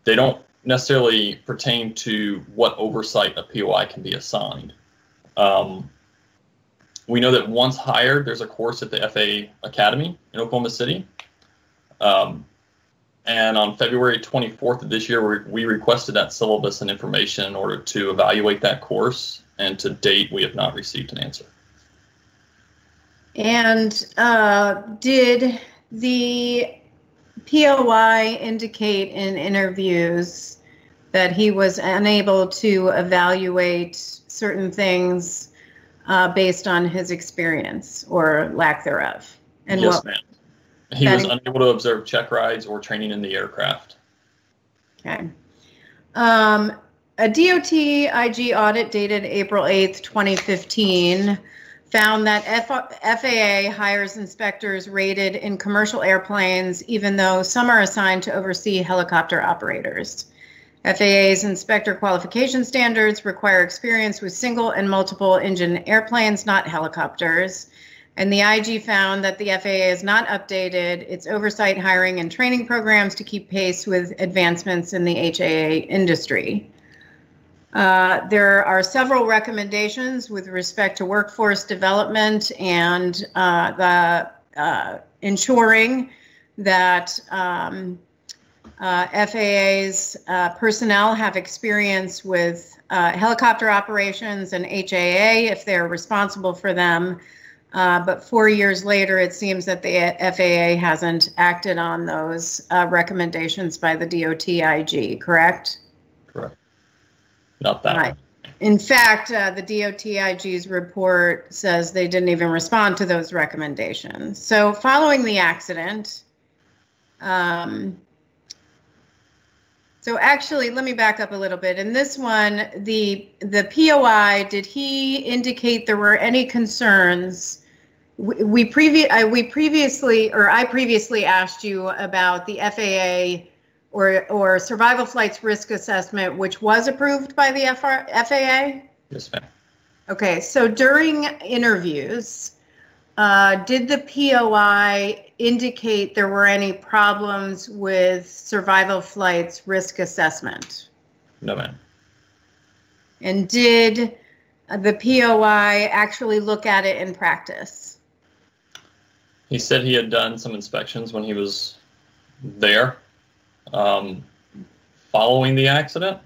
They don't necessarily pertain to what oversight a POI can be assigned. We know that once hired, there's a course at the FAA Academy in Oklahoma City. And on February 24th of this year, we requested that syllabus and information in order to evaluate that course. And to date, we have not received an answer. And did the POI indicate in interviews that he was unable to evaluate certain things based on his experience or lack thereof? And yes, ma'am. He was unable to observe check rides or training in the aircraft. Okay. A DOT IG audit dated April 8th, 2015 found that FAA hires inspectors rated in commercial airplanes, even though some are assigned to oversee helicopter operators. FAA's inspector qualification standards require experience with single and multiple engine airplanes, not helicopters. And the IG found that the FAA has not updated its oversight, hiring, and training programs to keep pace with advancements in the HAA industry. There are several recommendations with respect to workforce development and ensuring that FAA's personnel have experience with helicopter operations and HAA if they're responsible for them. But 4 years later, it seems that the FAA hasn't acted on those recommendations by the DOT IG, correct? Correct. Not that. Right. In fact, the DOT IG's report says they didn't even respond to those recommendations. So following the accident, so actually, let me back up a little bit. In this one, the POI, did he indicate there were any concerns? I previously asked you about the FAA or survival flights risk assessment, which was approved by the FAA? Yes, ma'am. Okay, so during interviews, did the POI indicate there were any problems with survival flights risk assessment? No, ma'am. And did the POI actually look at it in practice? He said he had done some inspections when he was there following the accident.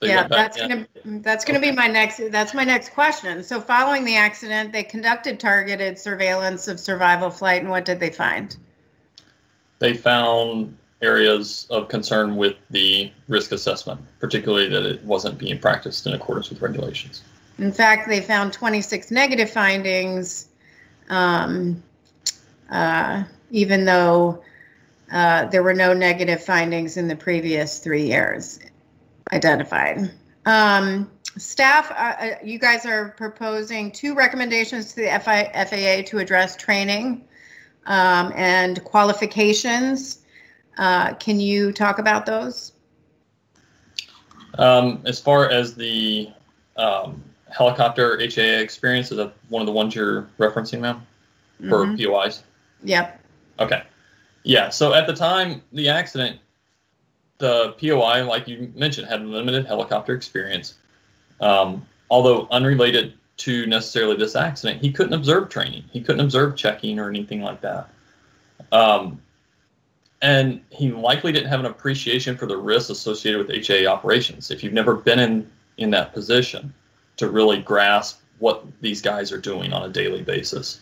Yeah, that's gonna be my next question. So following the accident, they conducted targeted surveillance of survival flight, and what did they find? They found areas of concern with the risk assessment, particularly that it wasn't being practiced in accordance with regulations. In fact, they found 26 negative findings, even though there were no negative findings in the previous 3 years identified. Staff, you guys are proposing 2 recommendations to the FAA to address training and qualifications. Can you talk about those? As far as the helicopter HAA experience, is that one of the ones you're referencing, ma'am? for POIs? Yep. Okay. Yeah, so at the time, the accident, the POI, like you mentioned, had limited helicopter experience. Although unrelated to necessarily this accident, he couldn't observe training. He couldn't observe checking or anything like that. And he likely didn't have an appreciation for the risks associated with HAA operations. If you've never been in that position to really grasp what these guys are doing on a daily basis.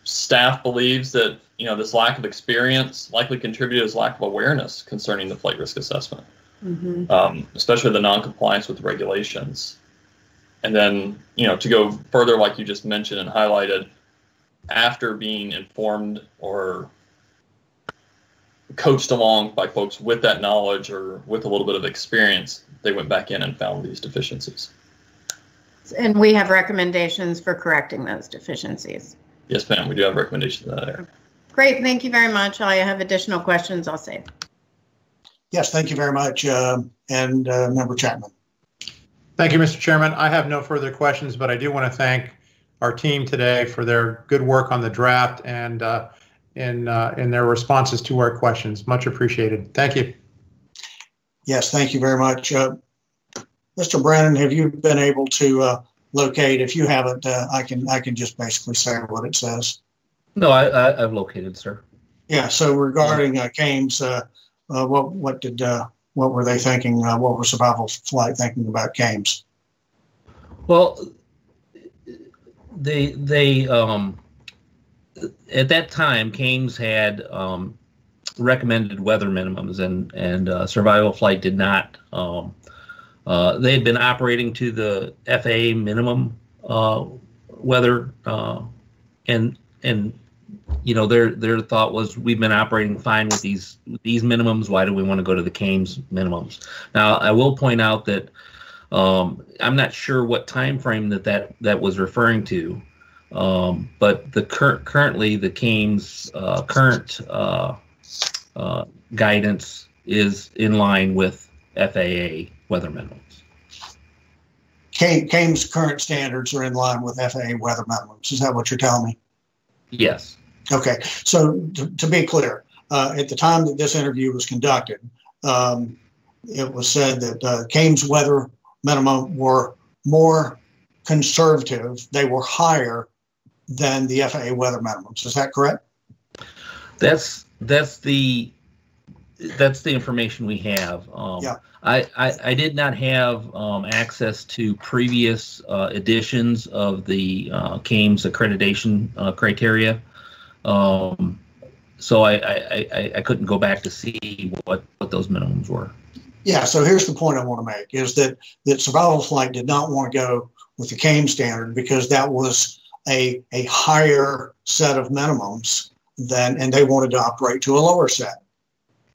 Staff believes that this lack of experience likely contributed to his lack of awareness concerning the flight risk assessment, especially the non-compliance with regulations. And then, to go further, like you just mentioned and highlighted, after being informed or coached along by folks with that knowledge or with a little bit of experience, they went back in and found these deficiencies. And we have recommendations for correcting those deficiencies. Yes, ma'am. We do have recommendations in that area. Great. Thank you very much. I have additional questions I'll save. Yes, thank you very much. And Member Chapman. Thank you, Mr. Chairman. I have no further questions, but I do want to thank our team today for their good work on the draft and in their responses to our questions. Much appreciated. Thank you. Yes, thank you very much. Mr. Brennan, have you been able to locate? If you haven't, I can just basically say what it says. No, I've located, sir. Yeah. So regarding Cames, what were they thinking? What were Survival Flight thinking about Cames? Well, they at that time, Cames had recommended weather minimums, and Survival Flight did not. They had been operating to the FAA minimum weather, and their thought was, we've been operating fine with these minimums. Why do we want to go to the Cames minimums? Now, I will point out that I'm not sure what time frame that was referring to, but currently the Cames current guidance is in line with FAA weather minimums. Cames current standards are in line with FAA weather minimums. Is that what you're telling me? Yes. Okay. So to be clear, at the time that this interview was conducted, it was said that Cames weather minimum were more conservative. They were higher than the FAA weather minimums. Is that correct? That's the information we have. Yeah. I did not have access to previous editions of the Cames accreditation criteria, so I couldn't go back to see what those minimums were. Yeah. So here's the point I want to make: is that Survival Flight did not want to go with the Cames standard because that was a higher set of minimums and they wanted to operate to a lower set,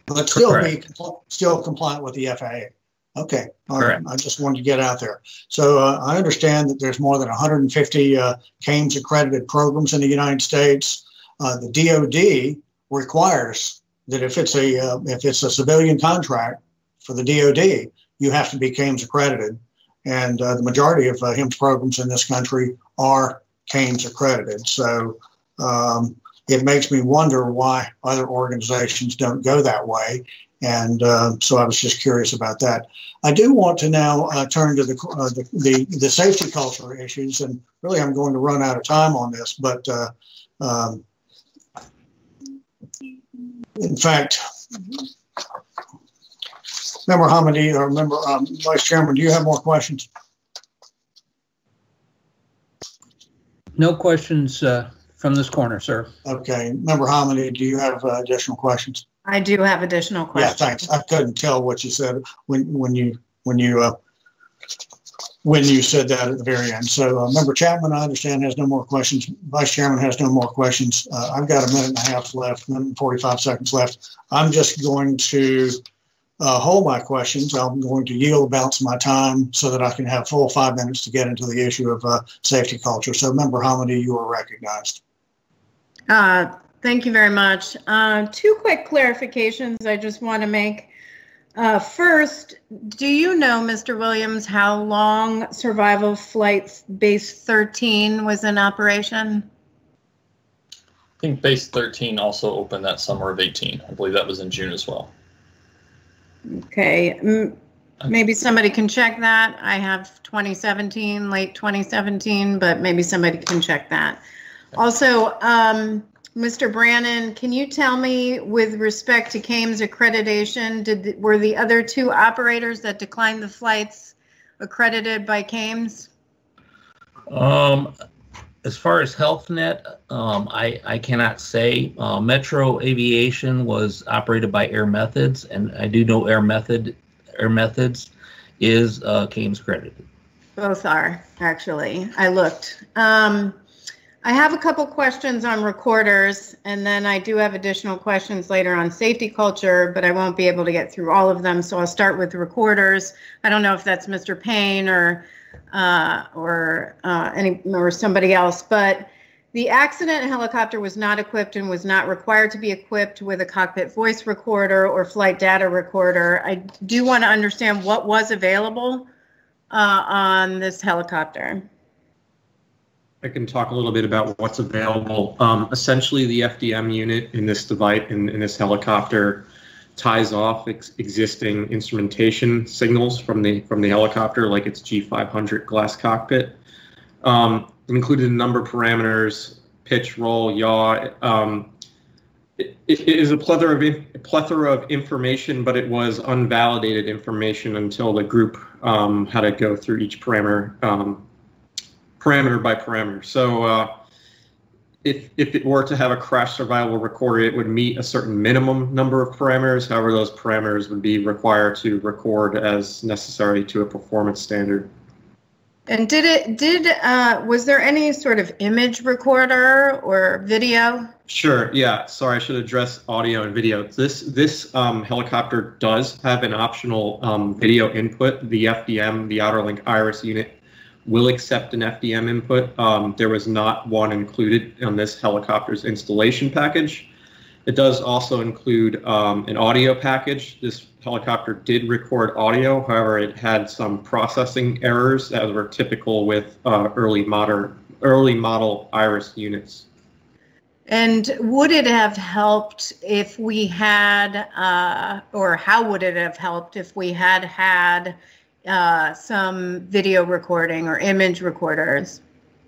but still be still compliant with the FAA. Okay. All right. I just wanted to get out there. So I understand that there's more than 150 Cames accredited programs in the United States. The DoD requires that if it's a civilian contract for the DoD, you have to be Cames accredited, and the majority of HIMSS programs in this country are Cames accredited. So it makes me wonder why other organizations don't go that way. And so I was just curious about that. I do want to now turn to the safety culture issues, and really I'm going to run out of time on this, but in fact, Member Hamidi or Member Vice Chairman, do you have more questions? No questions from this corner, sir. Okay. Member Hamidi, do you have additional questions? I do have additional questions. Yeah, thanks. I couldn't tell what you said when you said that at the very end. So Member Chapman, I understand, has no more questions. Vice Chairman has no more questions. I've got a minute and a half left, 45 seconds left. I'm just going to hold my questions. I'm going to yield the balance of my time so that I can have full 5 minutes to get into the issue of safety culture. So Member Hamidi, you are recognized. Thank you very much. 2 quick clarifications I just want to make. First, do you know, Mr. Williams, how long Survival Flight Base 13 was in operation? think base 13 also opened that summer of 18. I believe that was in June as well. Okay. Maybe somebody can check that. I have 2017, late 2017, but maybe somebody can check that. Also, Mr. Brannon, can you tell me, with respect to CAMES accreditation, were the other two operators that declined the flights accredited by CAMES? As far as HealthNet, I cannot say. Metro Aviation was operated by Air Methods, and I do know Air Methods is CAMES credited. Both are, actually. I looked. I have a couple questions on recorders, and then I do have additional questions later on safety culture, but I won't be able to get through all of them, so I'll start with recorders. I don't know if that's Mr. Payne or somebody else, but the accident helicopter was not equipped and was not required to be equipped with a cockpit voice recorder or flight data recorder. I do want to understand what was available on this helicopter. I can talk a little bit about what's available. Essentially, the FDM unit in this device, in this helicopter, ties off existing instrumentation signals from the helicopter, like its G500 glass cockpit. Included a number of parameters: pitch, roll, yaw. It is a plethora of information, but it was unvalidated information until the group had to go through each parameter by parameter. So if it were to have a crash survival recorder, it would meet a certain minimum number of parameters. However, those parameters would be required to record as necessary to a performance standard. And was there any sort of image recorder or video? Sure, yeah. Sorry, I should address audio and video. This helicopter does have an optional video input. The FDM, the Outer Link Iris unit, will accept an FDM input. There was not one included on this helicopter's installation package. It does also include an audio package. This helicopter did record audio, however, it had some processing errors that were typical with early model Iris units. And would it have helped if we had, or how would it have helped if we had some video recording or image recorders?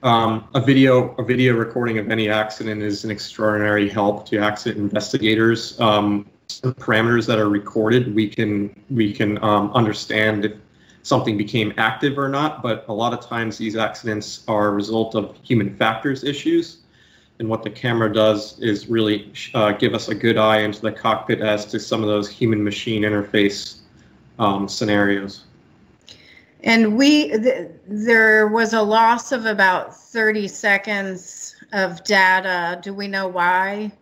A video recording of any accident is an extraordinary help to accident investigators. The parameters that are recorded, we can understand if something became active or not, but a lot of times these accidents are a result of human factors issues. And what the camera does is really give us a good eye into the cockpit as to some of those human-machine interface scenarios. And there was a loss of about 30 seconds of data. Do we know why?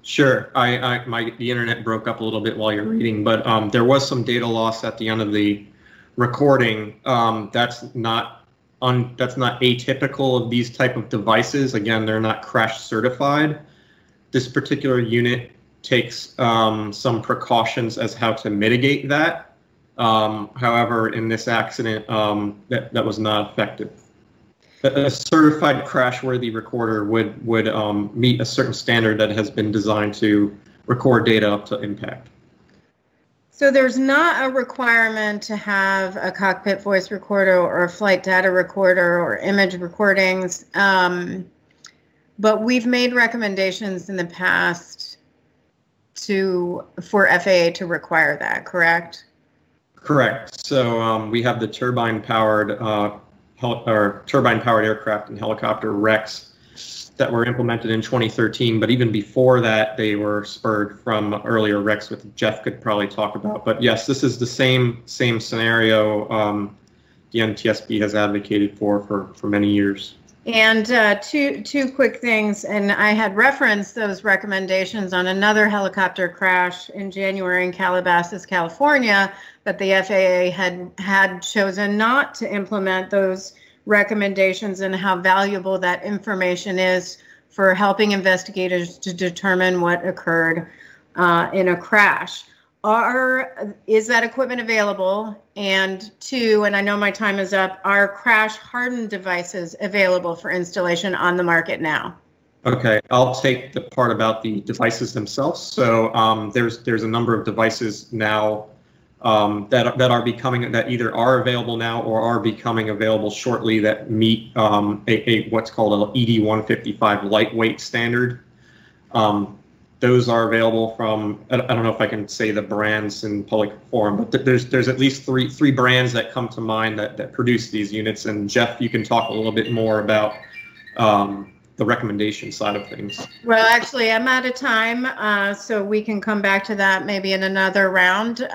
Sure. The internet broke up a little bit while you're reading, but there was some data loss at the end of the recording. That's not atypical of these type of devices. Again, they're not crash certified. This particular unit takes some precautions as how to mitigate that. However, in this accident, that was not effective. A certified crash-worthy recorder would meet a certain standard that has been designed to record data up to impact. So there's not a requirement to have a cockpit voice recorder or a flight data recorder or image recordings, but we've made recommendations in the past for FAA to require that, correct? Correct. So we have the turbine-powered aircraft and helicopter RECs that were implemented in 2013, but even before that, they were spurred from earlier RECs, which Jeff could probably talk about. But yes, this is the same scenario the NTSB has advocated for many years. And two quick things, and I had referenced those recommendations on another helicopter crash in January in Calabasas, California, but the FAA had chosen not to implement those recommendations, and how valuable that information is for helping investigators to determine what occurred in a crash. is that equipment available? And two, and I know my time is up, are crash hardened devices available for installation on the market now? Okay, I'll take the part about the devices themselves. So there's a number of devices now that are becoming, that either are available now or are becoming available shortly, that meet what's called an ED 155 lightweight standard. Those are available from, I don't know if I can say the brands in public forum, but there's at least three brands that come to mind that produce these units. And Jeff, you can talk a little bit more about the recommendation side of things. Well, actually, I'm out of time, so we can come back to that maybe in another round.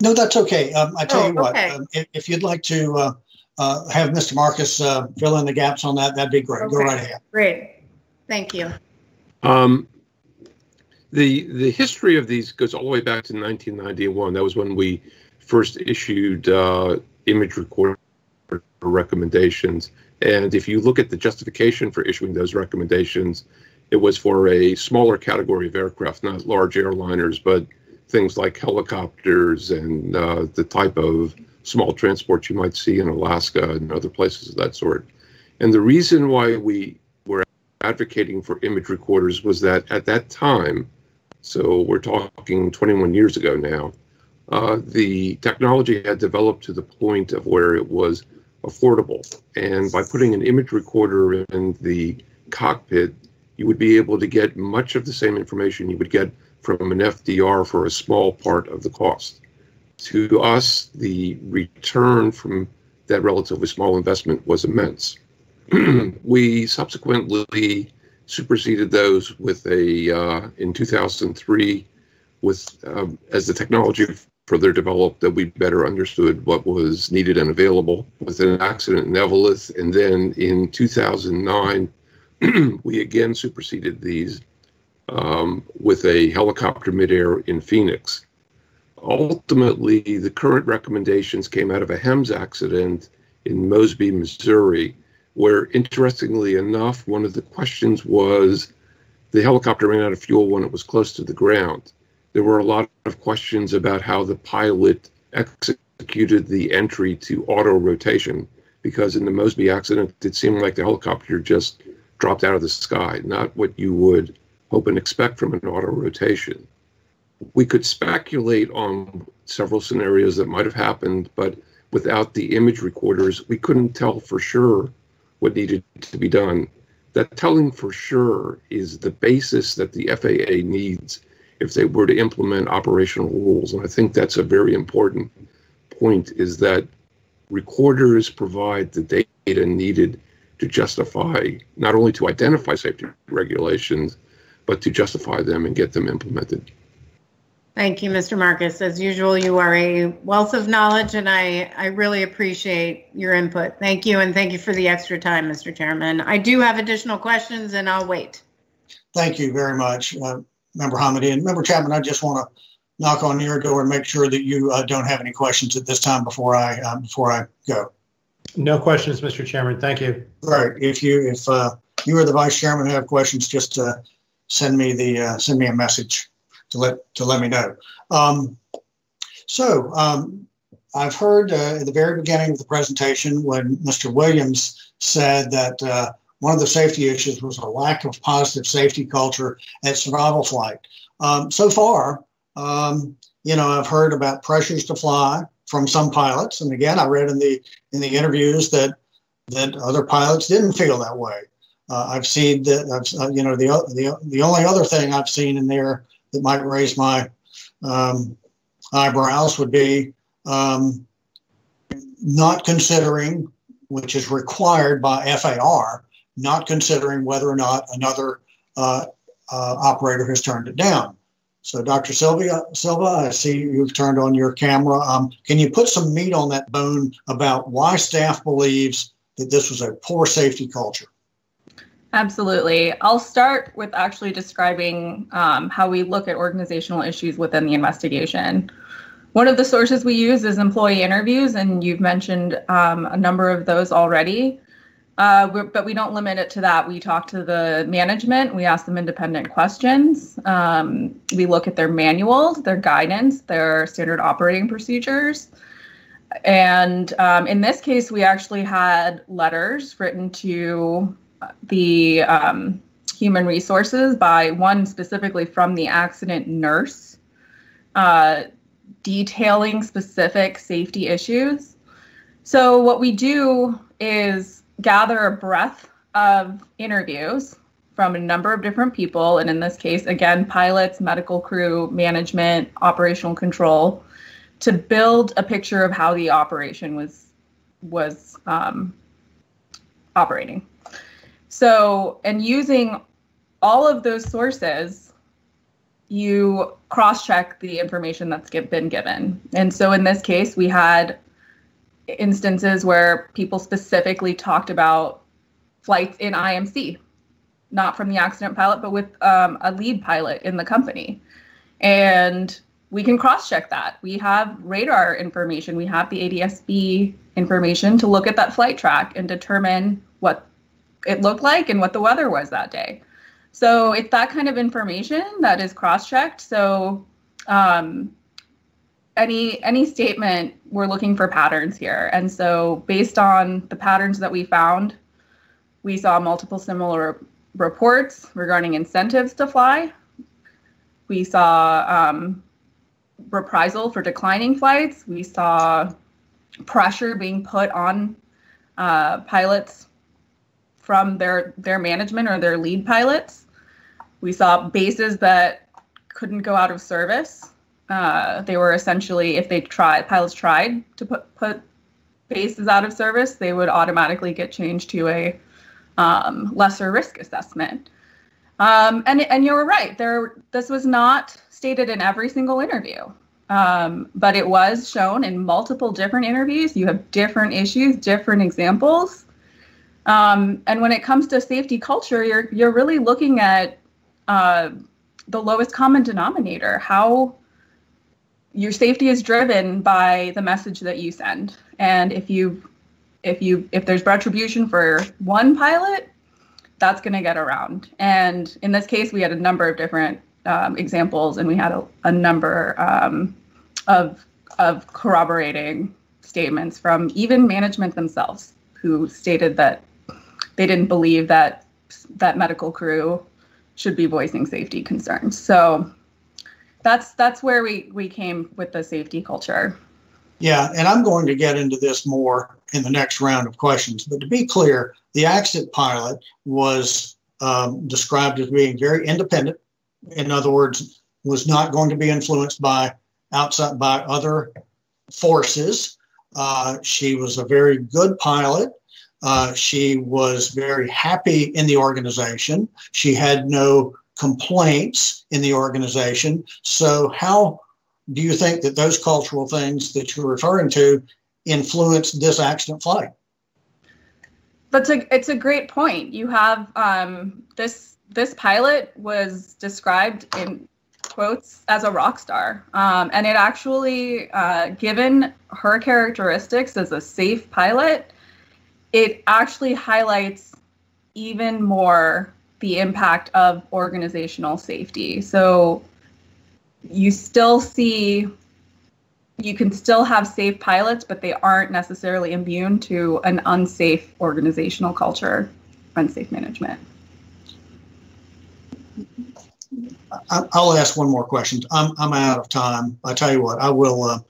No, that's okay. I tell you what, okay. If you'd like to have Mr. Marcus fill in the gaps on that, that'd be great. Okay. Go right ahead. Great. Thank you. The history of these goes all the way back to 1991. That was when we first issued image recorder recommendations. And if you look at the justification for issuing those recommendations, it was for a smaller category of aircraft, not large airliners, but things like helicopters and the type of small transports you might see in Alaska and other places of that sort. And the reason why we were advocating for image recorders was that at that time, so we're talking 21 years ago now, the technology had developed to the point of where it was affordable. And by putting an image recorder in the cockpit, you would be able to get much of the same information you would get from an FDR for a small part of the cost. To us, the return from that relatively small investment was immense. We subsequently superseded those with in 2003, with as the technology further developed, that we better understood what was needed and available, with an accident in Evelyn. And then in 2009, we again superseded these with a helicopter midair in Phoenix. Ultimately, the current recommendations came out of a HEMS accident in Mosby, Missouri, where, interestingly enough, one of the questions was the helicopter ran out of fuel when it was close to the ground. There were a lot of questions about how the pilot executed the entry to auto rotation, because in the Mosby accident, it seemed like the helicopter just dropped out of the sky, not what you would hope and expect from an auto rotation. We could speculate on several scenarios that might have happened, but without the image recorders, we couldn't tell for sure what needed to be done. That telling for sure is the basis that the FAA needs if they were to implement operational rules. And I think that's a very important point, is that recorders provide the data needed to justify, not only to identify safety regulations, but to justify them and get them implemented. Thank you, Mr. Marcus. As usual, you are a wealth of knowledge, and I really appreciate your input. Thank you, and thank you for the extra time, Mr. Chairman. I do have additional questions, and I'll wait. Thank you very much, Member Hamady. And Member Chapman, I just want to knock on your door and make sure that you don't have any questions at this time before I go. No questions, Mr. Chairman. Thank you. Right. If you or the Vice Chairman have questions, just send me a message to let me know. I've heard at the very beginning of the presentation when Mr. Williams said that one of the safety issues was a lack of positive safety culture at survival flight. So far, I've heard about pressures to fly from some pilots, and again, I read in the interviews that other pilots didn't feel that way. I've seen that. The only other thing I've seen in there that might raise my eyebrows would be not considering, which is required by FAR, not considering whether or not another operator has turned it down. So, Dr. Silva, I see you've turned on your camera. Can you put some meat on that bone about why staff believes that this was a poor safety culture? Absolutely. I'll start with actually describing how we look at organizational issues within the investigation. One of the sources we use is employee interviews, and you've mentioned a number of those already. But we don't limit it to that. We talk to the management. We ask them independent questions. We look at their manuals, their guidance, their standard operating procedures. And in this case, we actually had letters written to the human resources by one specifically from the accident nurse, detailing specific safety issues. So what we do is gather a breadth of interviews from a number of different people. And in this case, again, pilots, medical crew, management, operational control, to build a picture of how the operation was operating. So, and using all of those sources, you cross-check the information that's been given. And so in this case, we had instances where people specifically talked about flights in IMC, not from the accident pilot, but with a lead pilot in the company. And we can cross-check that. We have radar information. We have the ADSB information to look at that flight track and determine what it looked like and what the weather was that day. So it's that kind of information that is cross-checked. So any statement, we're looking for patterns here. And so based on the patterns that we found, we saw multiple similar reports regarding incentives to fly. We saw reprisal for declining flights. We saw pressure being put on pilots from their management or their lead pilots. We saw bases that couldn't go out of service. They were essentially, if pilots tried to put bases out of service, they would automatically get changed to a lesser risk assessment. And you were right, this was not stated in every single interview, but it was shown in multiple different interviews. You have different issues, different examples. And when it comes to safety culture, you're really looking at the lowest common denominator, how your safety is driven by the message that you send. And if there's retribution for one pilot, that's going to get around. And in this case, we had a number of different examples, and we had a number of corroborating statements from even management themselves, who stated that they didn't believe that medical crew should be voicing safety concerns. So that's where we came with the safety culture. Yeah, and I'm going to get into this more in the next round of questions. But to be clear, the accident pilot was described as being very independent. In other words, was not going to be influenced by other forces. She was a very good pilot. She was very happy in the organization. She had no complaints in the organization. So how do you think that those cultural things that you're referring to influenced this accident flight? It's a great point. You have this pilot was described in quotes as a rock star, and it actually, given her characteristics as a safe pilot, it actually highlights even more the impact of organizational safety. So you can still have safe pilots, but they aren't necessarily immune to an unsafe organizational culture, unsafe management. I'll ask one more question. I'm out of time. I tell you what, I will,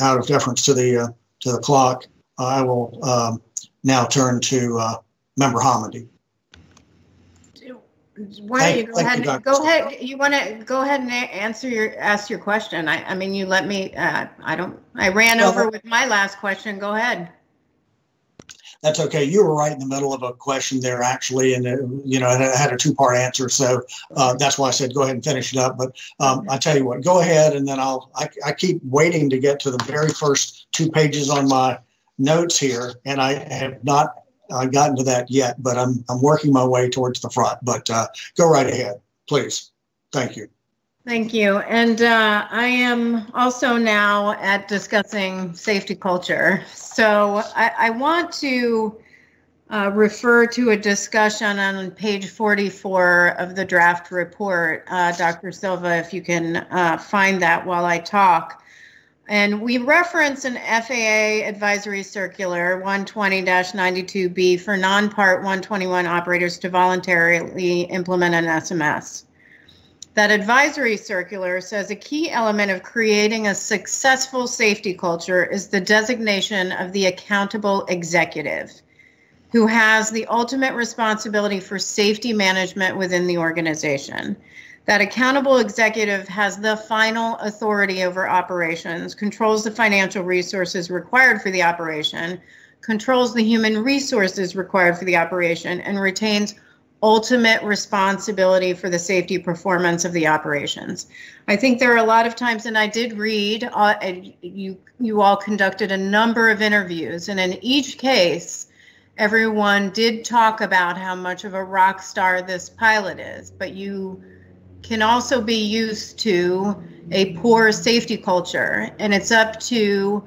out of deference to the clock, I will now turn to Member Hamady. Why don't you go ahead? Go ahead. You want to go ahead and ask your question? I mean, you let me. I ran over with my last question. Go ahead. That's okay. You were right in the middle of a question there, actually, and it had a two-part answer. So that's why I said go ahead and finish it up. But I tell you what, go ahead, and then I keep waiting to get to the very first 2 pages on my notes here, and I have not gotten to that yet, but I'm working my way towards the front. But go right ahead, please. Thank you. Thank you. And I am also now at discussing safety culture. So I want to refer to a discussion on page 44 of the draft report. Dr. Silva, if you can find that while I talk. And we reference an FAA advisory circular 120-92B for non-Part 121 operators to voluntarily implement an SMS. That advisory circular says a key element of creating a successful safety culture is the designation of the accountable executive, who has the ultimate responsibility for safety management within the organization. That accountable executive has the final authority over operations, controls the financial resources required for the operation, controls the human resources required for the operation, and retains ultimate responsibility for the safety performance of the operations. I think there are a lot of times, and I did read, you all conducted a number of interviews, and in each case, everyone did talk about how much of a rock star this pilot is, but you can also be used to a poor safety culture, and it's up to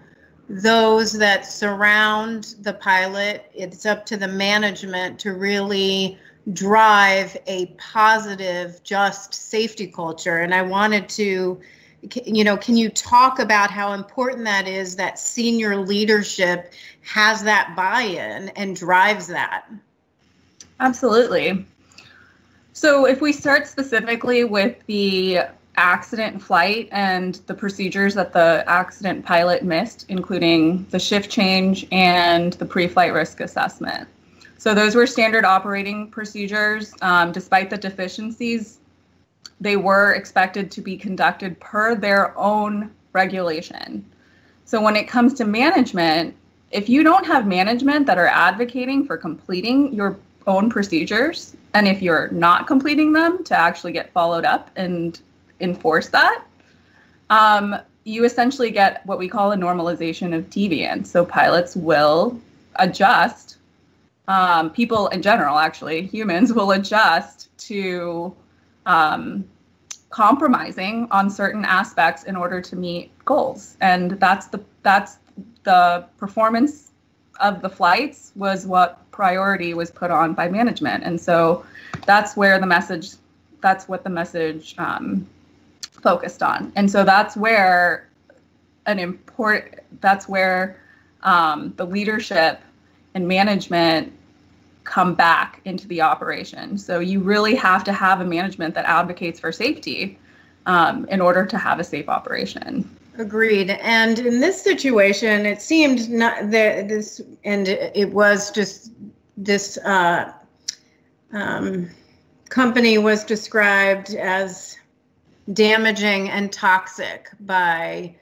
those that surround the pilot, it's up to the management to really drive a positive, just safety culture. And I wanted to, can you talk about how important that is, that senior leadership has that buy-in and drives that? Absolutely. So if we start specifically with the accident flight and the procedures that the accident pilot missed, including the shift change and the pre-flight risk assessment. So those were standard operating procedures. Despite the deficiencies, they were expected to be conducted per their own regulation. So when it comes to management, if you don't have management that are advocating for completing your own procedures, and if you're not completing them to actually get followed up and enforce that, you essentially get what we call a normalization of deviance. So pilots will adjust, people in general, actually, humans will adjust to compromising on certain aspects in order to meet goals. And that's the performance of the flights was what priority was put on by management. And so that's what the message focused on. And so that's where the leadership and management come back into the operation. So you really have to have a management that advocates for safety in order to have a safe operation. Agreed. And in this situation, it seemed not that this, and it was just this company was described as damaging and toxic by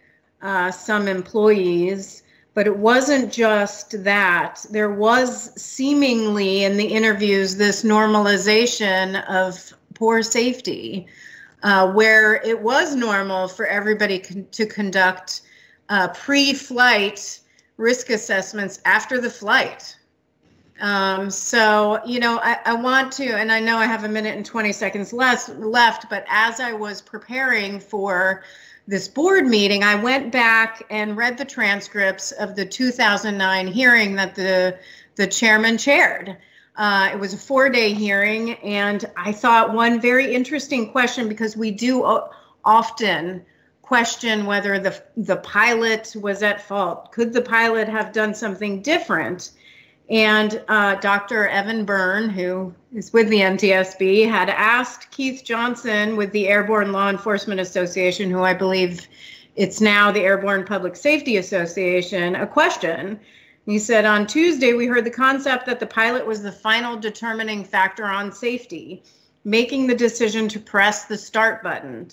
some employees. But it wasn't just that. There was seemingly in the interviews this normalization of poor safety, where it was normal for everybody to conduct pre-flight risk assessments after the flight. So, I want to, and I know I have 1 minute and 20 seconds left, but as I was preparing for this board meeting, I went back and read the transcripts of the 2009 hearing that the chairman chaired. It was a 4-day hearing, and I thought one very interesting question, because we do often question whether the pilot was at fault. Could the pilot have done something different? And Dr. Evan Byrne, who is with the NTSB, had asked Keith Johnson with the Airborne Law Enforcement Association, who I believe it's now the Airborne Public Safety Association, a question. He said, on Tuesday, we heard the concept that the pilot was the final determining factor on safety, making the decision to press the start button.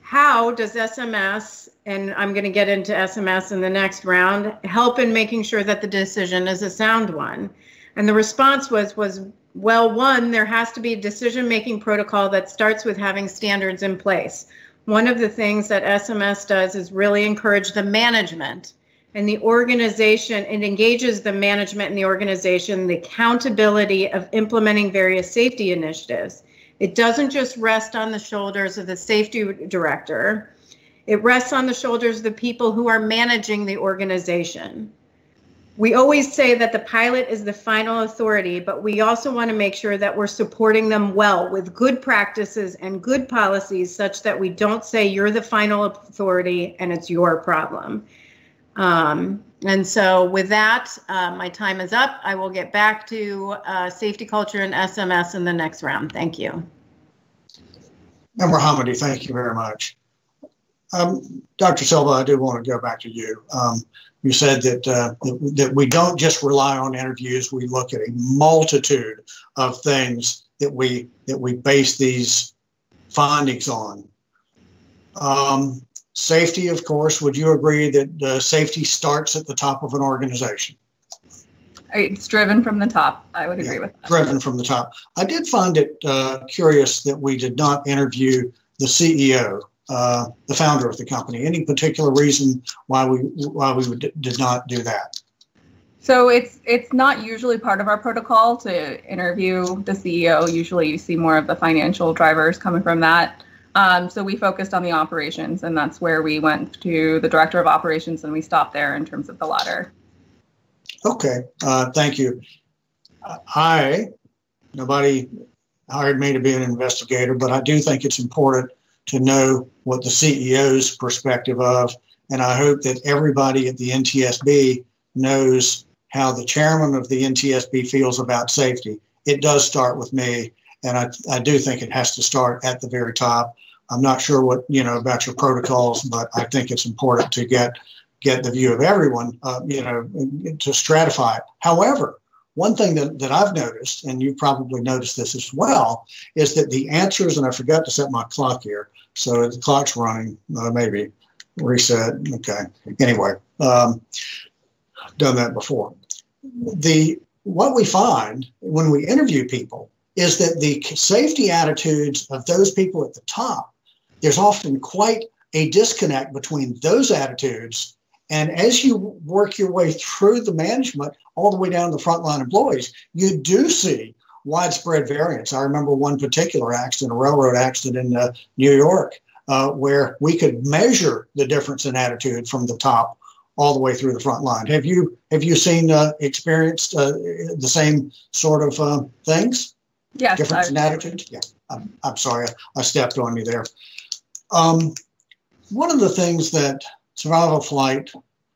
How does SMS, and I'm going to get into SMS in the next round, help in making sure that the decision is a sound one? And the response was, well, one, there has to be a decision-making protocol that starts with having standards in place. One of the things that SMS does is really encourage the management and the organization. It engages the management and the organization, the accountability of implementing various safety initiatives. It doesn't just rest on the shoulders of the safety director. It rests on the shoulders of the people who are managing the organization. We always say that the pilot is the final authority, but we also want to make sure that we're supporting them well with good practices and good policies such that we don't say you're the final authority and it's your problem. And so with that, my time is up. I will get back to safety culture and SMS in the next round. Thank you. Member Hamady, thank you very much. Dr. Silva, I do want to go back to you. You said that we don't just rely on interviews. We look at a multitude of things that we base these findings on. Safety, of course. Would you agree that safety starts at the top of an organization? It's driven from the top. I would agree with that. Driven from the top. I did find it curious that we did not interview the CEO. The founder of the company. Any particular reason why we did not do that? So it's not usually part of our protocol to interview the CEO. Usually you see more of the financial drivers coming from that. So we focused on the operations, and that's where we went to the director of operations, and we stopped there in terms of the latter. Okay, thank you. Nobody hired me to be an investigator, but I do think it's important to know what the CEO's perspective of, and I hope that everybody at the NTSB knows how the chairman of the NTSB feels about safety. It does start with me, and I do think it has to start at the very top. I'm not sure what, about your protocols, but I think it's important to get the view of everyone, to stratify it. However, one thing that I've noticed, and you probably noticed this as well, is that the answers, and I forgot to set my clock here, so the clock's running, maybe reset. Okay. Anyway, done that before. What we find when we interview people is that the safety attitudes of those people at the top, there's often quite a disconnect between those attitudes. And as you work your way through the management, all the way down to the frontline employees, you do see widespread variance. I remember one particular accident, a railroad accident in New York, where we could measure the difference in attitude from the top all the way through the front line. Have you seen, experienced the same sort of things? Yes. Difference in attitude? Yeah. I'm sorry, I stepped on you there. One of the things that Survival Flight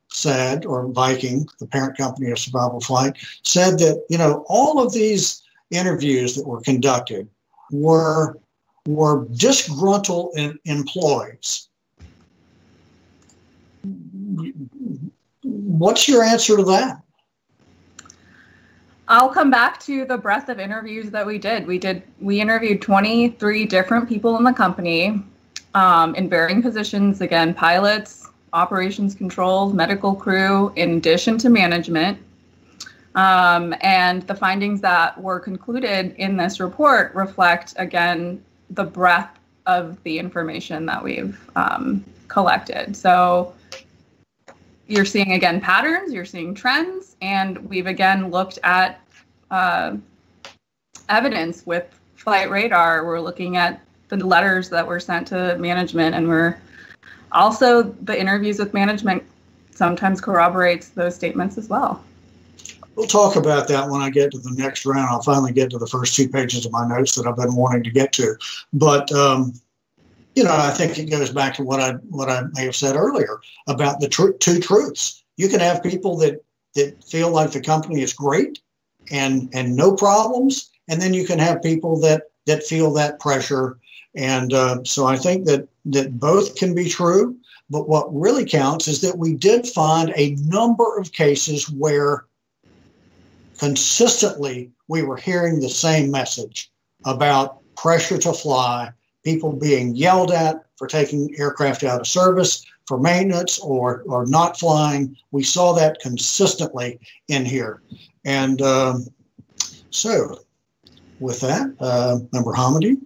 said, or Viking, the parent company of Survival Flight, said that, all of these interviews that were conducted were disgruntled employees. What's your answer to that? I'll come back to the breadth of interviews that we did. We interviewed 23 different people in the company in varying positions. Again, pilots, operations controls, medical crew, in addition to management. And the findings that were concluded in this report reflect, again, the breadth of the information that we've collected. So you're seeing, again, patterns, you're seeing trends, and we've, again, looked at evidence with flight radar. We're looking at the letters that were sent to management, and we're also, the interviews with management sometimes corroborates those statements as well. We'll talk about that when I get to the next round. I'll finally get to the first 2 pages of my notes that I've been wanting to get to. But, I think it goes back to what I may have said earlier about the two truths. You can have people that feel like the company is great and no problems. And then you can have people that feel that pressure. And so I think that both can be true. But what really counts is that we did find a number of cases where consistently we were hearing the same message about pressure to fly, people being yelled at for taking aircraft out of service, for maintenance, or not flying. We saw that consistently in here. And so with that, Member Hamady,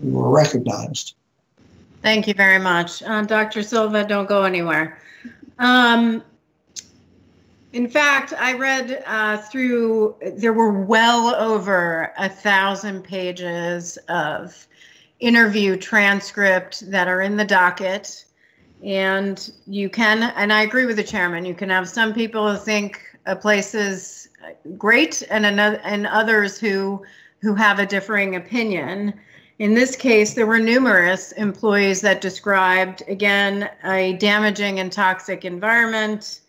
you were recognized. Thank you very much. Dr. Silva, don't go anywhere. In fact, I read through, there were well over 1,000 pages of interview transcript that are in the docket. And you can, and I agree with the chairman, you can have some people who think a place is great, and others who have a differing opinion. In this case, there were numerous employees that described, again, a damaging and toxic environment.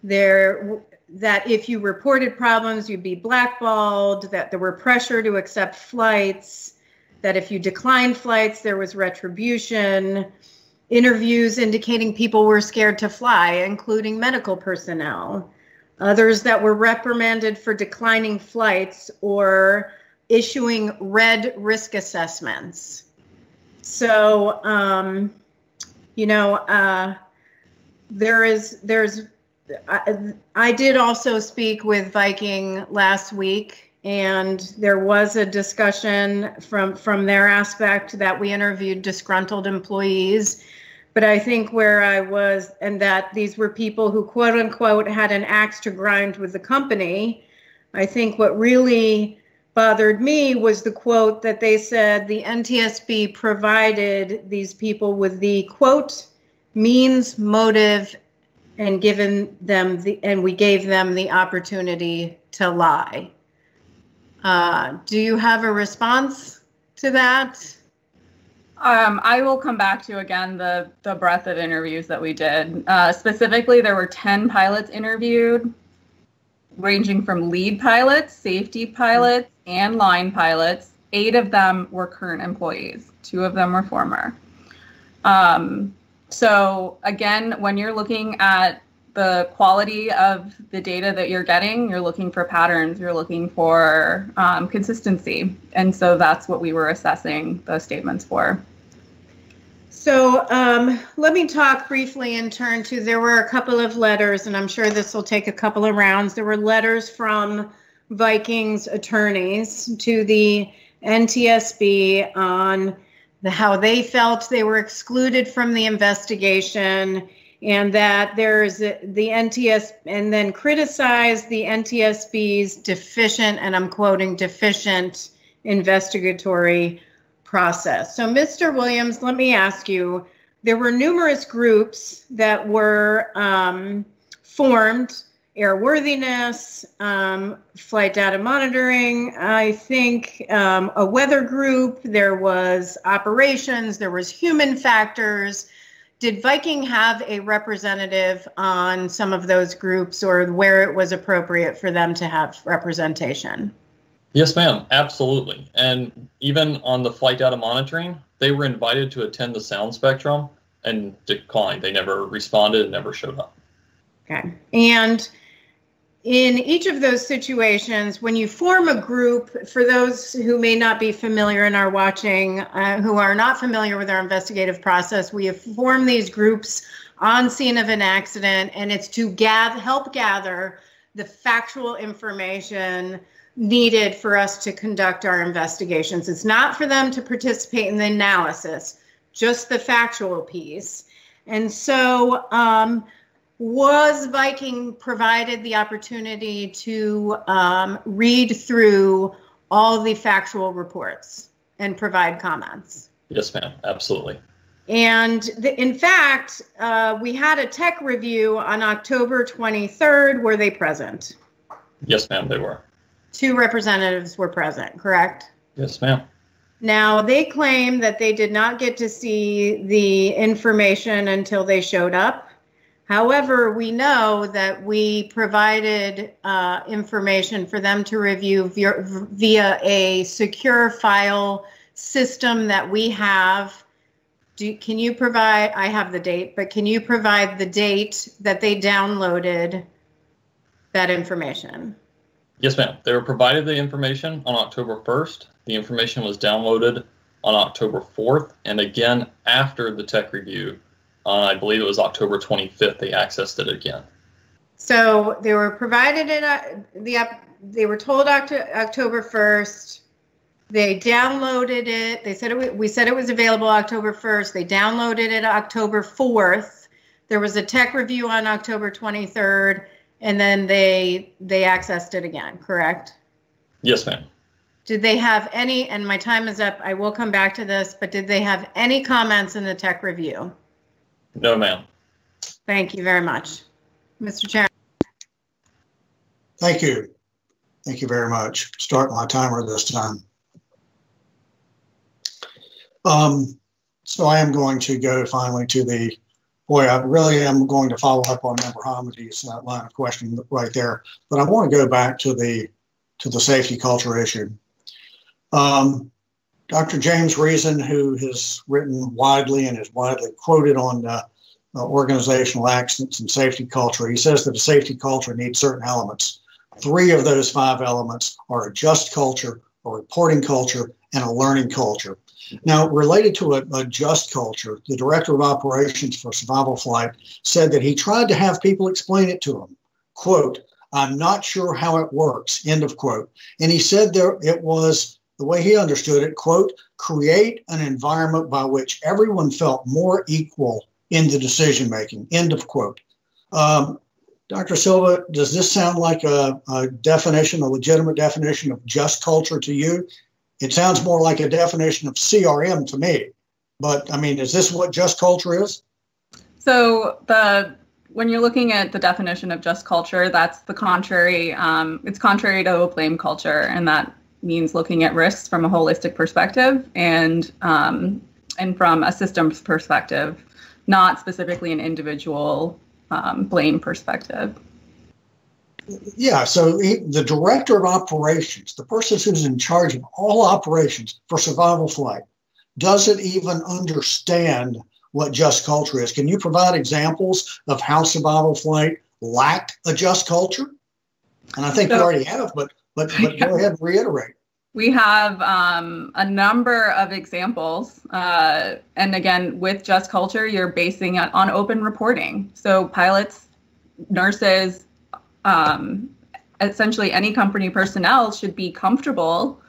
That if you reported problems, you'd be blackballed, that there were pressure to accept flights, that if you declined flights, there was retribution, interviews indicating people were scared to fly, including medical personnel, others that were reprimanded for declining flights or issuing red risk assessments. So, I did also speak with Viking last week, and there was a discussion from their aspect that we interviewed disgruntled employees. But I think where I was, and that these were people who, quote unquote, had an axe to grind with the company. I think what really bothered me was the quote that they said the NTSB provided these people with the, quote, means, motive, and we gave them the opportunity to lie. Do you have a response to that? I will come back to, again, the breadth of interviews that we did. Specifically, there were 10 pilots interviewed, ranging from lead pilots, safety pilots, and line pilots. 8 of them were current employees. 2 of them were former. So again, when you're looking at the quality of the data that you're getting, you're looking for patterns, you're looking for consistency. And so that's what we were assessing those statements for. So let me talk briefly and turn to, there were a couple of letters, and I'm sure this will take a couple of rounds. There were letters from Viking's attorneys to the NTSB on how they felt they were excluded from the investigation, and that there's the NTS, and then criticized the NTSB's deficient, and I'm quoting, deficient investigatory process. So Mr. Williams, let me ask you, there were numerous groups that were formed: airworthiness, flight data monitoring, I think a weather group, there was operations, there was human factors. Did Viking have a representative on some of those groups, or where it was appropriate for them to have representation? Yes, ma'am, absolutely. And even on the flight data monitoring, they were invited to attend the sound spectrum and declined. They never responded and never showed up. Okay. And in each of those situations, when you form a group, for those who may not be familiar and are watching, who are not familiar with our investigative process, we have formed these groups on scene of an accident, and it's to help gather the factual information needed for us to conduct our investigations. It's not for them to participate in the analysis, just the factual piece. And so, was Viking provided the opportunity to read through all the factual reports and provide comments? Yes, ma'am, absolutely. And in fact, we had a tech review on October 23rd. Were they present? Yes, ma'am, they were. 2 representatives were present, correct? Yes, ma'am. Now, they claim that they did not get to see the information until they showed up. However, we know that we provided information for them to review via a secure file system that we have. Can you provide, I have the date, but can you provide the date that they downloaded that information? Yes, ma'am. They were provided the information on October 1st. The information was downloaded on October 4th, and again after the tech review. I believe it was October 25th, they accessed it again. So they were provided they were told October 1st. They downloaded it. They said we said it was available October 1st. They downloaded it October 4th. There was a tech review on October 23rd, and then they accessed it again, correct? Yes, ma'am. Did they have any, and my time is up, I will come back to this, but did they have any comments in the tech review? No, ma'am. Thank you very much. Mr. Chairman. Thank you. Thank you very much. Start my timer this time. So I am going to go finally to the, boy, I really am going to follow up on Member Homidy's line of questioning right there. But I want to go back to the safety culture issue. Dr. James Reason, who has written widely and is widely quoted on organizational accidents and safety culture, he says that a safety culture needs certain elements. 3 of those 5 elements are a just culture, a reporting culture, and a learning culture. Now, related to a just culture, the director of operations for Survival Flight said that he tried to have people explain it to him. Quote, "I'm not sure how it works," end of quote. And he said there it was, the way he understood it, quote, "create an environment by which everyone felt more equal in the decision making," end of quote. Dr. Silva, does this sound like a definition, a legitimate definition of just culture to you? It sounds more like a definition of CRM to me. But I mean, is this what just culture is? So when you're looking at the definition of just culture, that's the contrary. It's contrary to a blame culture, and that means looking at risks from a holistic perspective and from a systems perspective, not specifically an individual blame perspective. Yeah, so the director of operations, the person who's in charge of all operations for Survival Flight, doesn't even understand what just culture is. Can you provide examples of how Survival Flight lacked a just culture? And I think you already have, but go ahead and reiterate. We have a number of examples. And again, with just culture, you're basing it on open reporting. So pilots, nurses, essentially any company personnel should be comfortable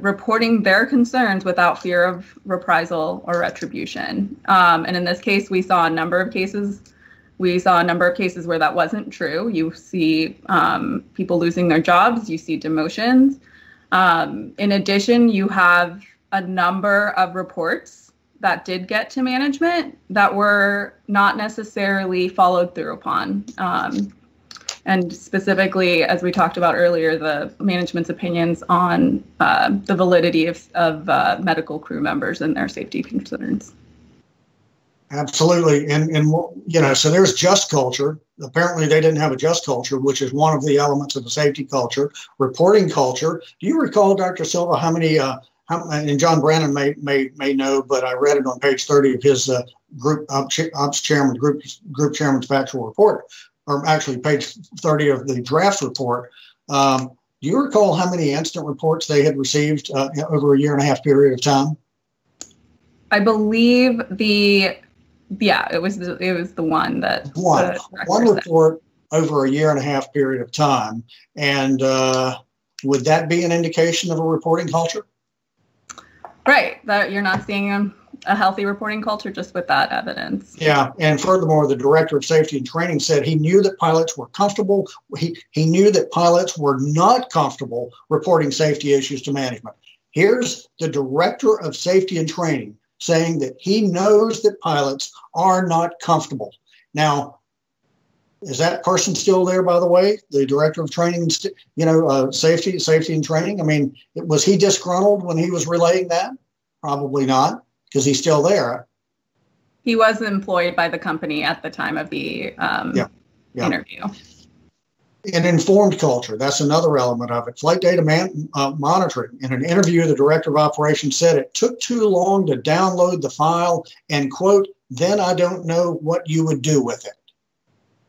reporting their concerns without fear of reprisal or retribution. And in this case, we saw a number of cases. We saw a number of cases where that wasn't true. You see people losing their jobs. You see demotions. In addition, you have a number of reports that did get to management that were not necessarily followed through upon. And specifically, as we talked about earlier, the management's opinions on the validity of medical crew members and their safety concerns. Absolutely. And you know, so there's just culture. Apparently they didn't have a just culture, which is one of the elements of the safety culture. Reporting culture. Do you recall, Dr. Silva, how many, and John Brannon may know, but I read it on page 30 of his group chairman's factual report, or actually page 30 of the draft report. Do you recall how many incident reports they had received over a 1.5 year period of time? I believe it was the one that one report over a 1.5 year period of time. And would that be an indication of a reporting culture? Right, that you're not seeing a healthy reporting culture just with that evidence. Yeah, and furthermore, the director of safety and training said he knew that pilots were comfortable. He knew that pilots were not comfortable reporting safety issues to management. Here's the director of safety and training saying that he knows that pilots are not comfortable. Now, is that person still there, by the way? The director of training, safety and training? I mean, was he disgruntled when he was relaying that? Probably not, because he's still there. He was employed by the company at the time of the interview. An informed culture, that's another element of it. Flight data monitoring. In an interview, the director of operations said it took too long to download the file and, quote, "then I don't know what you would do with it."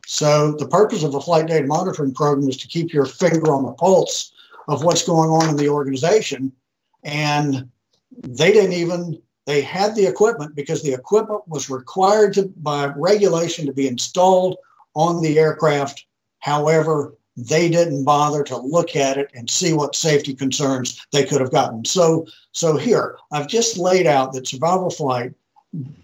So the purpose of a flight data monitoring program is to keep your finger on the pulse of what's going on in the organization. And they had the equipment because the equipment was required by regulation to be installed on the aircraft. However, they didn't bother to look at it and see what safety concerns they could have gotten. So here, I've just laid out that Survival Flight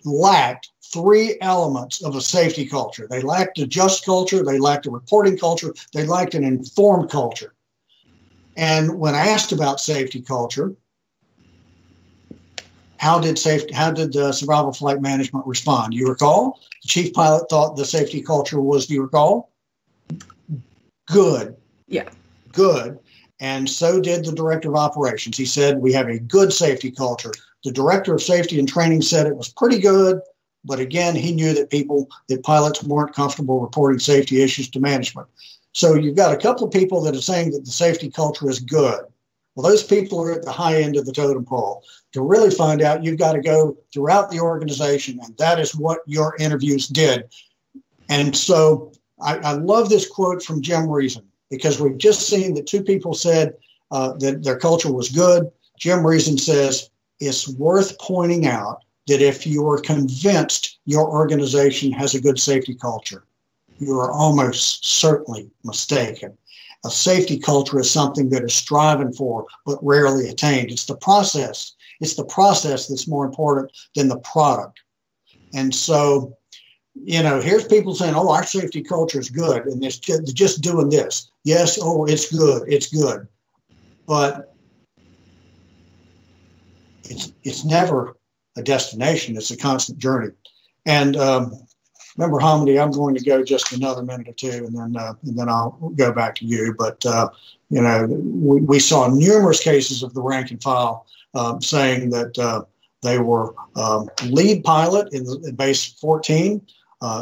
lacked 3 elements of a safety culture. They lacked a just culture, they lacked a reporting culture, they lacked an informed culture. And when asked about safety culture, how did Survival Flight management respond? Do you recall? The chief pilot thought the safety culture was, do you recall? Good. Yeah. Good. And so did the director of operations. He said, we have a good safety culture. The director of safety and training said it was pretty good. But again, he knew that pilots weren't comfortable reporting safety issues to management. So you've got a couple of people that are saying that the safety culture is good. Well, those people are at the high end of the totem pole. To really find out, you've got to go throughout the organization, and that is what your interviews did. And so I love this quote from Jim Reason, because we've just seen that two people said that their culture was good. Jim Reason says, it's worth pointing out that if you are convinced your organization has a good safety culture, you are almost certainly mistaken. A safety culture is something that is striving for, but rarely attained. It's the process. It's the process that's more important than the product. And so, you know, here's people saying, oh, our safety culture is good, and they're just doing this. Yes, oh, it's good. But it's never a destination. It's a constant journey. And Member Hamady, I'm going to go just another minute or two, and then I'll go back to you. But you know, we saw numerous cases of the rank and file saying that they were lead pilot in base 14,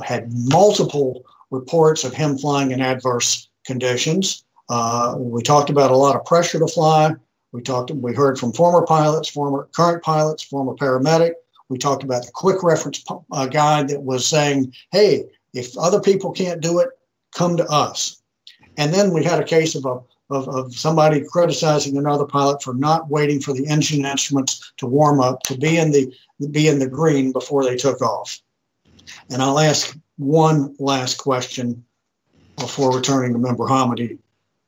had multiple reports of him flying in adverse conditions. We talked about a lot of pressure to fly. We heard from former pilots, current pilots, former paramedic. We talked about the quick reference guide that was saying, hey, if other people can't do it, come to us. And then we had a case of somebody criticizing another pilot for not waiting for the engine instruments to warm up, to be in the green before they took off. And I'll ask one last question before returning to Member Hamady.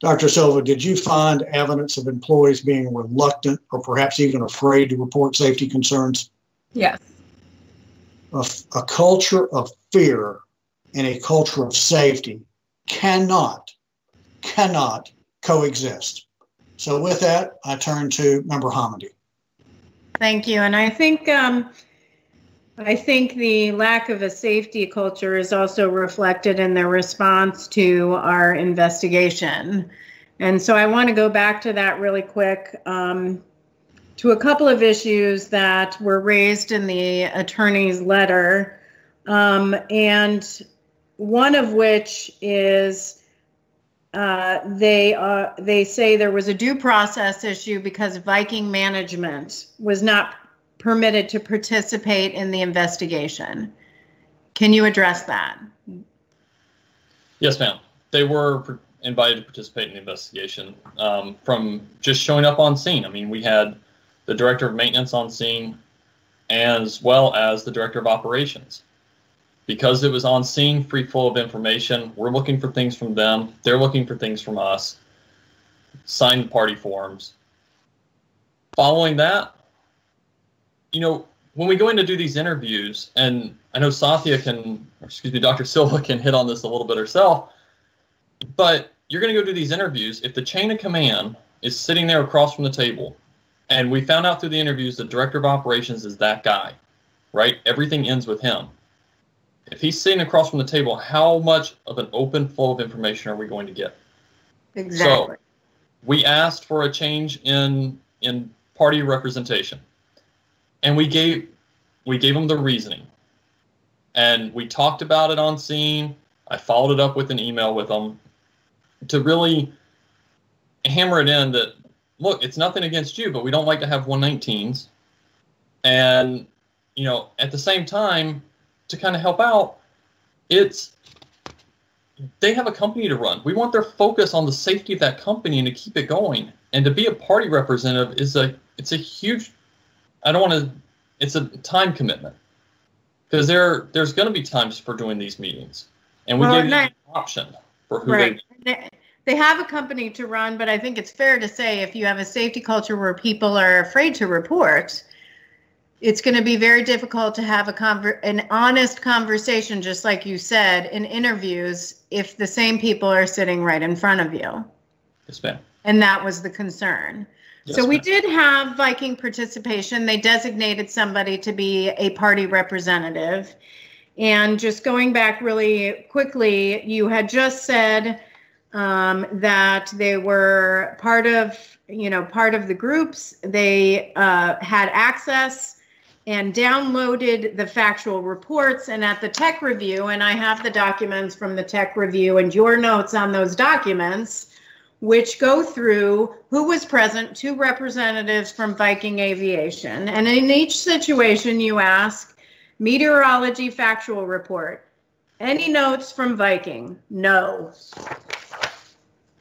Dr. Silva, did you find evidence of employees being reluctant or perhaps even afraid to report safety concerns? Yes. A culture of fear and a culture of safety cannot coexist. So with that, I turn to Member Hamady. Thank you. And I think the lack of a safety culture is also reflected in their response to our investigation. And so I want to go back to that really quick, to a couple of issues that were raised in the attorney's letter. And one of which is they say there was a due process issue because Viking management was not permitted to participate in the investigation. Can you address that? Yes, ma'am. They were invited to participate in the investigation from just showing up on scene. I mean, we had the director of maintenance on scene as well as the director of operations. Because it was on scene, free flow of information, we're looking for things from them, they're looking for things from us, signed party forms. Following that, you know, when we go in to do these interviews, and I know Dr. Silva can hit on this a little bit herself, but you're going to go do these interviews. If the chain of command is sitting there across from the table, and we found out through the interviews the director of operations is that guy, right? Everything ends with him. If he's sitting across from the table, how much of an open flow of information are we going to get? Exactly. So we asked for a change in party representation, and we gave them the reasoning, and we talked about it on scene. I followed it up with an email with them to really hammer it in that, look, it's nothing against you, but we don't like to have 119s. And, you know, at the same time, to kind of help out, they have a company to run. We want their focus on the safety of that company and to keep it going. And to be a party representative it's a huge, it's a time commitment. Because there's going to be times for doing these meetings. And we gave them an option for who they have a company to run, but I think it's fair to say if you have a safety culture where people are afraid to report, it's going to be very difficult to have an honest conversation, just like you said, in interviews if the same people are sitting right in front of you. Yes, ma'am. And that was the concern. Yes, so we ma'am. did have Viking participation. They designated somebody to be a party representative. And just going back really quickly, you had just said that they were part of the groups. They had access and downloaded the factual reports. And at the tech review, and I have the documents from the tech review and your notes on those documents, which go through who was present, 2 representatives from Viking Aviation. And in each situation, you ask, meteorology factual report. Any notes from Viking? No.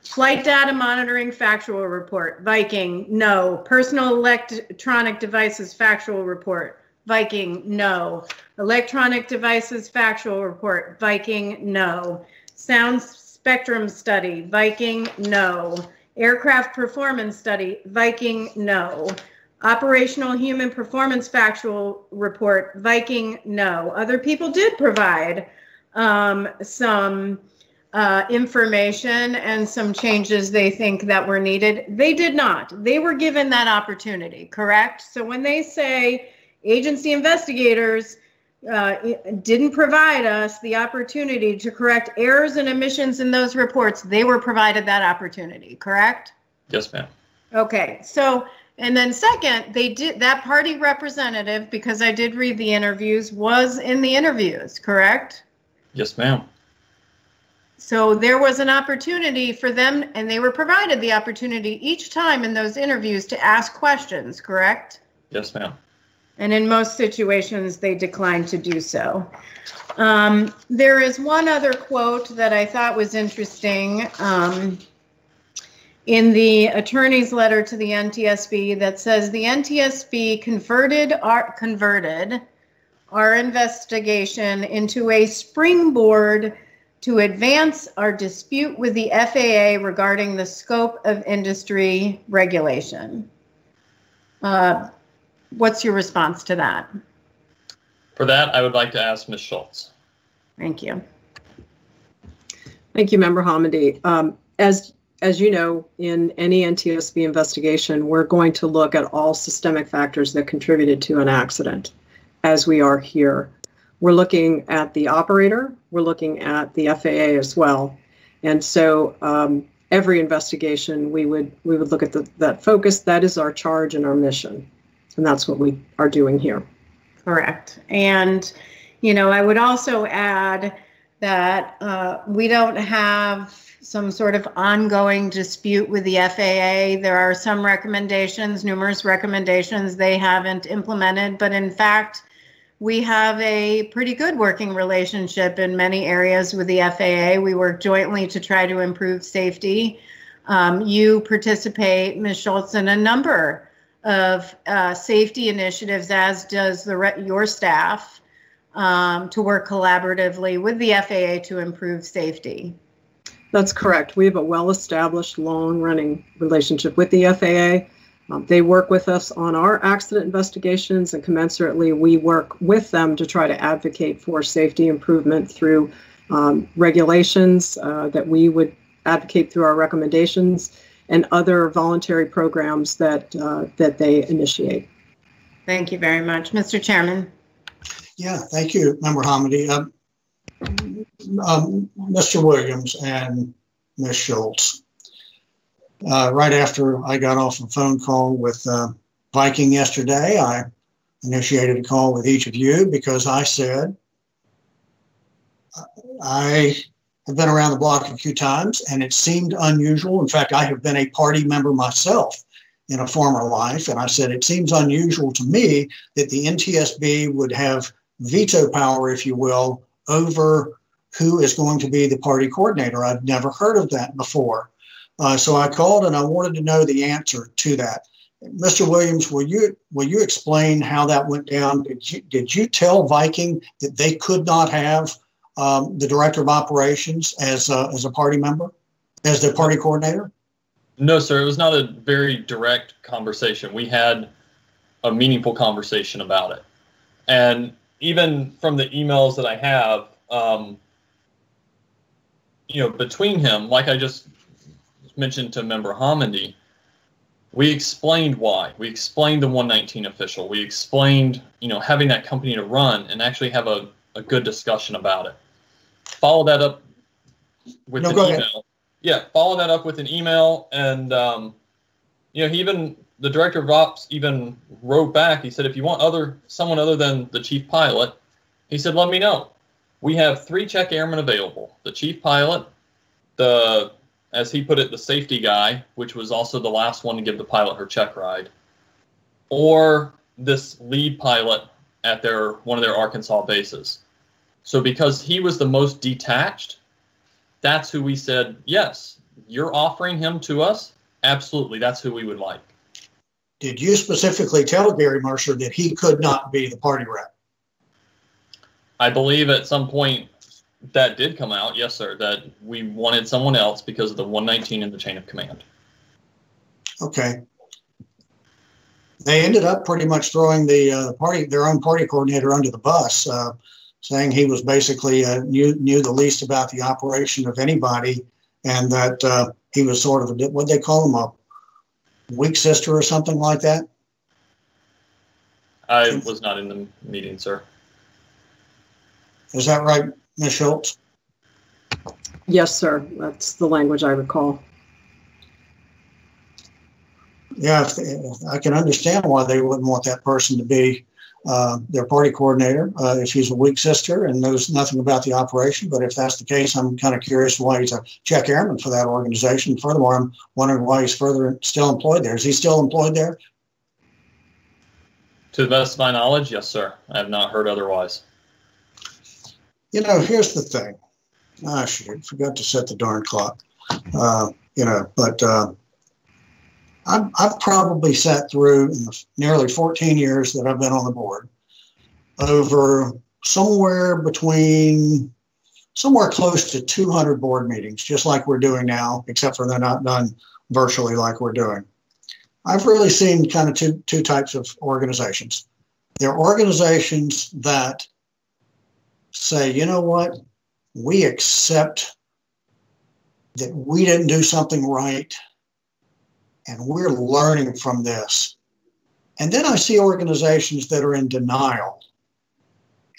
Flight data monitoring factual report. Viking? No. Personal electronic devices factual report. Viking? No. Electronic devices factual report. Viking? No. Sound spectrum study. Viking? No. Aircraft performance study. Viking? No. Operational human performance factual report. Viking? No. Other people did provide some information and some changes they think that were needed. They did not. They were given that opportunity, correct? So when they say agency investigators didn't provide us the opportunity to correct errors and omissions in those reports, they were provided that opportunity, correct? Yes, ma'am. Okay, so, and then second, they did, that party representative, because I did read the interviews, was in the interviews, correct? Yes, ma'am. So there was an opportunity for them, and they were provided the opportunity each time in those interviews to ask questions, correct? Yes, ma'am. And in most situations, they declined to do so. There is one other quote that I thought was interesting in the attorney's letter to the NTSB that says the NTSB converted our investigation into a springboard to advance our dispute with the FAA regarding the scope of industry regulation. What's your response to that? For that, I would like to ask Ms. Schultz. Thank you. Thank you, Member Hamady. As you know, in any NTSB investigation, we're going to look at all systemic factors that contributed to an accident, as we are here. We're looking at the operator, we're looking at the FAA as well. And so every investigation, we would look at that focus. That is our charge and our mission. And that's what we are doing here. Correct. And, I would also add that we don't have some sort of ongoing dispute with the FAA. There are some recommendations, numerous recommendations they haven't implemented, but in fact, we have a pretty good working relationship in many areas with the FAA. We work jointly to try to improve safety. You participate, Ms. Schultz, in a number of safety initiatives, as does your staff, to work collaboratively with the FAA to improve safety. That's correct. We have a well-established, long-running relationship with the FAA. They work with us on our accident investigations, and commensurately, we work with them to try to advocate for safety improvement through regulations that we would advocate through our recommendations and other voluntary programs that they initiate. Thank you very much. Mr. Chairman. Yeah, thank you, Member Hamady. Mr. Williams and Ms. Schultz. Right after I got off a phone call with Viking yesterday, I initiated a call with each of you because I said, I have been around the block a few times and it seemed unusual. In fact, I have been a party member myself in a former life. And I said, it seems unusual to me that the NTSB would have veto power, if you will, over who is going to be the party coordinator. I've never heard of that before. So I called and I wanted to know the answer to that. Mr. Williams, will you explain how that went down? Did you tell Viking that they could not have the director of operations as a party member, as their party coordinator? No, sir. It was not a very direct conversation. We had a meaningful conversation about it. And even from the emails that I have, between him, like I just mentioned to Member Hamady, we explained why. We explained the 119 official. We explained, having that company to run and actually have a good discussion about it. Follow that up with an email. Yeah, follow that up with an email, and he even, the director of ops even wrote back. He said, if you want someone other than the chief pilot, he said, let me know. We have 3 check airmen available: the chief pilot, as he put it, the safety guy, which was also the last one to give the pilot her check ride, or this lead pilot at one of their Arkansas bases. So because he was the most detached, that's who we said, yes, you're offering him to us. Absolutely, that's who we would like. Did you specifically tell Gary Mercer that he could not be the party rep? I believe at some point that did come out, yes, sir, that we wanted someone else because of the 119 in the chain of command. Okay. They ended up pretty much throwing their own party coordinator under the bus, saying he was basically knew the least about the operation of anybody, and that he was sort of what they call him, a weak sister or something like that. I was not in the meeting, sir. Is that right, Ms. Schultz? Yes, sir. That's the language I recall. Yeah, I can understand why they wouldn't want that person to be their party coordinator if he's a weak sister and knows nothing about the operation. But if that's the case, I'm kind of curious why he's a check airman for that organization. Furthermore, I'm wondering why he's still employed there. Is he still employed there? To the best of my knowledge, yes, sir. I have not heard otherwise. You know, here's the thing. Ah, shoot, forgot to set the darn clock. I've probably sat through, in the nearly 14 years that I've been on the board, over somewhere close to 200 board meetings, just like we're doing now, except for they're not done virtually like we're doing. I've really seen kind of two types of organizations. There are organizations that say, you know what, we accept that we didn't do something right, and we're learning from this. And then I see organizations that are in denial.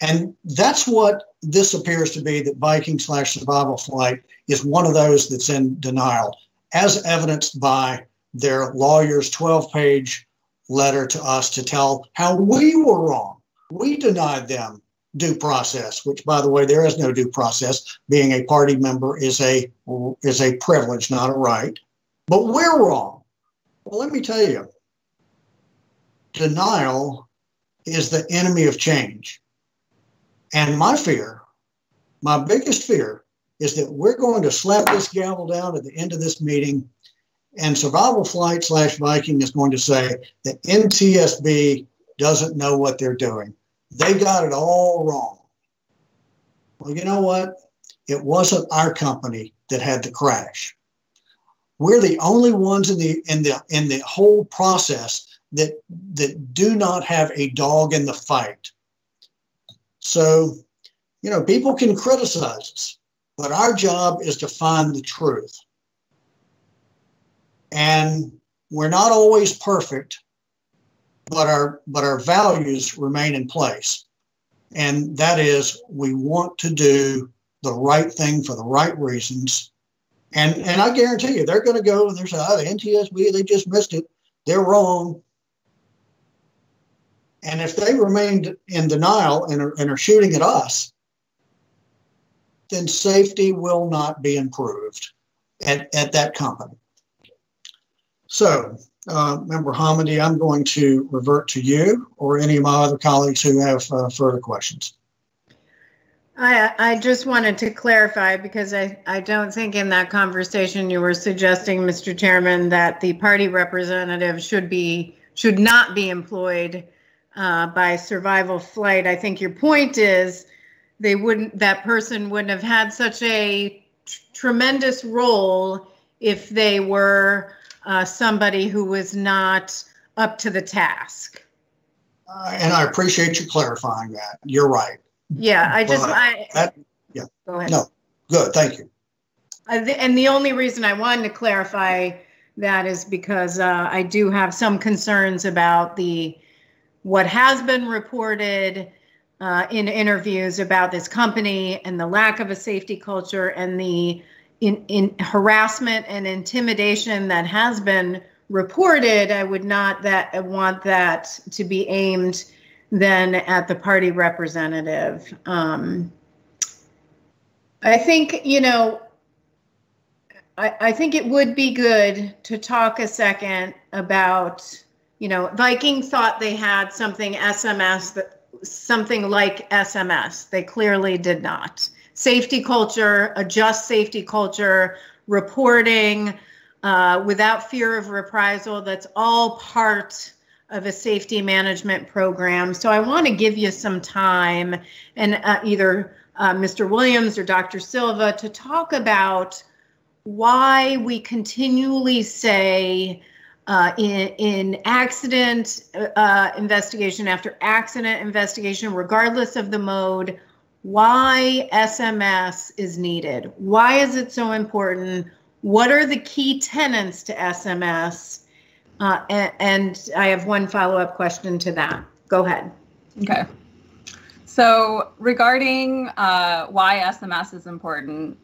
And that's what this appears to be, that Viking/Survival Flight is one of those that's in denial, as evidenced by their lawyer's 12-page letter to us to tell how we were wrong. We denied them due process, which, by the way, there is no due process. Being a party member is a privilege, not a right. But we're wrong. Well, let me tell you, denial is the enemy of change. And my biggest fear, is that we're going to slap this gavel down at the end of this meeting, and Survival Flight/Viking is going to say that NTSB doesn't know what they're doing. They got it all wrong. Well, you know what? It wasn't our company that had the crash. We're the only ones in the whole process that do not have a dog in the fight. So, you know, people can criticize us, but our job is to find the truth. And we're not always perfect, but our values remain in place. And that is, we want to do the right thing for the right reasons. And I guarantee you, they're going to go and they're saying, oh, the NTSB, they just missed it. They're wrong. And if they remained in denial and are shooting at us, then safety will not be improved at that company. So, Member Hamady, I'm going to revert to you or any of my other colleagues who have further questions. I just wanted to clarify, because I don't think in that conversation you were suggesting, Mr. Chairman, that the party representative should not be employed by Survival Flight. I think your point is that person wouldn't have had such a tremendous role if they were somebody who was not up to the task. And I appreciate you clarifying that. You're right. Yeah, Go ahead. No, good, thank you. And the only reason I wanted to clarify that is because I do have some concerns about what has been reported in interviews about this company and the lack of a safety culture and the in harassment and intimidation that has been reported, I would not want that to be aimed then at the party representative. I think, I think it would be good to talk a second about, Viking thought they had something like SMS. They clearly did not. Safety culture, a just safety culture, reporting without fear of reprisal, that's all part of a safety management program. So I want to give you some time, and either Mr. Williams or Dr. Silva, to talk about why we continually say in accident investigation after accident investigation, regardless of the mode, why SMS is needed. Why is it so important? What are the key tenets to SMS? And I have one follow-up question to that. Go ahead. Okay. So regarding why SMS is important,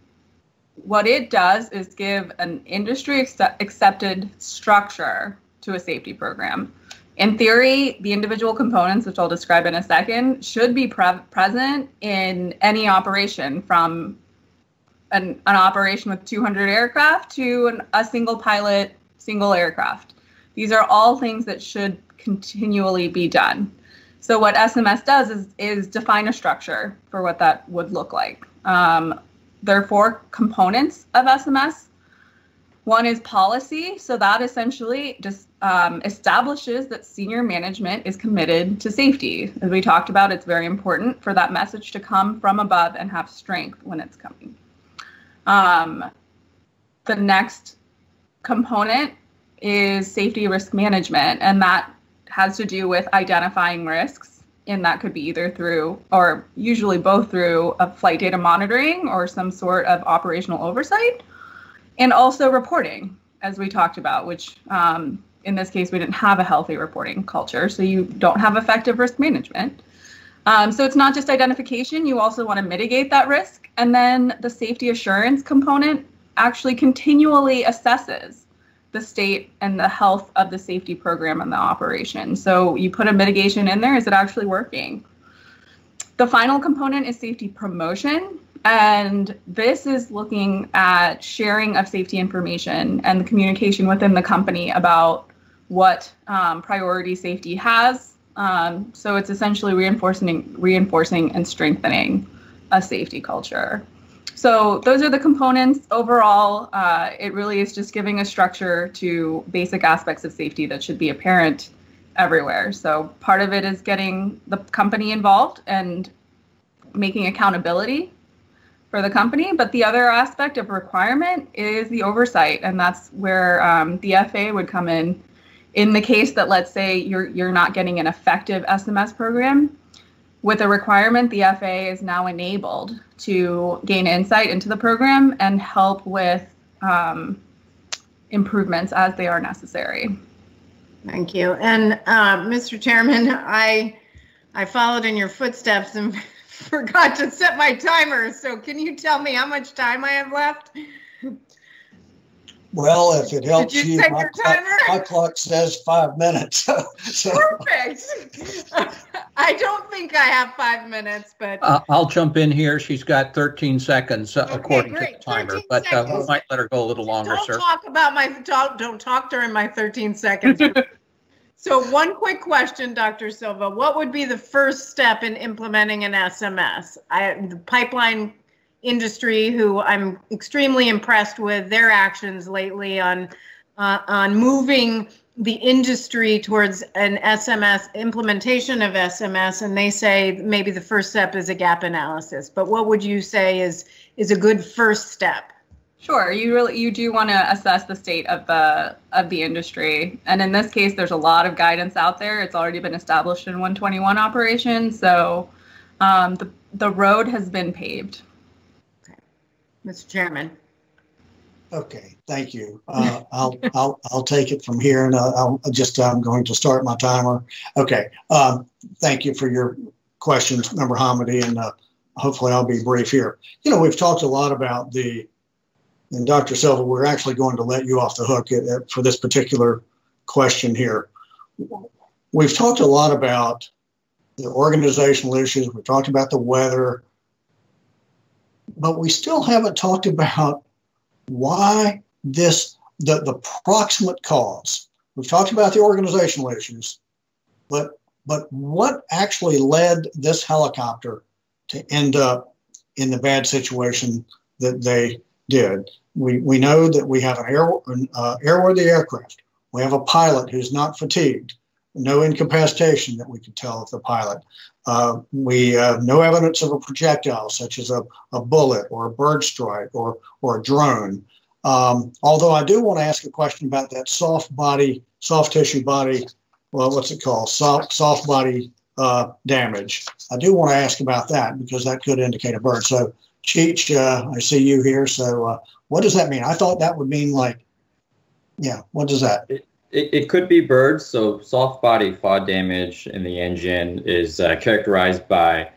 what it does is give an industry accepted structure to a safety program. In theory, the individual components, which I'll describe in a second, should be present in any operation, from an operation with 200 aircraft to a single pilot, single aircraft. These are all things that should continually be done. So what SMS does is define a structure for what that would look like. There are 4 components of SMS. One is policy. So that essentially just establishes that senior management is committed to safety. As we talked about, it's very important for that message to come from above and have strength when it's coming. The next component is safety risk management, and that has to do with identifying risks. And that could be either through, or usually both through, a flight data monitoring or some sort of operational oversight, and also reporting, as we talked about, which in this case, we didn't have a healthy reporting culture, so you don't have effective risk management. So it's not just identification, you also want to mitigate that risk. And then the safety assurance component actually continually assesses the state and the health of the safety program and the operation. So you put a mitigation in there, is it actually working? The final component is safety promotion. And this is looking at sharing of safety information and the communication within the company about what priority safety has. So it's essentially reinforcing and strengthening a safety culture. So those are the components. Overall, it really is just giving a structure to basic aspects of safety that should be apparent everywhere. So part of it is getting the company involved and making accountability for the company. But the other aspect of requirement is the oversight. And that's where the FAA would come in the case that, let's say, you're not getting an effective SMS program. With a requirement, the FAA is now enabled to gain insight into the program and help with improvements as they are necessary. Thank you. And Mr. Chairman, I followed in your footsteps and forgot to set my timer. So can you tell me how much time I have left? Well, if it helps you, my clock says 5 minutes. Perfect. I don't think I have 5 minutes, but I'll jump in here. She's got 13 seconds according to the timer, but we might let her go a little longer, don't sir. Don't talk during my 13 seconds. So one quick question, Dr. Silva. What would be the first step in implementing an SMS? The pipeline industry, who I'm extremely impressed with their actions lately on moving the industry towards an SMS implementation of SMS, and they say maybe the first step is a gap analysis. But what would you say is a good first step? Sure, you do want to assess the state of the industry, and in this case, there's a lot of guidance out there. It's already been established in 121 operations, so the road has been paved. Mr. Chairman. Okay, thank you. I'll take it from here, and I'm going to start my timer. Okay, thank you for your questions, Member Hamady, and hopefully I'll be brief here. We've talked a lot about the and Dr. Silva, we're actually going to let you off the hook for this particular question here. We've talked a lot about the organizational issues. We've talked about the weather, but we still haven't talked about why the proximate cause. We've talked about the organizational issues, but what actually led this helicopter to end up in the bad situation that they did? We know that we have an airworthy aircraft. We have a pilot who's not fatigued. No incapacitation that we could tell of the pilot. We have no evidence of a projectile, such as a bullet or a bird strike or a drone. Although I do want to ask a question about that soft tissue body, well, what's it called? Soft body damage. I do want to ask about that because that could indicate a bird. So, Cheech, I see you here. So, what does that mean? I thought that would mean what does that? It could be birds. So soft body FOD damage in the engine is characterized by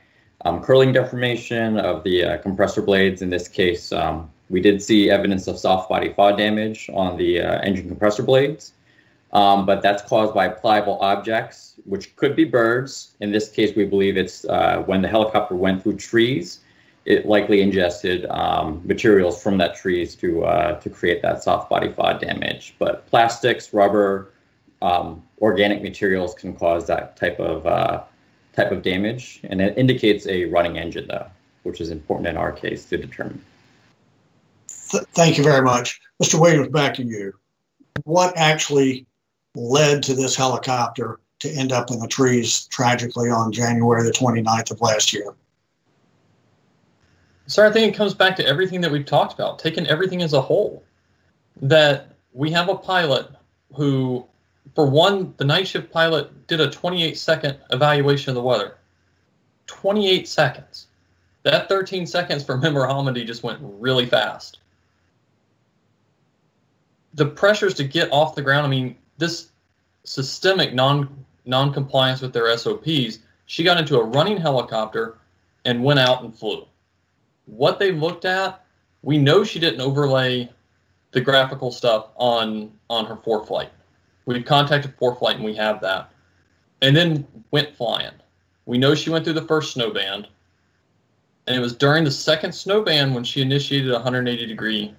curling deformation of the compressor blades. In this case, we did see evidence of soft body FOD damage on the engine compressor blades, but that's caused by pliable objects, which could be birds. In this case, we believe it's when the helicopter went through trees, it likely ingested materials from that trees to create that soft body FOD damage. But plastics, rubber, organic materials can cause that type of damage, and it indicates a running engine, though, which is important in our case to determine. Thank you very much, Mr. Williams. Back to you. What actually led to this helicopter to end up in the trees tragically on January the 29th of last year? So I think it comes back to everything that we've talked about, taking everything as a whole. That we have a pilot who, for one, the night shift pilot did a 28-second evaluation of the weather. 28 seconds. That 13 seconds for Member Hamady just went really fast. The pressures to get off the ground, I mean, this systemic non-compliance with their SOPs, she got into a running helicopter and went out and flew. What they looked at, we know she didn't overlay the graphical stuff on her ForeFlight. We've contacted ForeFlight and we have that. And then went flying. We know she went through the first snow band. And it was during the second snow band when she initiated a 180-degree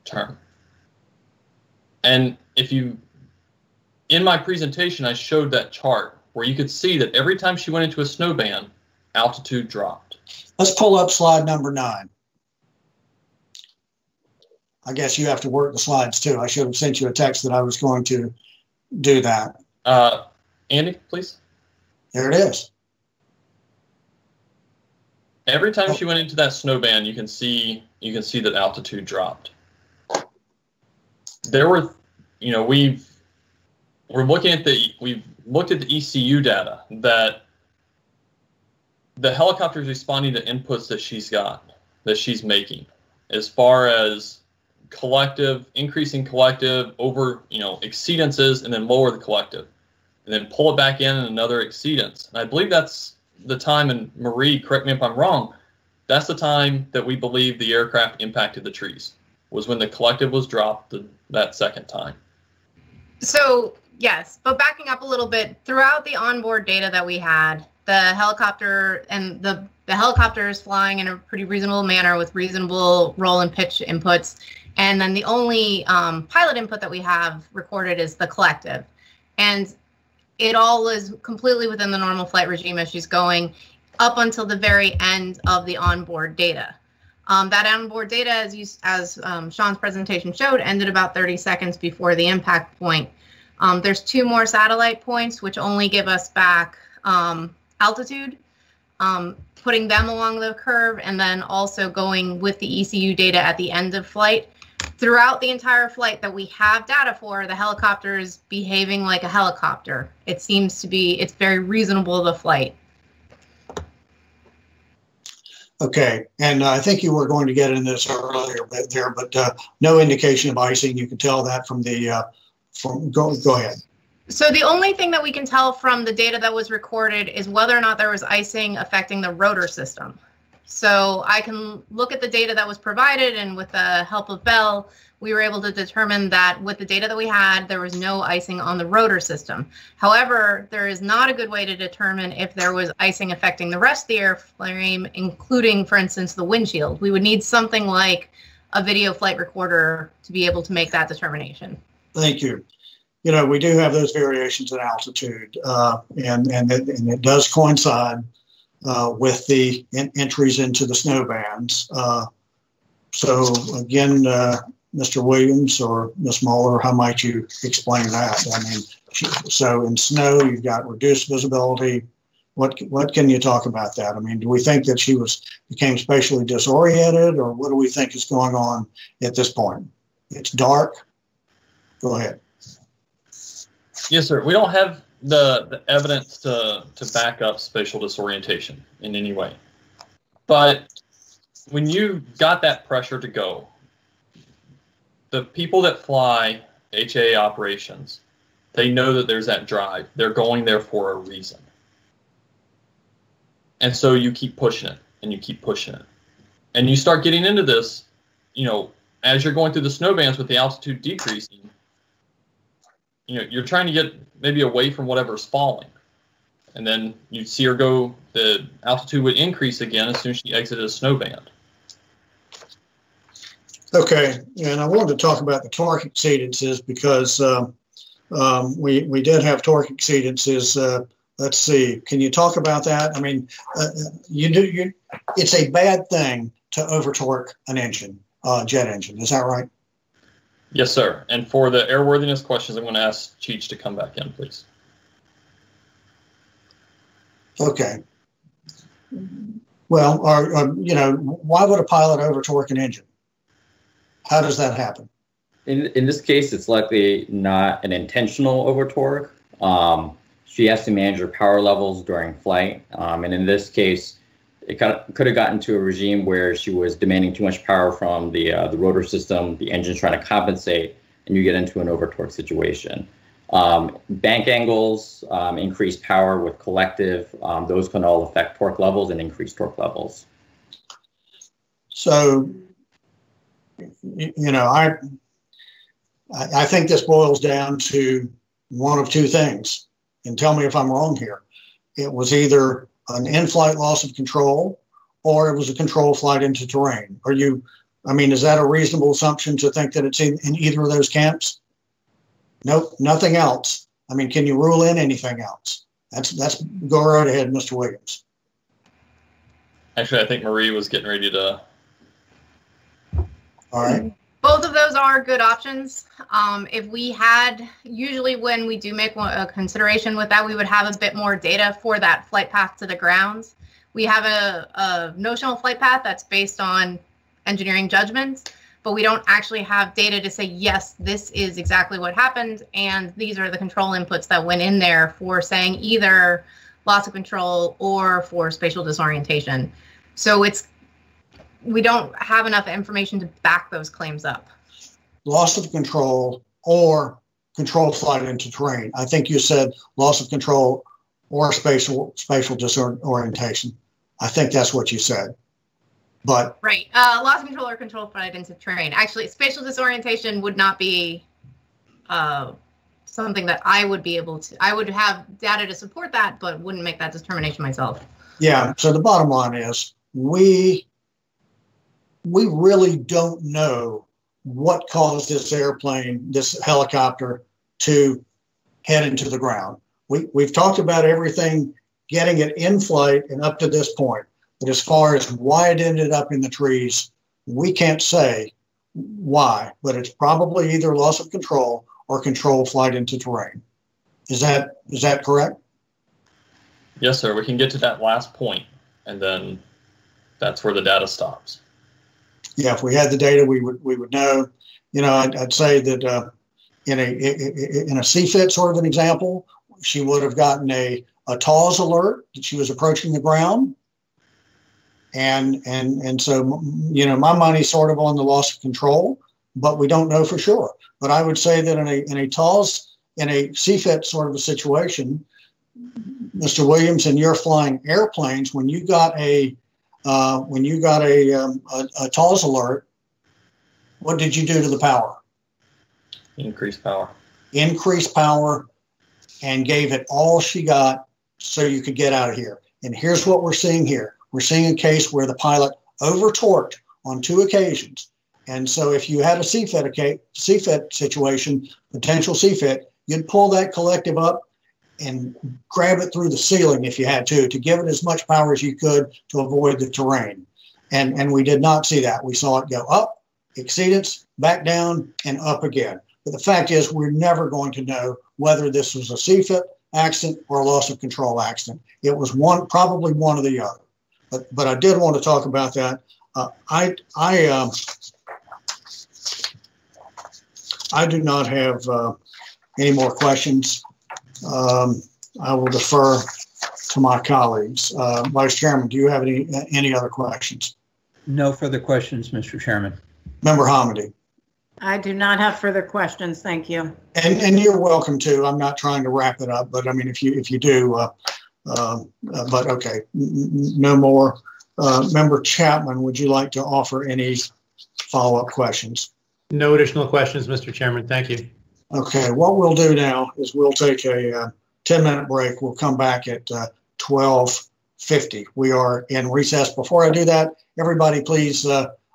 turn. And in my presentation, I showed that chart where you could see that every time she went into a snow band, altitude dropped. Let's pull up slide number 9. I guess you have to work the slides too. I should have sent you a text that I was going to do that. Andy, please. There it is. Every time she went into that snow band, you can see that altitude dropped. There were, we've looked at the ECU data that the helicopter is responding to inputs that she's making, as far as increasing collective over, exceedances, and then lower the collective, and then pull it back in another exceedance. And I believe that's the time, and Marie, correct me if I'm wrong, that's the time that we believe the aircraft impacted the trees, was when the collective was dropped that second time. So yes, but backing up a little bit, throughout the onboard data that we had, the helicopter and the helicopter is flying in a pretty reasonable manner with reasonable roll and pitch inputs. And then the only pilot input that we have recorded is the collective. And it all is completely within the normal flight regime as she's going up until the very end of the onboard data. That onboard data, as Sean's presentation showed, ended about 30 seconds before the impact point. There's 2 more satellite points, which only give us back altitude, putting them along the curve, and then also going with the ECU data at the end of flight. Throughout the entire flight that we have data for, the helicopter is behaving like a helicopter. It seems to be, it's very reasonable, the flight. Okay, and I think you were going to get in this earlier there, but no indication of icing. You can tell that from the, go ahead. So the only thing that we can tell from the data that was recorded is whether or not there was icing affecting the rotor system. So I can look at the data that was provided, and with the help of Bell, we were able to determine that with the data that we had, there was no icing on the rotor system. However, there is not a good way to determine if there was icing affecting the rest of the airframe, including, for instance, the windshield. We would need something like a video flight recorder to be able to make that determination. Thank you. You know, we do have those variations in altitude, and it does coincide with the entries into the snow bands. So again, Mr. Williams or Ms. Muller, how might you explain that? I mean, so in snow, you've got reduced visibility. What can you talk about that? I mean, do we think that she became spatially disoriented, or what do we think is going on at this point? It's dark. Go ahead. Yes, sir. We don't have the evidence to back up spatial disorientation in any way. But when you got that pressure to go, the people that fly HAA operations, they know that there's that drive. They're going there for a reason. And so you keep pushing it, and you keep pushing it. And you start getting into this, you know, as you're going through the snow bands with the altitude decreasing, you know, you're trying to get maybe away from whatever's falling. And then you'd see her go, the altitude would increase again as soon as she exited a snow band. Okay, and I wanted to talk about the torque exceedances because we did have torque exceedances. Let's see, can you talk about that? I mean, it's a bad thing to over torque an engine, jet engine. Is that right? Yes, sir. And for the airworthiness questions, I'm going to ask Cheech to come back in, please. Okay. Well, you know, why would a pilot over torque an engine? How does that happen? In this case, it's likely not an intentional over torque. She has to manage her power levels during flight. And in this case, it could have gotten to a regime where she was demanding too much power from the rotor system, the engine's trying to compensate, and you get into an over torque situation. Bank angles, increased power with collective, those can all affect torque levels and increase torque levels. So, you know, I think this boils down to one of two things, and tell me if I'm wrong here. It was either an in-flight loss of control, or it was a control flight into terrain. I mean, is that a reasonable assumption to think that it's in either of those camps? Nope, nothing else. I mean, can you rule in anything else? That's go right ahead, Mr. Williams. Actually, I think Marie was getting ready to. All right. Both of those are good options. If we had, usually when we do make a consideration with that, we would have a bit more data for that flight path to the grounds. We have a notional flight path that's based on engineering judgments, but we don't actually have data to say, yes, this is exactly what happened, and these are the control inputs that went in there for saying either loss of control or for spatial disorientation. So we don't have enough information to back those claims up. Loss of control or controlled flight into terrain. I think you said loss of control or spatial disorientation. I think that's what you said. But right, loss of control or controlled flight into terrain. Actually, spatial disorientation would not be something that I would be able to. I would have data to support that, but wouldn't make that determination myself. Yeah. So the bottom line is we really don't know what caused this airplane, this helicopter, to head into the ground. We've talked about everything, getting it in flight and up to this point. But as far as why it ended up in the trees, we can't say why, but it's probably either loss of control or controlled flight into terrain. Is that correct? Yes, sir. We can get to that last point, and then that's where the data stops. Yeah, if we had the data, we would know. You know, I'd say that in a CFIT sort of an example, she would have gotten a TAWS alert that she was approaching the ground, and so, you know, my money's sort of on the loss of control, but we don't know for sure. But I would say that in a TAWS, in a CFIT sort of a situation, Mr. Williams, and you're flying airplanes, when you got a when you got a TALS alert, what did you do to the power? Increase power. Increase power and gave it all she got so you could get out of here. And here's what we're seeing here. We're seeing a case where the pilot over-torqued on 2 occasions. And so if you had a CFIT situation, potential CFIT, you'd pull that collective up and grab it through the ceiling if you had to give it as much power as you could to avoid the terrain. And we did not see that. We saw it go up, exceedance, back down, and up again. But the fact is, we're never going to know whether this was a CFIT accident or a loss of control accident. It was probably one or the other. But I did want to talk about that. I do not have any more questions. I will defer to my colleagues. Vice Chairman, do you have any other questions? No further questions, Mr. Chairman. Member Hamady. I do not have further questions. Thank you. And you're welcome to. I'm not trying to wrap it up, but I mean, if you do, but okay, no more. Member Chapman, would you like to offer any follow-up questions? No additional questions, Mr. Chairman. Thank you. Okay, what we'll do now is we'll take a 10-minute break. We'll come back at 12:50. We are in recess. Before I do that, everybody, please,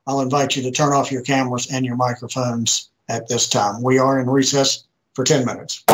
I'll invite you to turn off your cameras and your microphones at this time. We are in recess for 10 minutes.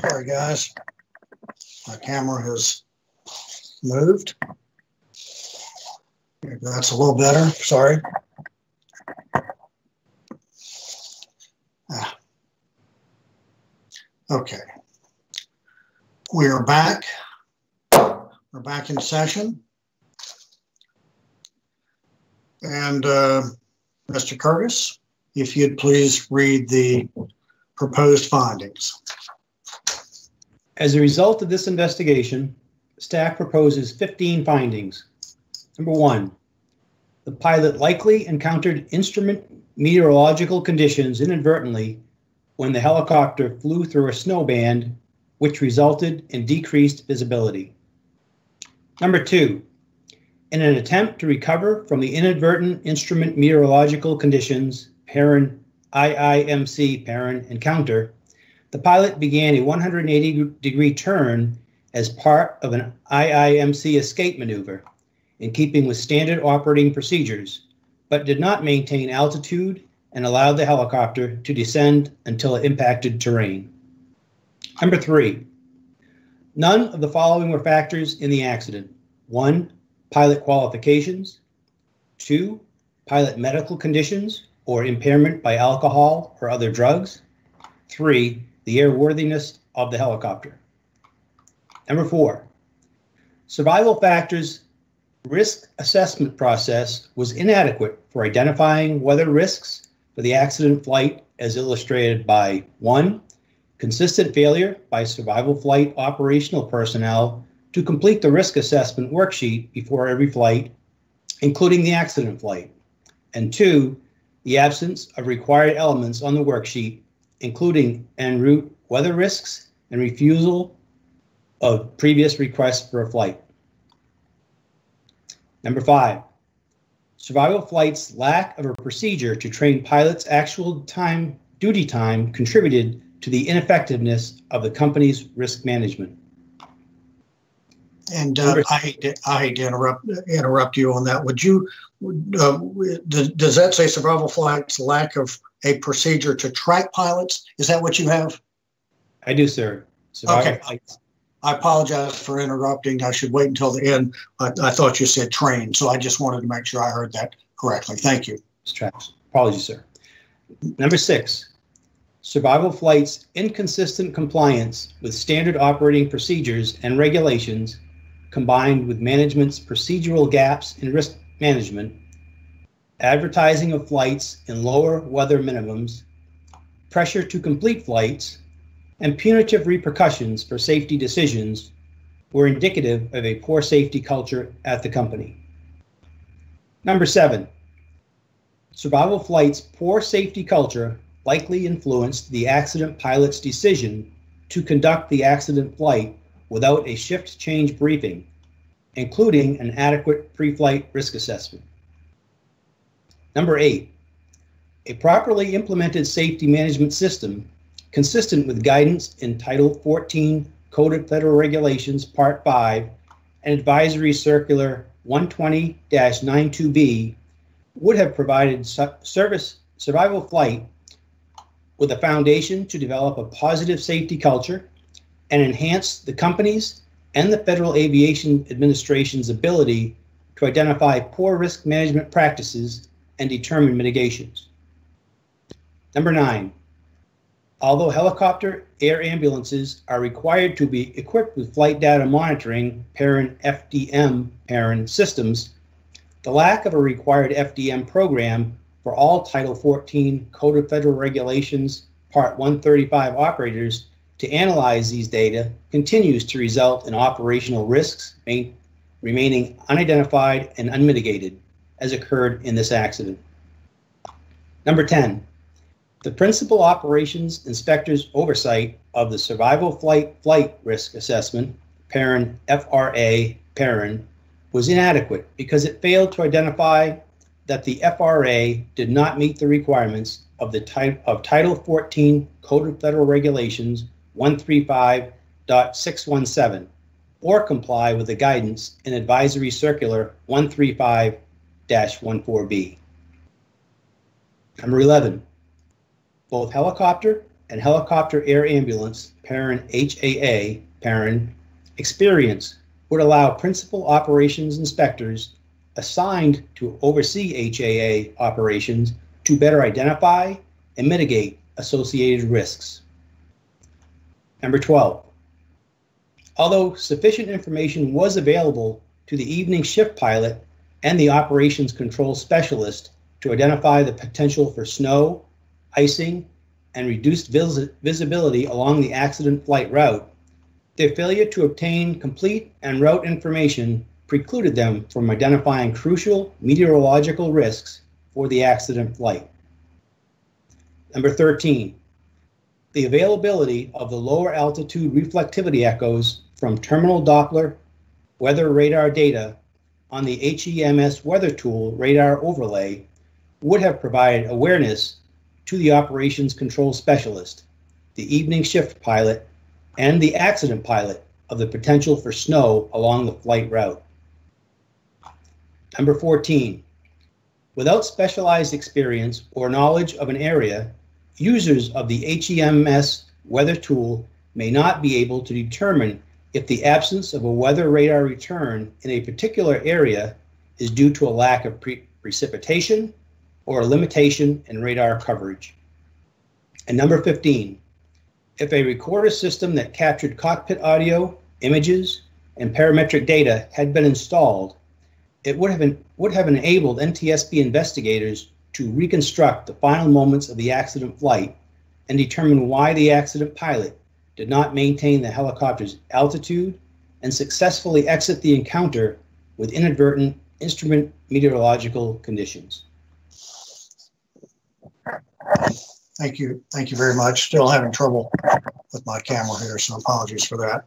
Sorry, guys. My camera has moved. That's a little better. Sorry. Okay. We are back. We're back in session. And Mr. Curtis, if you'd please read the proposed findings. As a result of this investigation, staff proposes 15 findings. Number 1, the pilot likely encountered instrument meteorological conditions inadvertently when the helicopter flew through a snow band, which resulted in decreased visibility. Number 2, in an attempt to recover from the inadvertent instrument meteorological conditions, IIMC encounter, the pilot began a 180-degree turn as part of an IIMC escape maneuver, in keeping with standard operating procedures, but did not maintain altitude and allowed the helicopter to descend until it impacted terrain. Number 3, none of the following were factors in the accident. 1, pilot qualifications. 2, pilot medical conditions or impairment by alcohol or other drugs. 3, the airworthiness of the helicopter. Number 4, survival factors risk assessment process was inadequate for identifying weather risks for the accident flight, as illustrated by 1, consistent failure by survival flight operational personnel to complete the risk assessment worksheet before every flight, including the accident flight, and 2, the absence of required elements on the worksheet, including en route weather risks and refusal of previous requests for a flight. Number 5, survival flight's lack of a procedure to train pilots' actual duty time contributed to the ineffectiveness of the company's risk management. And I hate to interrupt you on that. Would you, does that say survival flight's lack of a procedure to track pilots? Is that what you have? I do, sir. Okay. I apologize for interrupting. I should wait until the end. I thought you said train, so I just wanted to make sure I heard that correctly. Thank you. Apologies, sir. Number 6, survival flight's inconsistent compliance with standard operating procedures and regulations, combined with management's procedural gaps in risk management, advertising of flights in lower weather minimums, pressure to complete flights, and punitive repercussions for safety decisions were indicative of a poor safety culture at the company. Number 7, survival flight's poor safety culture likely influenced the accident pilot's decision to conduct the accident flight without a shift change briefing, including an adequate pre-flight risk assessment. Number 8, a properly implemented safety management system consistent with guidance in Title 14 Code of Federal Regulations, Part 5, and Advisory Circular 120-92B would have provided survival flight with a foundation to develop a positive safety culture and enhance the company's and the Federal Aviation Administration's ability to identify poor risk management practices and determine mitigations. Number 9, although helicopter air ambulances are required to be equipped with flight data monitoring FDM systems, the lack of a required FDM program for all Title 14 Code of Federal Regulations Part 135 operators to analyze these data continues to result in operational risks remaining unidentified and unmitigated, as occurred in this accident. Number 10, the principal operations inspector's oversight of the survival flight risk assessment, FRA, was inadequate because it failed to identify that the FRA did not meet the requirements of Title 14 Code of Federal Regulations 135.617 or comply with the guidance in Advisory Circular 135-14B. Number 11, both helicopter and helicopter air ambulance parent HAA parent experience would allow principal operations inspectors assigned to oversee HAA operations to better identify and mitigate associated risks. Number 12, although sufficient information was available to the evening shift pilot and the operations control specialist to identify the potential for snow, icing, and reduced visibility along the accident flight route, their failure to obtain complete en route information precluded them from identifying crucial meteorological risks for the accident flight. Number 13, the availability of the lower altitude reflectivity echoes from terminal Doppler weather radar data on the HEMS weather tool radar overlay would have provided awareness to the operations control specialist, the evening shift pilot, and the accident pilot of the potential for snow along the flight route. Number 14, without specialized experience or knowledge of an area, users of the HEMS weather tool may not be able to determine if the absence of a weather radar return in a particular area is due to a lack of precipitation or a limitation in radar coverage. And number 15, if a recorder system that captured cockpit audio, images, and parametric data had been installed, it would have enabled NTSB investigators to reconstruct the final moments of the accident flight and determine why the accident pilot did not maintain the helicopter's altitude and successfully exit the encounter with inadvertent instrument meteorological conditions. Thank you. Thank you very much. Still having trouble with my camera here, so apologies for that.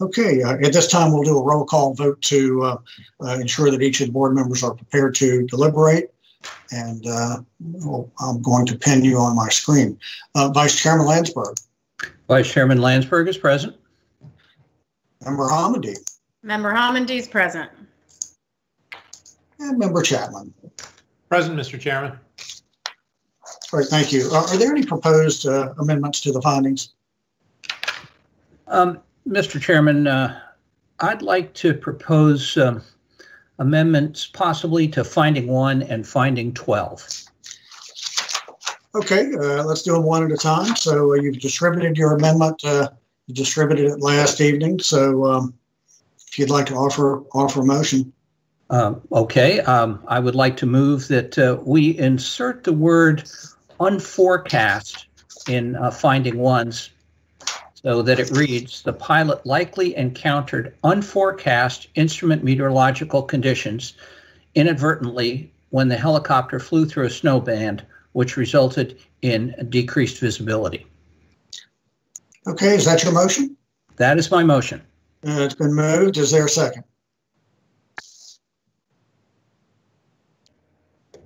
Okay, at this time, we'll do a roll call vote to ensure that each of the board members are prepared to deliberate. And I'm going to pin you on my screen. Vice Chairman Landsberg. Vice Chairman Landsberg is present. Member Hamady. Member Hamady is present. And Member Chapman. Present, Mr. Chairman. All right, thank you. Are there any proposed amendments to the findings? Mr. Chairman, I'd like to propose amendments possibly to finding 1 and finding 12. Okay, let's do them one at a time. So you've distributed your amendment. You distributed it last evening. So if you'd like to offer a motion. Okay, I would like to move that we insert the word unforecast in finding 1s so that it reads, the pilot likely encountered unforecast instrument meteorological conditions inadvertently when the helicopter flew through a snow band, which resulted in decreased visibility. Okay, is that your motion? That is my motion. It's been moved. Is there a second?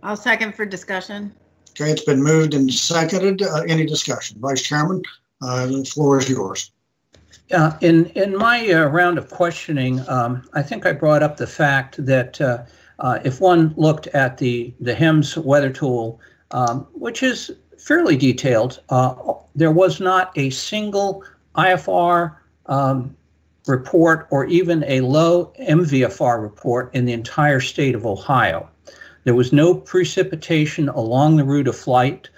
I'll second for discussion. Okay, it's been moved and seconded. Any discussion? Vice Chairman, the floor is yours. In my round of questioning, I think I brought up the fact that if one looked at the HEMS weather tool, which is fairly detailed, there was not a single IFR report or even a low MVFR report in the entire state of Ohio. There was no precipitation along the route of flight,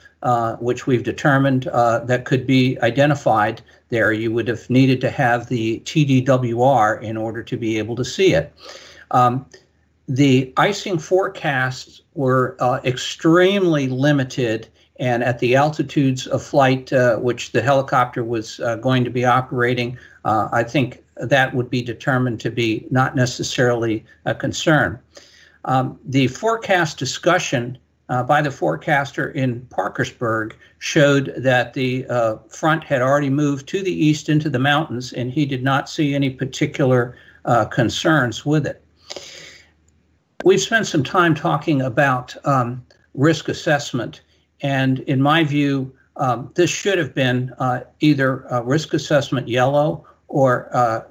which we've determined that could be identified there. You would have needed to have the TDWR in order to be able to see it. The icing forecasts were extremely limited, and at the altitudes of flight which the helicopter was going to be operating, I think that would be determined to be not necessarily a concern. The forecast discussion by the forecaster in Parkersburg showed that the front had already moved to the east into the mountains, and he did not see any particular concerns with it. We've spent some time talking about risk assessment, and in my view, this should have been either risk assessment yellow or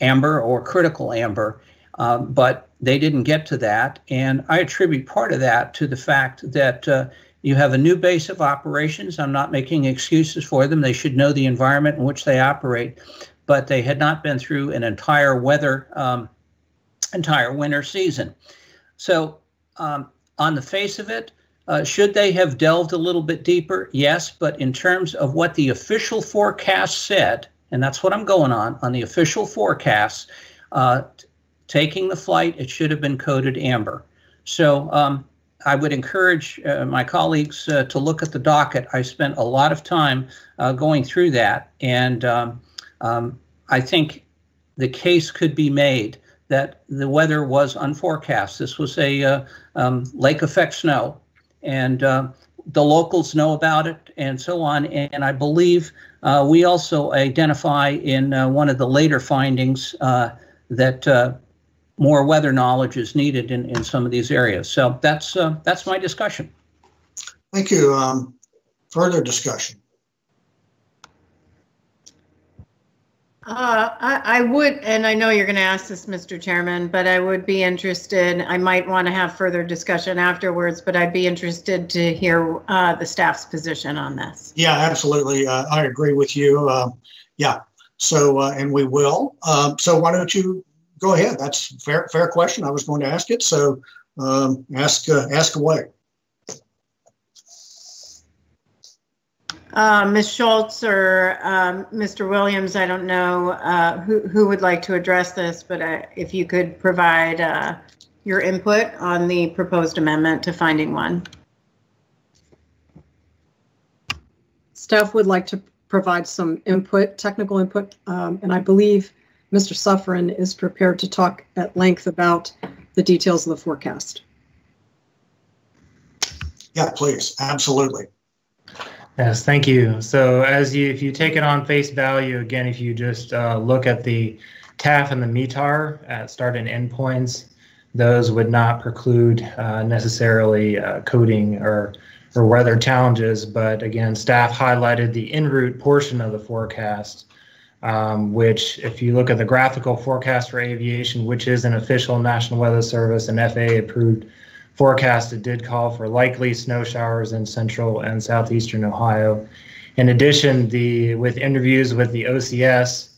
amber or critical amber, but they didn't get to that, and I attribute part of that to the fact that you have a new base of operations. I'm not making excuses for them. They should know the environment in which they operate, but they had not been through an entire winter season. So on the face of it, should they have delved a little bit deeper? Yes, but in terms of what the official forecast said, and that's what I'm going on the official forecast, taking the flight, it should have been coded amber. So I would encourage my colleagues to look at the docket. I spent a lot of time going through that, and I think the case could be made that the weather was unforecast. This was a lake effect snow, and the locals know about it and so on. And I believe we also identify in one of the later findings that more weather knowledge is needed in some of these areas. So that's my discussion. Thank you. Further discussion. I would, and I know you're going to ask this, Mr. Chairman, but I would be interested, I might want to have further discussion afterwards, but I'd be interested to hear the staff's position on this. Yeah, absolutely. I agree with you. Yeah, so, and we will. So why don't you go ahead? That's a fair question. I was going to ask it, so ask away. Ms. Schultz or Mr. Williams, I don't know who would like to address this, but if you could provide your input on the proposed amendment to finding 1. Staff would like to provide some input, technical input, and I believe Mr. Suffren is prepared to talk at length about the details of the forecast. Yeah, please. Absolutely. Yes, thank you. So if you take it on face value, again, if you just look at the TAF and the METAR at start and end points, those would not preclude necessarily coding or weather challenges. But again, staff highlighted the en route portion of the forecast, which if you look at the graphical forecast for aviation, which is an official National Weather Service and FAA approved forecast, it did call for likely snow showers in central and southeastern Ohio. In addition, with interviews with the OCS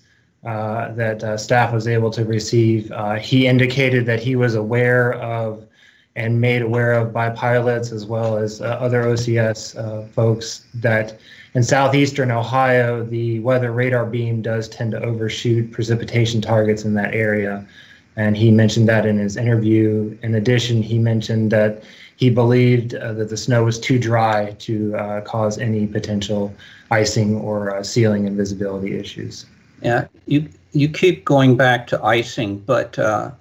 that staff was able to receive, he indicated that he was aware of and made aware of by pilots as well as other OCS folks that in southeastern Ohio, the weather radar beam does tend to overshoot precipitation targets in that area. And he mentioned that in his interview. In addition, he mentioned that he believed that the snow was too dry to cause any potential icing or sealing and visibility issues. Yeah, you keep going back to icing, but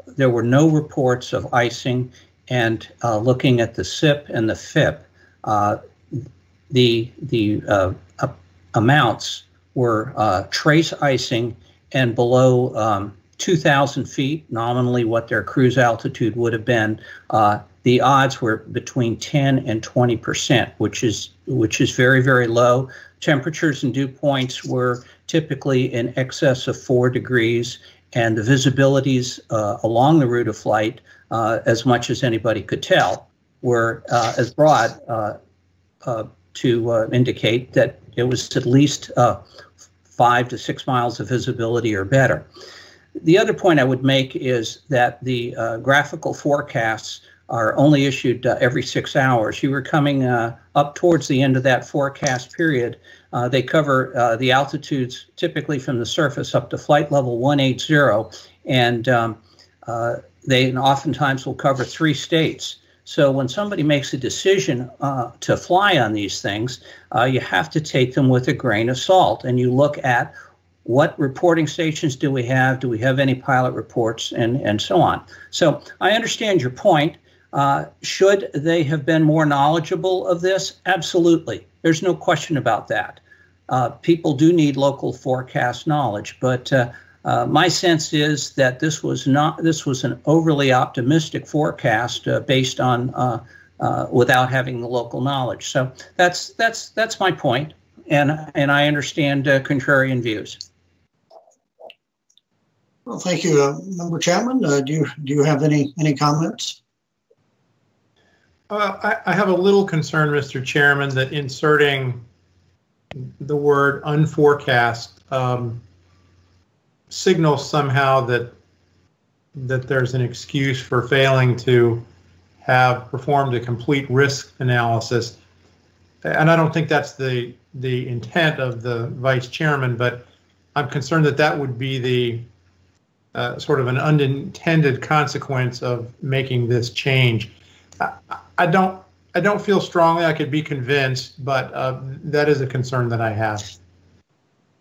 there were no reports of icing. And looking at the SIP and the FIP, the amounts were trace icing and below 2,000 feet, nominally what their cruise altitude would have been. The odds were between 10 and 20%, which is very, very low. Temperatures and dew points were typically in excess of 4 degrees, and the visibilities along the route of flight, as much as anybody could tell, were as broad to indicate that it was at least 5 to 6 miles of visibility or better. The other point I would make is that the graphical forecasts are only issued every 6 hours. You were coming up towards the end of that forecast period. They cover the altitudes typically from the surface up to flight level 180, and they oftentimes will cover 3 states. So when somebody makes a decision to fly on these things, you have to take them with a grain of salt, and you look at what reporting stations do we have? Do we have any pilot reports, and so on? So I understand your point. Should they have been more knowledgeable of this? Absolutely. There's no question about that. People do need local forecast knowledge, but my sense is that this was an overly optimistic forecast based on without having the local knowledge. So that's my point, and I understand contrarian views. Well, thank you, Member Chapman. Do you have any comments? I have a little concern, Mr. Chairman, that inserting the word unforecast signals somehow that there's an excuse for failing to have performed a complete risk analysis. And I don't think that's the intent of the vice chairman, but I'm concerned that that would be the sort of an unintended consequence of making this change. I don't feel strongly I could be convinced, but that is a concern that I have.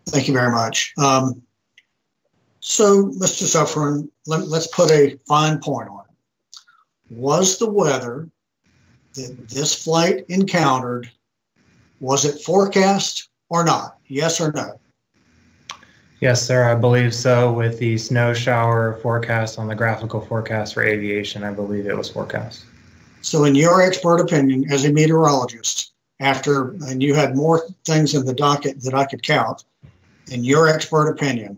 Thank you very much. So, Mr. Sufferin, let's put a fine point on it. Was the weather that this flight encountered, was it forecast or not? Yes or no? Yes, sir, I believe so. With the snow shower forecast on the graphical forecast for aviation, I believe it was forecast. So in your expert opinion, as a meteorologist, and you had more things in the docket that I could count, in your expert opinion,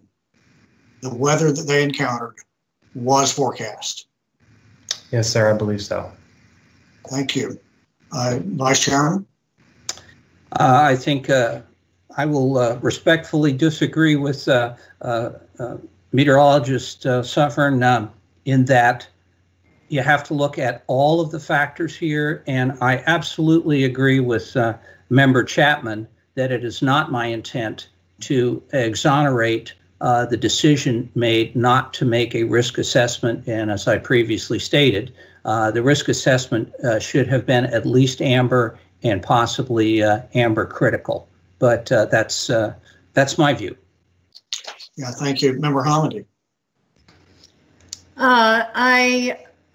the weather that they encountered was forecast? Yes, sir, I believe so. Thank you. Vice Chairman? I think I will respectfully disagree with meteorologist Sufferin in that you have to look at all of the factors here, and I absolutely agree with Member Chapman that it is not my intent to exonerate the decision made not to make a risk assessment. And as I previously stated, the risk assessment should have been at least amber and possibly amber critical. But that's my view. Yeah, thank you. Member Hamady.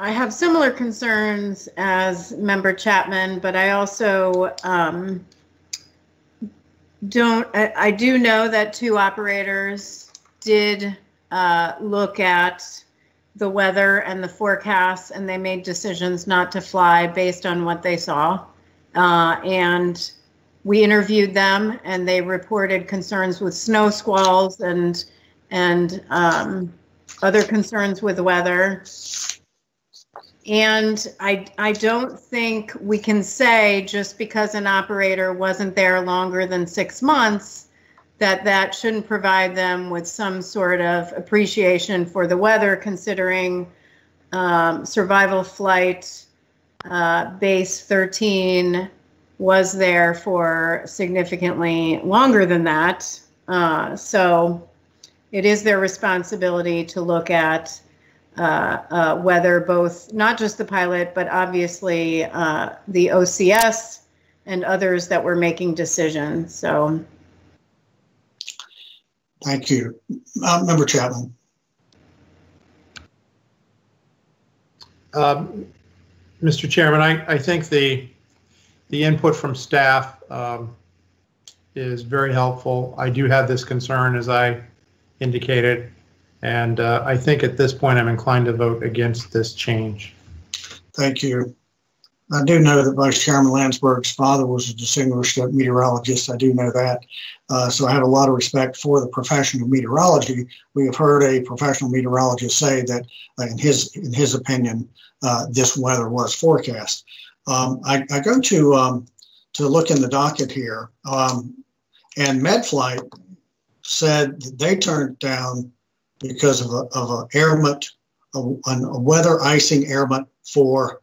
I have similar concerns as Member Chapman, but I also I do know that two operators did look at the weather and the forecasts, and they made decisions not to fly based on what they saw. And we interviewed them, and they reported concerns with snow squalls and other concerns with the weather. And I don't think we can say just because an operator wasn't there longer than 6 months that shouldn't provide them with some sort of appreciation for the weather, considering survival flight base 13 was there for significantly longer than that. So it is their responsibility to look at whether both, not just the pilot, but obviously the OCS and others that were making decisions. So. Thank you. Member Chapman. Mr. Chairman, I think the input from staff is very helpful. I do have this concern, as I indicated, and I think at this point I'm inclined to vote against this change. Thank you. I do know that Vice Chairman Landsberg's father was a distinguished meteorologist. I do know that. So I have a lot of respect for the profession of meteorology. We have heard a professional meteorologist say that, in his opinion, this weather was forecast. I go to look in the docket here, and MedFlight said that they turned it down because of a airment, a weather icing airment for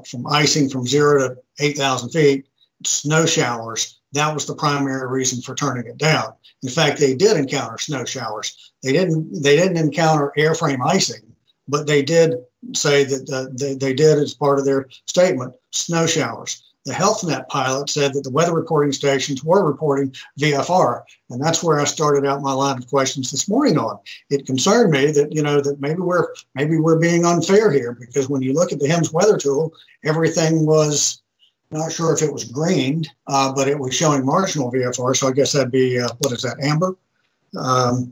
from icing from 0 to 8,000 feet, snow showers. That was the primary reason for turning it down. In fact, they did encounter snow showers. They didn't encounter airframe icing, but they did say that they did, as part of their statement, snow showers. The HealthNet pilot said that the weather reporting stations were reporting VFR, and that's where I started out my line of questions this morning on. It concerned me that, that maybe we're being unfair here, because when you look at the HIMSS weather tool, everything was, not sure if it was greened, but it was showing marginal VFR. So I guess that'd be what is that, amber?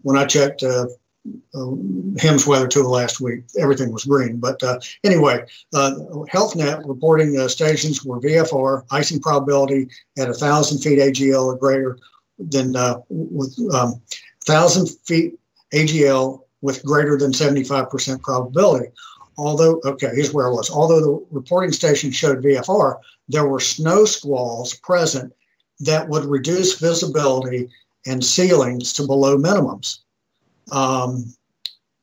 When I checked HIMSS weather tool last week, everything was green. But anyway, HealthNet reporting stations were VFR, icing probability at 1,000 feet AGL or greater than, with 1,000 feet AGL with greater than 75% probability. here's where it was. Although the reporting station showed VFR, there were snow squalls present that would reduce visibility and ceilings to below minimums.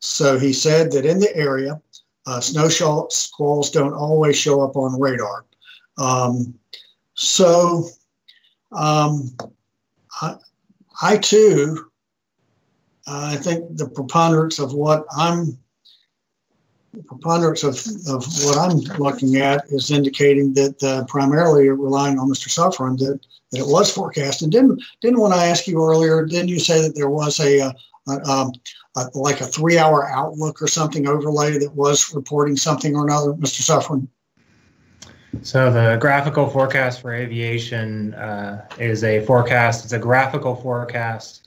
So he said that in the area, snow squalls don't always show up on radar. I too, I think the preponderance of what I'm looking at is indicating that primarily primarily relying on Mr. Suffren that it was forecast. And didn't when I asked you earlier, didn't you say that there was like a 3-hour outlook or something overlay that was reporting something or another, Mr. Suffren? So the graphical forecast for aviation is a forecast. It's a graphical forecast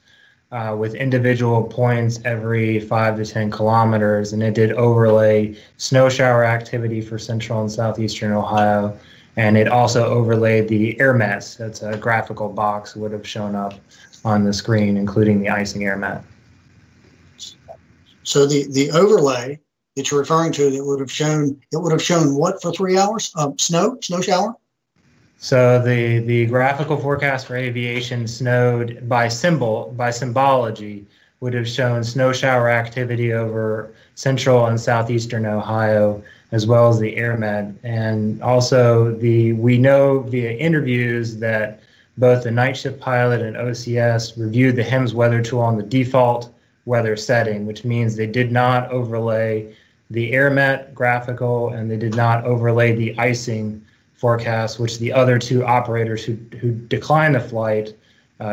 with individual points every 5 to 10 kilometers, and it did overlay snow shower activity for central and southeastern Ohio, and it also overlaid the air mats. That's a graphical box would have shown up on the screen, including the icing air mat. So the overlay that you're referring to, that would have shown what for 3 hours? Snow shower? So the graphical forecast for aviation snowed by symbology would have shown snow shower activity over central and southeastern Ohio, as well as the air med. And also we know via interviews that both the night shift pilot and OCS reviewed the HIMSS weather tool on the default weather setting, which means they did not overlay the AirMet graphical, and they did not overlay the icing forecast, which the other two operators who declined the flight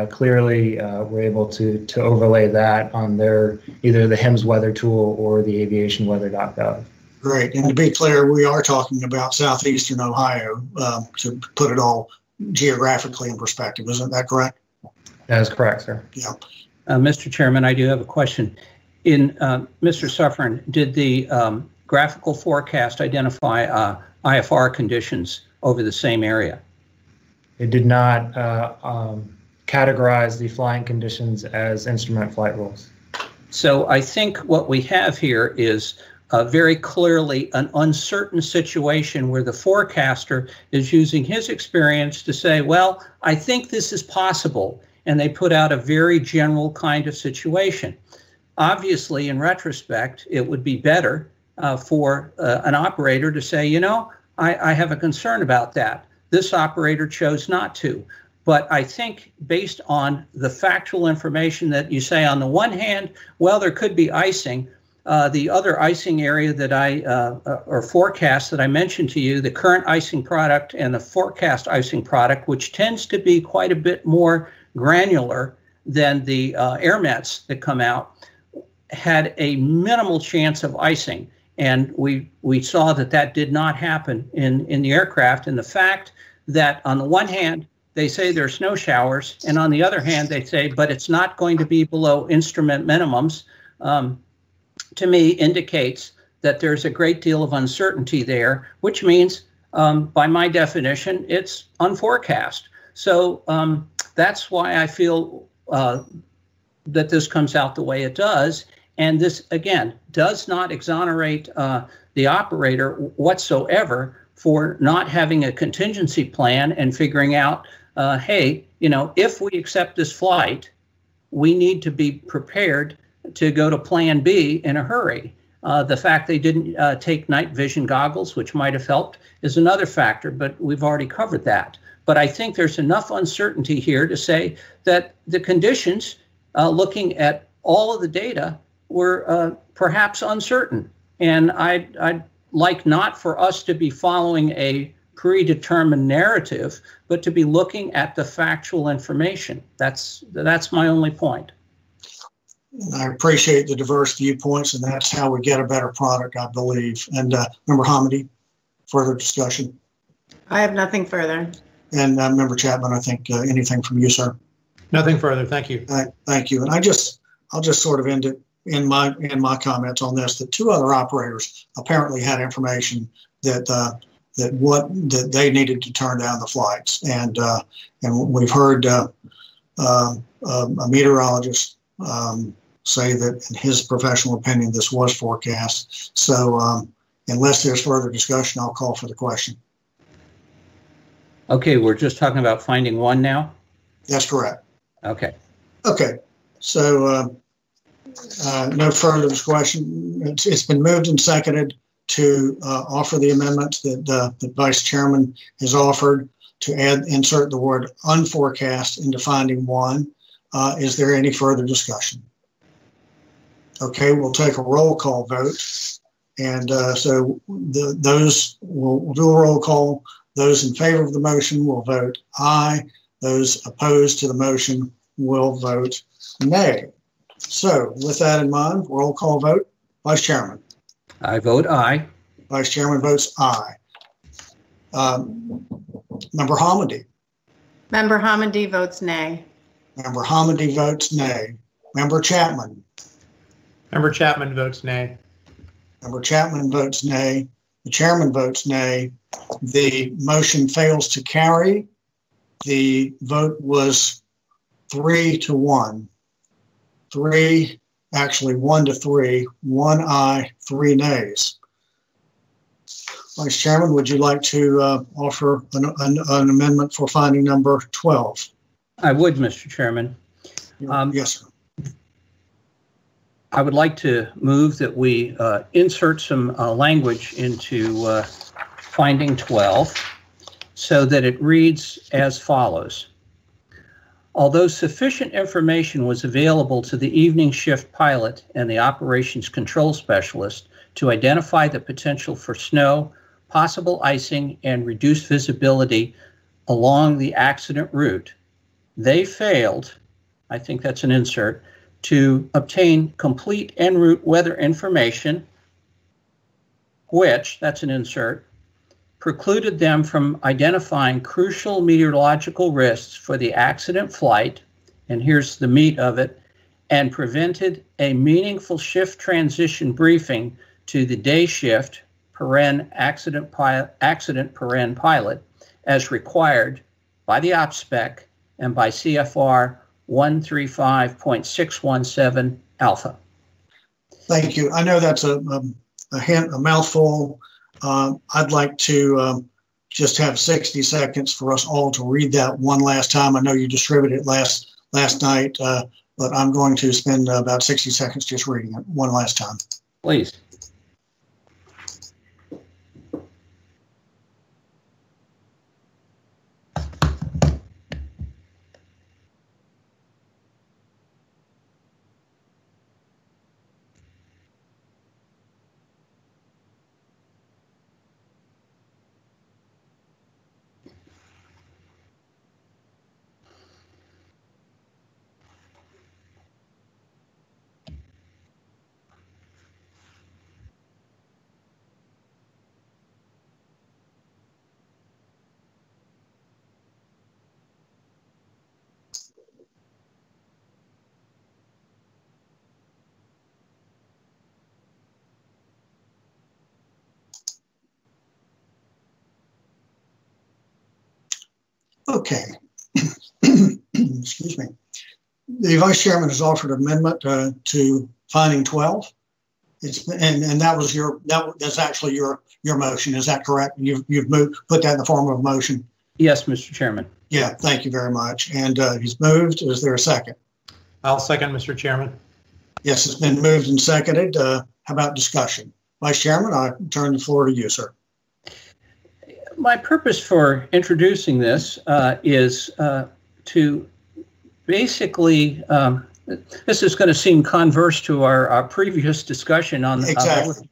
clearly were able to overlay that on their either the HIMSS weather tool or the aviationweather.gov. Great. And to be clear, we are talking about southeastern Ohio to put it all geographically in perspective. Isn't that correct? That is correct, sir. Yeah. Mr. Chairman, I do have a question. In Mr. Suffren, did the graphical forecast identify IFR conditions over the same area? It did not categorize the flying conditions as instrument flight rules. So I think what we have here is very clearly an uncertain situation where the forecaster is using his experience to say, well, I think this is possible. And they put out a very general kind of situation. Obviously, in retrospect, it would be better for an operator to say, you know, I have a concern about that. This operator chose not to. But I think based on the factual information that you say, on the one hand, well, there could be icing. The other icing area that or forecast that I mentioned to you, the current icing product and the forecast icing product, which tends to be quite a bit more granular than the air mats that come out, had a minimal chance of icing. And we saw that did not happen in the aircraft. And the fact that on the one hand, they say there are snow showers, and on the other hand, they say, but it's not going to be below instrument minimums, to me indicates that there's a great deal of uncertainty there, which means, by my definition, it's unforecast. So that's why I feel that this comes out the way it does. And this, again, does not exonerate the operator whatsoever for not having a contingency plan and figuring out, hey, you know, if we accept this flight, we need to be prepared to go to plan B in a hurry. The fact they didn't take night vision goggles, which might have helped, is another factor, but we've already covered that. But I think there's enough uncertainty here to say that the conditions, looking at all of the data, were perhaps uncertain. And I'd like not for us to be following a predetermined narrative, but to be looking at the factual information. That's my only point. I appreciate the diverse viewpoints, and that's how we get a better product, I believe. And Member Hamady, further discussion? I have nothing further. And Member Chapman, I think anything from you, sir? Nothing further. Thank you. Thank you. And I'll just sort of end it in my comments on this. That two other operators apparently had information that they needed to turn down the flights, and we've heard a meteorologist say that in his professional opinion this was forecast. So Unless there's further discussion, I'll call for the question. Okay, we're just talking about finding one now? That's correct. Okay. Okay, so no further discussion. It's been moved and seconded to offer the amendment that the Vice Chairman has offered to insert the word unforecast into finding one. Is there any further discussion? Okay, we'll take a roll call vote. And so we'll do a roll call. Those in favor of the motion will vote aye. Those opposed to the motion will vote nay. So with that in mind, roll call vote. Vice Chairman. I vote aye. Vice Chairman votes aye. Member Hamady. Member Hamady votes nay. Member Hamady votes nay. Member Chapman. Member Chapman votes nay. Member Chapman votes nay. The chairman votes nay. The motion fails to carry. The vote was 3-1. 1-3. 1 aye, 3 nays. Vice Chairman, would you like to offer an amendment for finding number 12? I would, Mr. Chairman. Yes, sir. I would like to move that we insert some language into finding 12 so that it reads as follows. Although sufficient information was available to the evening shift pilot and the operations control specialist to identify the potential for snow, possible icing, and reduced visibility along the accident route, they failed, I think that's an insert, to obtain complete en route weather information, which, that's an insert, precluded them from identifying crucial meteorological risks for the accident flight, and here's the meat of it, and prevented a meaningful shift transition briefing to the day shift accident pilot as required by the OPSPEC and by CFR 135.617 alpha. Thank you. I know that's a mouthful. I'd like to just have 60 seconds for us all to read that one last time. I know you distributed it last night, but I'm going to spend about 60 seconds just reading it one last time. Please. Okay. Excuse me. The Vice Chairman has offered amendment to finding 12. And that was that's actually your motion. Is that correct? You've put that in the form of a motion. Yes, Mr. Chairman. Yeah, thank you very much. And he's moved. Is there a second? I'll second, Mr. Chairman. Yes, it's been moved and seconded. How about discussion? Vice Chairman, I turn the floor to you, sir. My purpose for introducing this is to basically, this is going to seem converse to our previous discussion on exactly.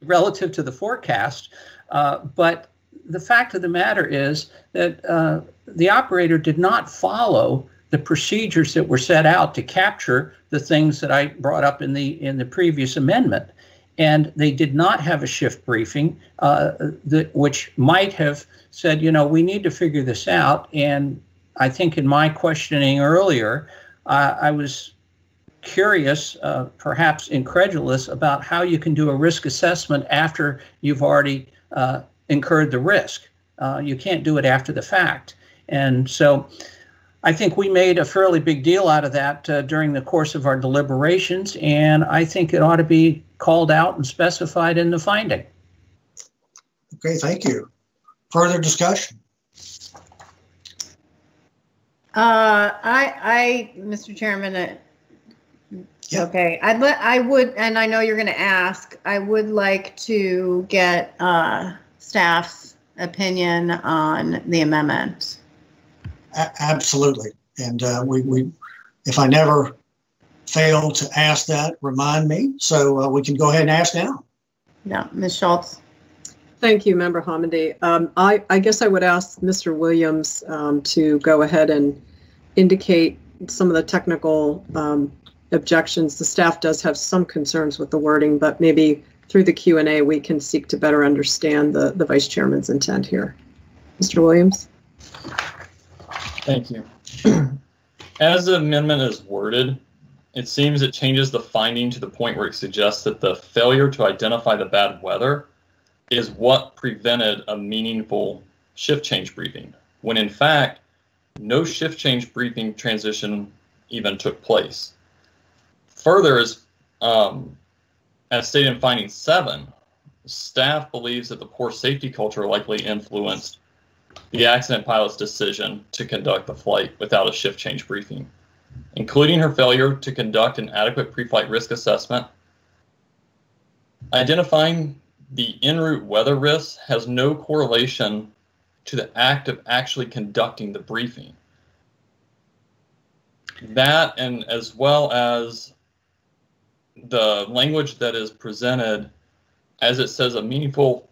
Relative to the forecast, but the fact of the matter is that the operator did not follow the procedures that were set out to capture the things that I brought up in the previous amendment. And they did not have a shift briefing, which might have said, you know, we need to figure this out. And I think in my questioning earlier, I was curious, perhaps incredulous, about how you can do a risk assessment after you've already incurred the risk. You can't do it after the fact. And so I think we made a fairly big deal out of that during the course of our deliberations, and I think it ought to be called out and specified in the finding. Okay, thank you. Further discussion? Mr. Chairman, Yeah. okay, I would, and I know you're going to ask, I would like to get staff's opinion on the amendment. Absolutely. And we, if I never fail to ask that, remind me. So we can go ahead and ask now. Yeah, Ms. Schultz. Thank you, Member Hamady. I guess I would ask Mr. Williams to go ahead and indicate some of the technical objections. The staff does have some concerns with the wording, but maybe through the Q&A we can seek to better understand the Vice Chairman's intent here. Mr. Williams. Thank you. As the amendment is worded, it seems it changes the finding to the point where it suggests that the failure to identify the bad weather is what prevented a meaningful shift change briefing, when in fact, no shift change briefing transition even took place. Further, as stated in finding 7, staff believes that the poor safety culture likely influenced the accident pilot's decision to conduct the flight without a shift change briefing, including her failure to conduct an adequate pre-flight risk assessment. Identifying the en route weather risks has no correlation to the act of actually conducting the briefing. That, and as well as the language that is presented, as it says, a meaningful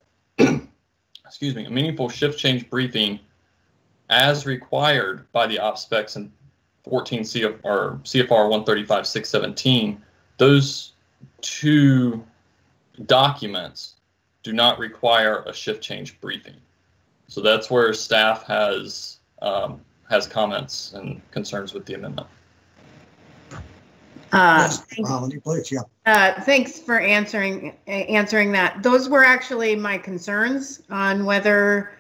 excuse me, a meaningful shift change briefing as required by the op specs in 14 CFR 135-617, those two documents do not require a shift change briefing. So that's where staff has comments and concerns with the amendment. Thanks for answering that. Those were actually my concerns on whether,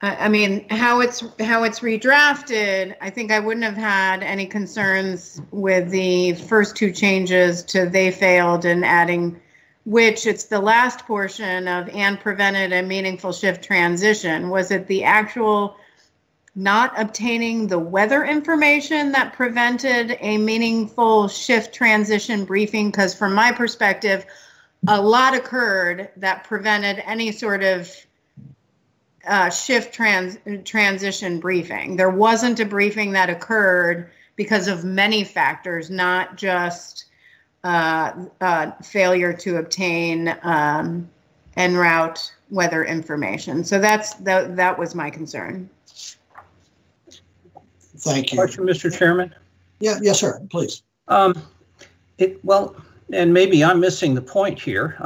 I mean, how it's redrafted. I think I wouldn't have had any concerns with the first 2 changes to "they failed" and adding which. It's the last portion of "and prevented a meaningful shift transition." Was it the actual not obtaining the weather information that prevented a meaningful shift transition briefing? Because from my perspective, a lot occurred that prevented any sort of shift transition briefing. There wasn't a briefing that occurred because of many factors, not just failure to obtain en route weather information. So that was my concern. Thank you. Question, Mr. Chairman? Yeah, yes, sir, please. Well, and maybe I'm missing the point here.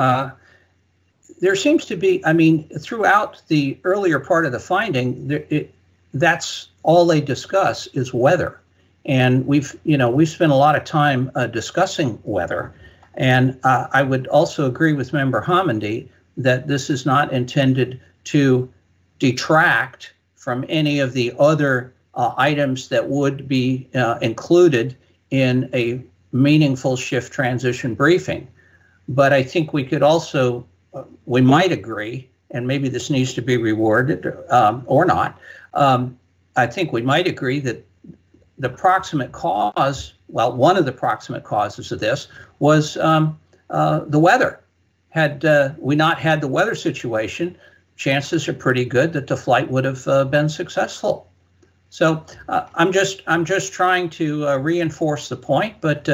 There seems to be, I mean, throughout the earlier part of the finding, that's all they discuss is weather. And we've spent a lot of time discussing weather. And I would also agree with Member Hamady that this is not intended to detract from any of the other items that would be included in a meaningful shift transition briefing. But I think we could also, we might agree, and maybe this needs to be reworded or not, I think we might agree that the proximate cause, well, one of the proximate causes of this was the weather. Had we not had the weather situation, chances are pretty good that the flight would have been successful. So I'm just trying to reinforce the point, but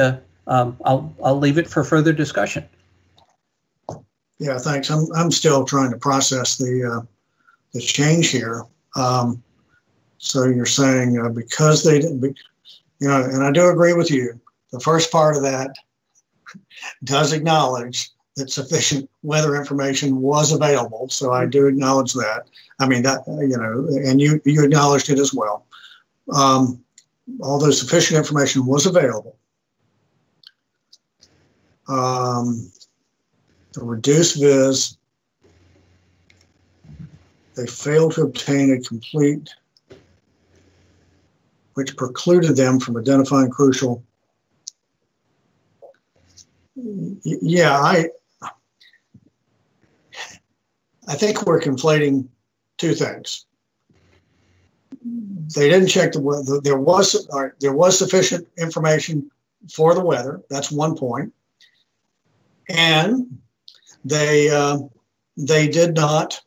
I'll leave it for further discussion. Yeah, thanks. I'm still trying to process the change here. So you're saying because they didn't, and I do agree with you. The first part of that does acknowledge that sufficient weather information was available. So I do acknowledge that. I mean, that, and you acknowledged it as well. Although sufficient information was available. The reduced viz, they failed to obtain a complete, which precluded them from identifying crucial. Yeah, I think we're conflating two things. They didn't check the weather. There was sufficient information for the weather. That's one point. And they did not,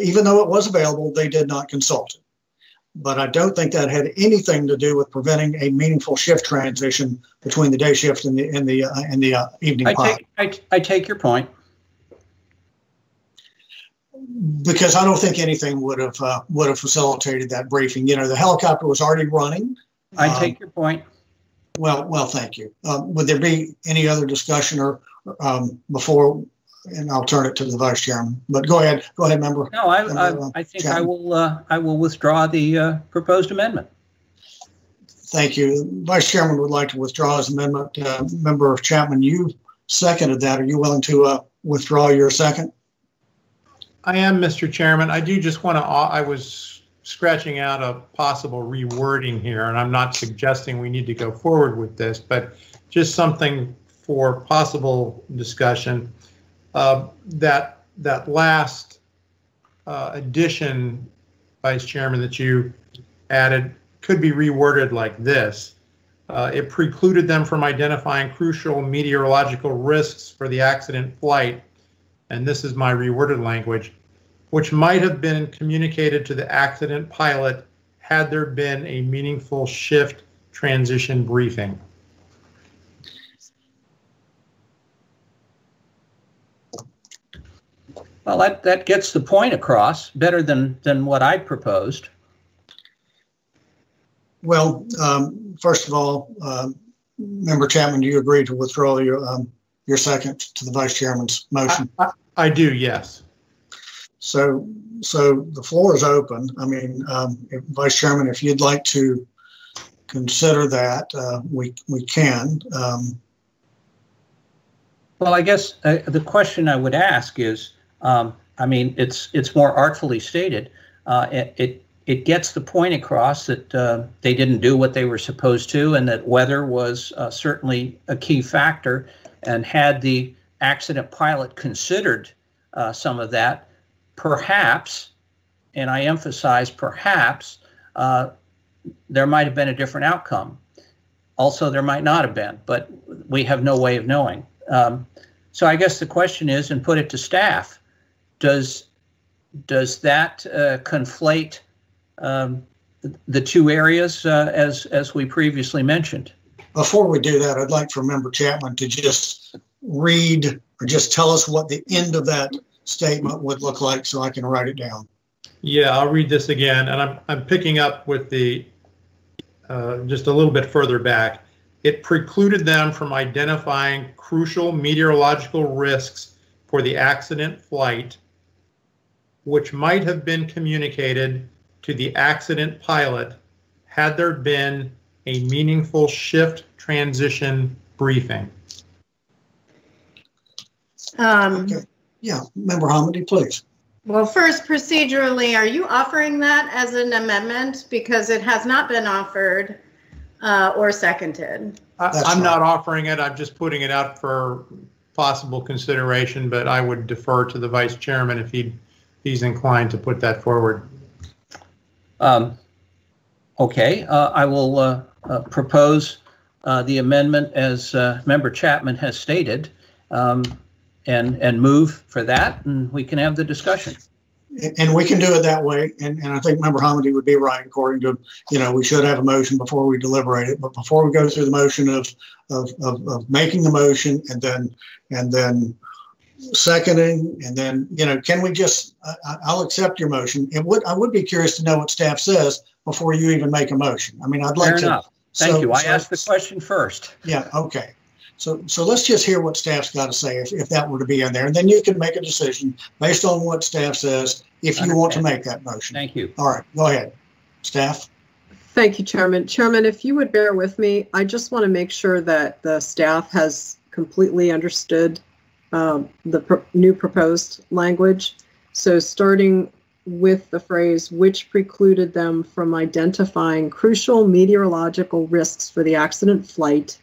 even though it was available, they did not consult it. But I don't think that had anything to do with preventing a meaningful shift transition between the day shift and the evening pilot. I take your point. Because I don't think anything would have facilitated that briefing. You know, the helicopter was already running. I take your point. Well, thank you. Would there be any other discussion or before? And I'll turn it to the vice chairman. But go ahead, member. No, I think chairman. I will withdraw the proposed amendment. Thank you. Vice chairman would like to withdraw his amendment. Member Chapman, you seconded that. Are you willing to withdraw your second? I am, Mr. Chairman. I do just want to, I was scratching out a possible rewording here, and I'm not suggesting we need to go forward with this, but just something for possible discussion. That last addition, Vice Chairman, that you added could be reworded like this. It precluded them from identifying crucial meteorological risks for the accident flight, and this is my reworded language, which might have been communicated to the accident pilot had there been a meaningful shift transition briefing. Well, that gets the point across better than what I proposed. Well, first of all, Member Chapman, do you agree to withdraw your second to the vice chairman's motion? I do, yes. So the floor is open. I mean, Vice Chairman, if you'd like to consider that, we can. Well, I guess the question I would ask is, I mean, it's more artfully stated. It gets the point across that they didn't do what they were supposed to, and that weather was certainly a key factor. And had the accident pilot considered some of that, perhaps, and I emphasize perhaps, there might have been a different outcome. Also, there might not have been, but we have no way of knowing. So I guess the question is, and put it to staff, does that conflate the two areas as we previously mentioned? Before we do that, I'd like for Member Chapman to just read or just tell us what the end of that statement would look like so I can write it down. Yeah, I'll read this again, and I'm picking up with the just a little bit further back. It precluded them from identifying crucial meteorological risks for the accident flight, which might have been communicated to the accident pilot had there been a meaningful shift transition briefing. Okay. Yeah, Member Hamady, please. Well, first, procedurally, are you offering that as an amendment? Because it has not been offered or seconded. I'm not offering it. I'm just putting it out for possible consideration, but I would defer to the vice chairman if he's inclined to put that forward. Okay, I will propose the amendment as Member Chapman has stated, and move for that, and we can have the discussion. And we can do it that way. And I think Member Hamady would be right, according to, we should have a motion before we deliberate it. But before we go through the motion of making the motion and then seconding, and then, can we just, I'll accept your motion. I would be curious to know what staff says before you even make a motion. I mean, I'd like to. Fair enough. Thank you. I asked the question first. Yeah, okay. So let's just hear what staff's got to say if that were to be in there. And then you can make a decision based on what staff says if you want to make that motion. Thank you. All right, go ahead. Staff. Thank you, Chairman. Chairman, if you would bear with me, I just want to make sure that the staff has completely understood the new proposed language. So starting with the phrase, which precluded them from identifying crucial meteorological risks for the accident flight,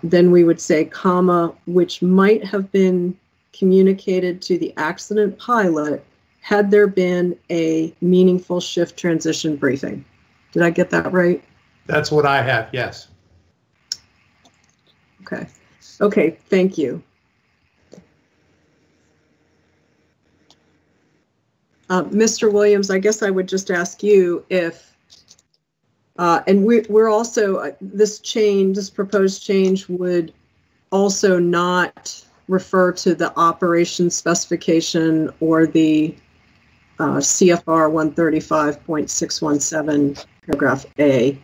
then we would say, comma, which might have been communicated to the accident pilot had there been a meaningful shift transition briefing. Did I get that right? That's what I have, yes. Okay. Okay, thank you. Mr. Williams, I guess I would just ask you if, and we're also, this proposed change would also not refer to the operation specification or the CFR 135.617 paragraph A.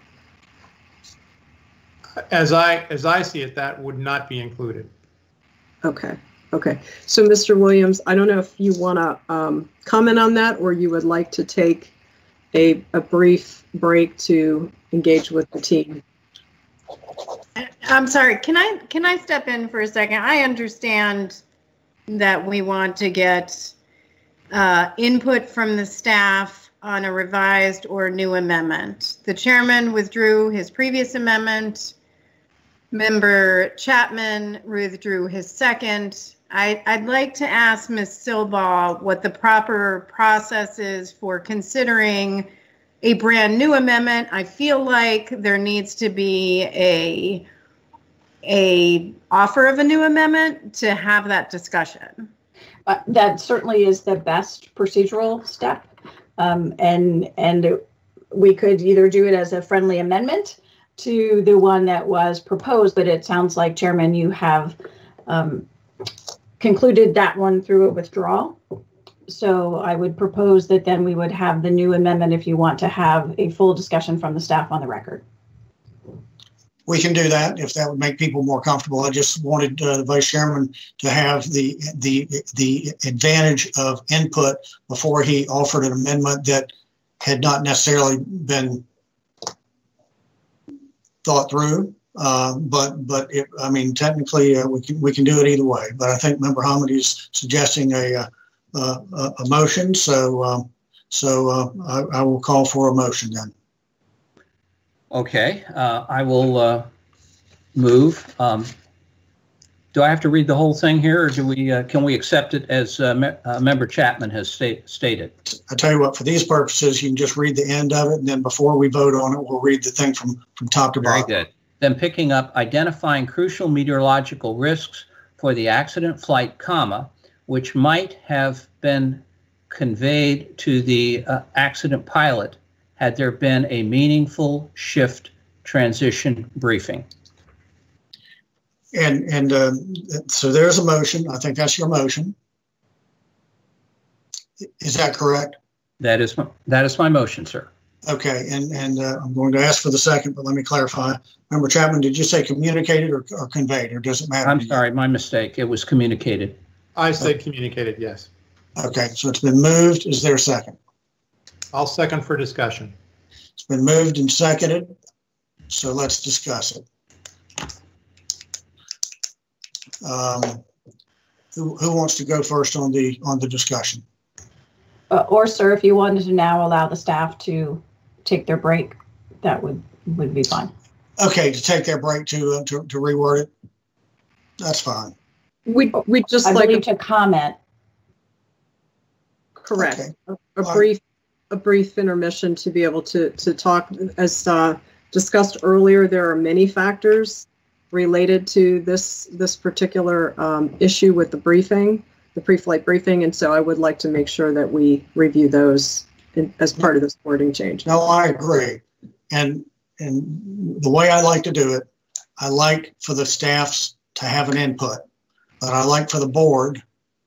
As I see it, that would not be included. Okay. Okay. So, Mr. Williams, I don't know if you want to comment on that, or you would like to take a brief break to engage with the team. I'm sorry. Can I step in for a second? I understand that we want to get input from the staff on a revised or new amendment. The chairman withdrew his previous amendment. Member Chapman withdrew his second. I'd like to ask Ms. Silbaugh what the proper process is for considering a brand new amendment. I feel like there needs to be a offer of a new amendment to have that discussion. That certainly is the best procedural step, and we could either do it as a friendly amendment to the one that was proposed, but it sounds like, Chairman, you have concluded that one through a withdrawal. So I would propose that then we would have the new amendment if you want to have a full discussion from the staff on the record. We can do that if that would make people more comfortable. I just wanted the Vice Chairman to have the advantage of input before he offered an amendment that had not necessarily been thought through. But I mean, technically, we can do it either way. But I think Member Hamid is suggesting a motion, so I will call for a motion then. Okay, I will move. Do I have to read the whole thing here, or do we? Can we accept it as Member Chapman has stated? I tell you what, for these purposes, you can just read the end of it, and then before we vote on it, we'll read the thing from top to bottom. Very good. Then picking up identifying crucial meteorological risks for the accident flight, comma, which might have been conveyed to the accident pilot had there been a meaningful shift transition briefing. And so there's a motion. I think that's your motion. Is that correct? That is my motion, sir. Okay, and I'm going to ask for the second, but let me clarify. Member Chapman, did you say communicated or conveyed, or does it matter? I'm sorry, my mistake. It was communicated. I said communicated, yes. Okay, so it's been moved. Is there a second? I'll second for discussion. It's been moved and seconded, so let's discuss it. Who wants to go first on the discussion? Or, sir, if you wanted to now allow the staff to take their break, that would be fine. Okay, to take their break to reword it, that's fine. We just I like believe to comment. Correct. Okay. A brief intermission to be able to talk. As discussed earlier, there are many factors related to this particular issue with the briefing, the pre-flight briefing, and so I would like to make sure that we review those as part of this wording change. No, I agree, and the way I like to do it, I like for the staffs to have an input, but I like for the board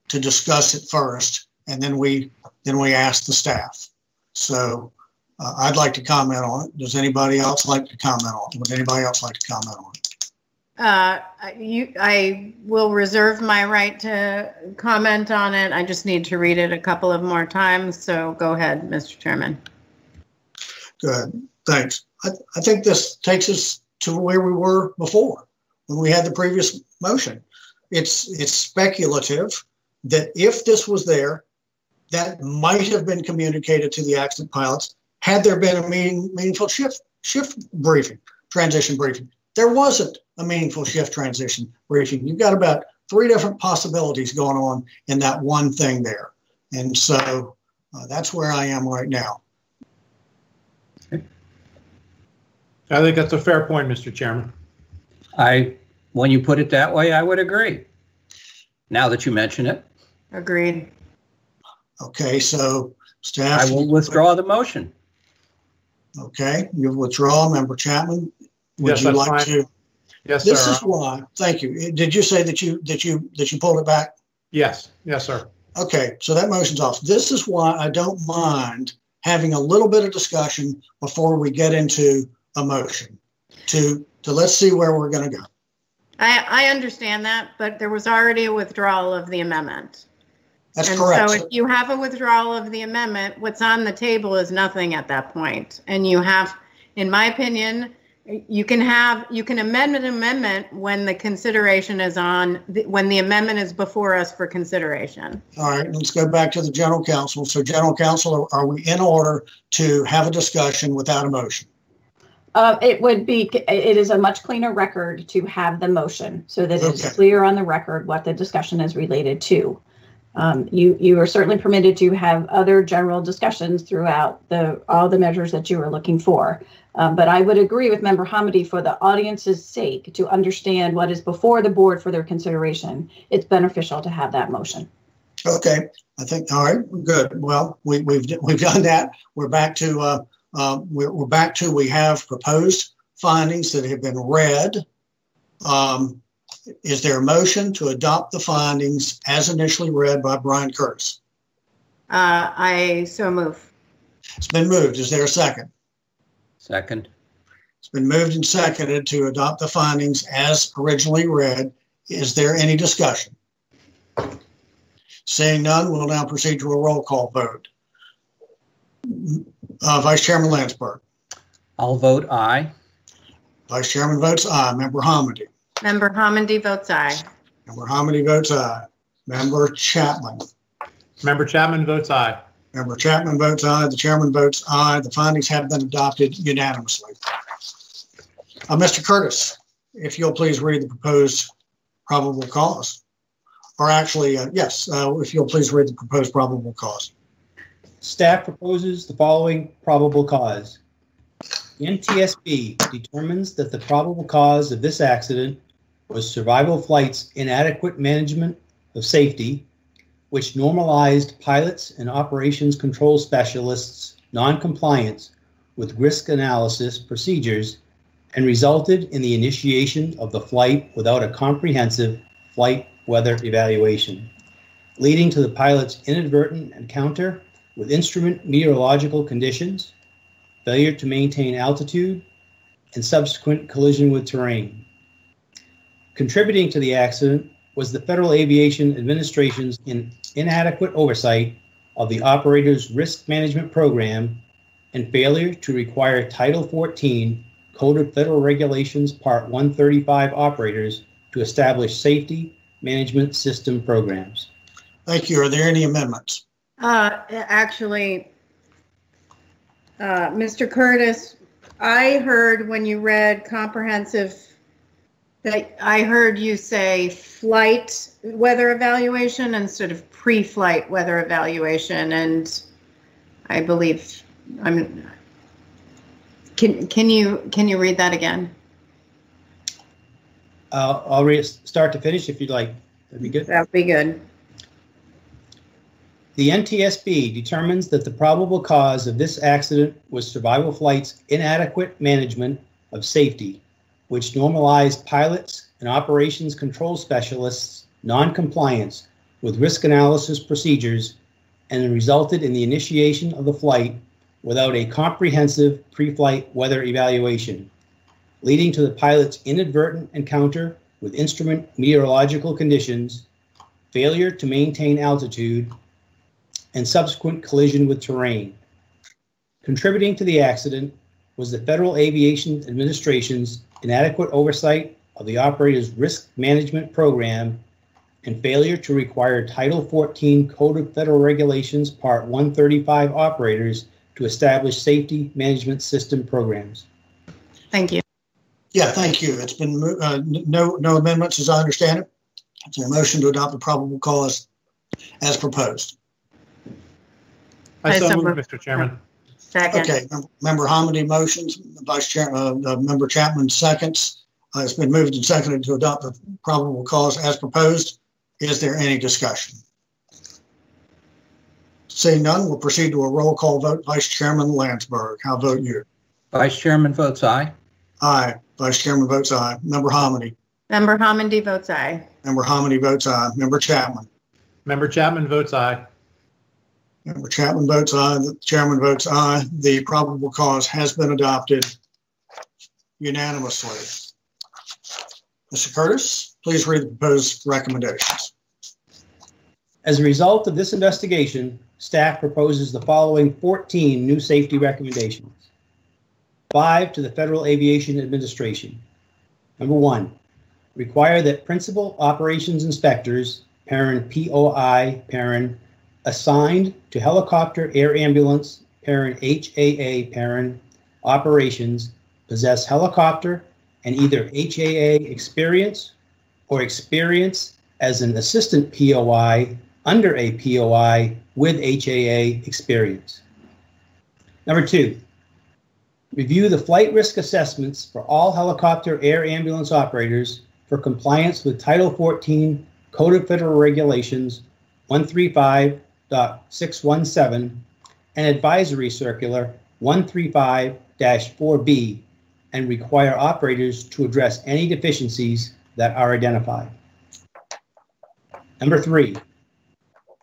to discuss it first, and then we ask the staff. So I'd like to comment on it. Does anybody else like to comment on it? Would anybody else like to comment on it? I will reserve my right to comment on it. I just need to read it a couple of more times. So go ahead, Mr. Chairman. Good, thanks. I think this takes us to where we were before when we had the previous motion. It's speculative that if this was there, that might have been communicated to the accident pilots had there been a meaningful shift briefing, transition briefing. There wasn't a meaningful shift transition briefing. You've got about three different possibilities going on in that one thing there. And so that's where I am right now. I think that's a fair point, Mr. Chairman. When you put it that way, I would agree. Now that you mention it. Agreed. Okay, so staff. I will withdraw the motion. Okay, you withdraw, Member Chapman. Would Yes, you that's like fine. to? Yes, This sir. is why. Thank you. Did you say that you pulled it back? Yes, yes, sir. Okay, so that motion's off. This is why I don't mind having a little bit of discussion before we get into a motion to let's see where we're going to go. I understand that, but there was already a withdrawal of the amendment. That's and correct. So if you have a withdrawal of the amendment, what's on the table is nothing at that point. And you have, in my opinion, you can amend an amendment when the consideration is on, when the amendment is before us for consideration. All right, let's go back to the General Counsel. So General Counsel, are we in order to have a discussion without a motion? It is a much cleaner record to have the motion so that it's clear on the record what the discussion is related to. You are certainly permitted to have other general discussions throughout all the measures that you are looking for. But I would agree with Member Hamady, for the audience's sake, to understand what is before the board for their consideration, it's beneficial to have that motion. Okay, I think, all right, good. Well, we've done that. We're back to we have proposed findings that have been read. Is there a motion to adopt the findings as initially read by Brian Curtis? I so move. It's been moved. Is there a second? Second. It's been moved and seconded to adopt the findings as originally read. Is there any discussion? Seeing none, we'll now proceed to a roll call vote. Vice Chairman Landsberg. I'll vote aye. Vice Chairman votes aye. Member Hamady. Member Hamady votes aye. Member Hamady votes aye. Member Chapman. Member Chapman votes aye. Member Chapman votes aye. The chairman votes aye. The findings have been adopted unanimously. Mr. Curtis, if you'll please read the proposed probable cause. Or actually, yes, if you'll please read the proposed probable cause. Staff proposes the following probable cause. The NTSB determines that the probable cause of this accident was survival flight's inadequate management of safety, which normalized pilots and operations control specialists' non-compliance with risk analysis procedures and resulted in the initiation of the flight without a comprehensive flight weather evaluation, leading to the pilot's inadvertent encounter with instrument meteorological conditions, failure to maintain altitude, and subsequent collision with terrain. Contributing to the accident was the Federal Aviation Administration's inadequate oversight of the operator's risk management program and failure to require Title 14 Code of Federal Regulations Part 135 operators to establish safety management system programs. Thank you. Are there any amendments? Actually, Mr. Curtis, I heard when you read comprehensive, that I heard you say flight weather evaluation instead of pre-flight weather evaluation, and I believe Can you read that again? I'll read start to finish if you'd like. That'd be good. That'd be good. The NTSB determines that the probable cause of this accident was survival flight's inadequate management of safety, which normalized pilots and operations control specialists' non-compliance with risk analysis procedures and resulted in the initiation of the flight without a comprehensive pre-flight weather evaluation, leading to the pilot's inadvertent encounter with instrument meteorological conditions, failure to maintain altitude, and subsequent collision with terrain. Contributing to the accident was the Federal Aviation Administration's inadequate oversight of the operator's risk management program and failure to require Title 14 Code of Federal Regulations Part 135 operators to establish safety management system programs. Thank you. Yeah, thank you. It's been no amendments as I understand it. Is there a motion to adopt the probable cause as proposed? I so so move, moved. Mr. Chairman. Second. Okay, Member Hamady motions, Member Chapman seconds. It's been moved and seconded to adopt the probable cause as proposed. Is there any discussion? Seeing none, we'll proceed to a roll call vote. Vice Chairman Landsberg, how vote you? Vice Chairman votes aye. Aye. Vice Chairman votes aye. Member Hamady. Member Hamady votes aye. Member Hamady votes aye. Member Chapman. Member Chapman votes aye. Member Chapman votes aye. The chairman votes aye. The probable cause has been adopted unanimously. Mr. Curtis, please read the proposed recommendations. As a result of this investigation, staff proposes the following 14 new safety recommendations. 5 to the Federal Aviation Administration. Number 1, require that principal operations inspectors, parent POI, parent assigned to helicopter, air ambulance, parent HAA, parent operations possess helicopter and either HAA experience or experience as an assistant POI under a POI with HAA experience. Number 2, review the flight risk assessments for all helicopter air ambulance operators for compliance with Title 14 Code of Federal Regulations 135.617 and Advisory Circular 135-4B and require operators to address any deficiencies that are identified. Number 3,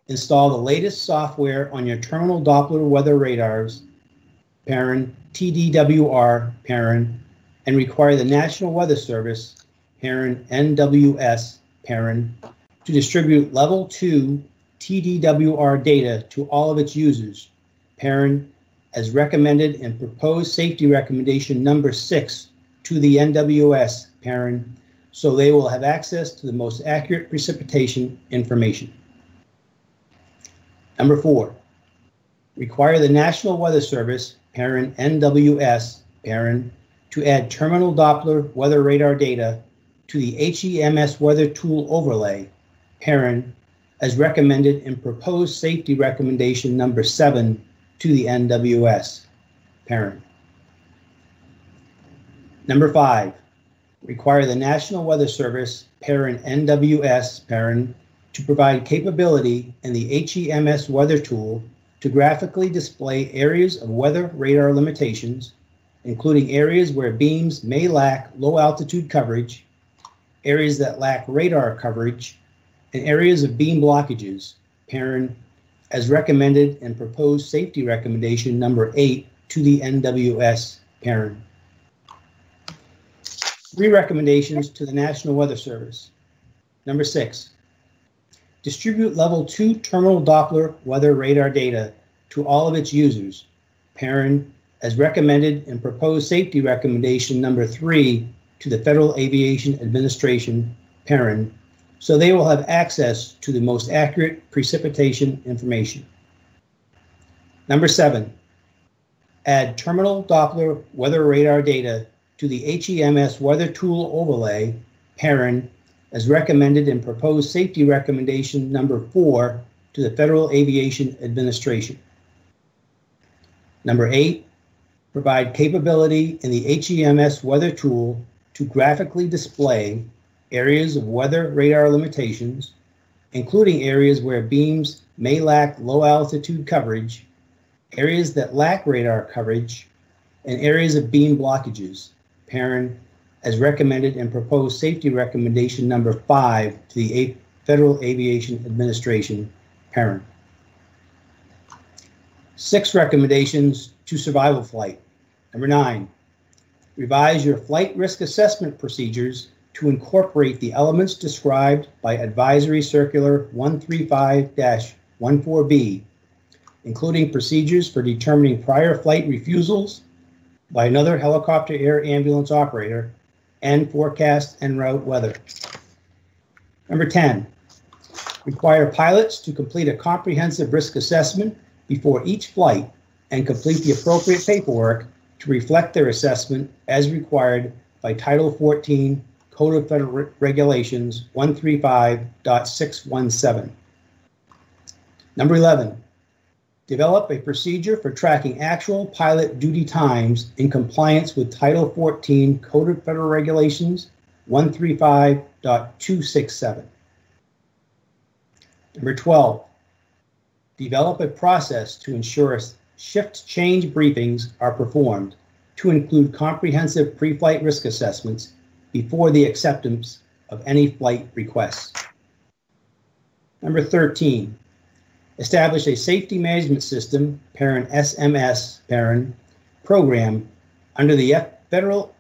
install the latest software on your terminal Doppler weather radars, parent TDWR, parent, and require the National Weather Service, parent NWS, parent, to distribute Level 2 TDWR data to all of its users, parent, as recommended in proposed safety recommendation number 6 to the NWS, parent, so they will have access to the most accurate precipitation information. Number 4, require the National Weather Service, parent NWS, parent, to add terminal Doppler weather radar data to the HEMS weather tool overlay, parent, as recommended in proposed safety recommendation number 7 to the NWS, parent. Number 5, require the National Weather Service, parent NWS, parent, to provide capability in the HEMS weather tool to graphically display areas of weather radar limitations, including areas where beams may lack low altitude coverage, areas that lack radar coverage, and areas of beam blockages, parent, as recommended in proposed safety recommendation number 8 to the NWS, parent. 3 recommendations to the National Weather Service. Number 6, distribute Level 2 terminal Doppler weather radar data to all of its users, parent, as recommended in proposed safety recommendation number 3 to the Federal Aviation Administration, parent, so they will have access to the most accurate precipitation information. Number 7, add terminal Doppler weather radar data to the HEMS weather tool overlay, parent, as recommended in proposed safety recommendation number 4 to the Federal Aviation Administration. Number 8, provide capability in the HEMS weather tool to graphically display areas of weather radar limitations, including areas where beams may lack low altitude coverage, areas that lack radar coverage, and areas of beam blockages, parent, as recommended in proposed safety recommendation number 5 to the Federal Aviation Administration, parent. 6 recommendations to survival flight. Number 9, revise your flight risk assessment procedures to incorporate the elements described by Advisory Circular 135-14B, including procedures for determining prior flight refusals by another helicopter air ambulance operator and forecast en route weather. Number 10, require pilots to complete a comprehensive risk assessment before each flight and complete the appropriate paperwork to reflect their assessment as required by Title 14 Code of Federal Regulations 135.617. Number 11, develop a procedure for tracking actual pilot duty times in compliance with Title 14 Code of Federal Regulations 135.267. Number 12, develop a process to ensure shift change briefings are performed to include comprehensive pre-flight risk assessments before the acceptance of any flight requests. Number 13, establish a safety management system, SMS program under the Federal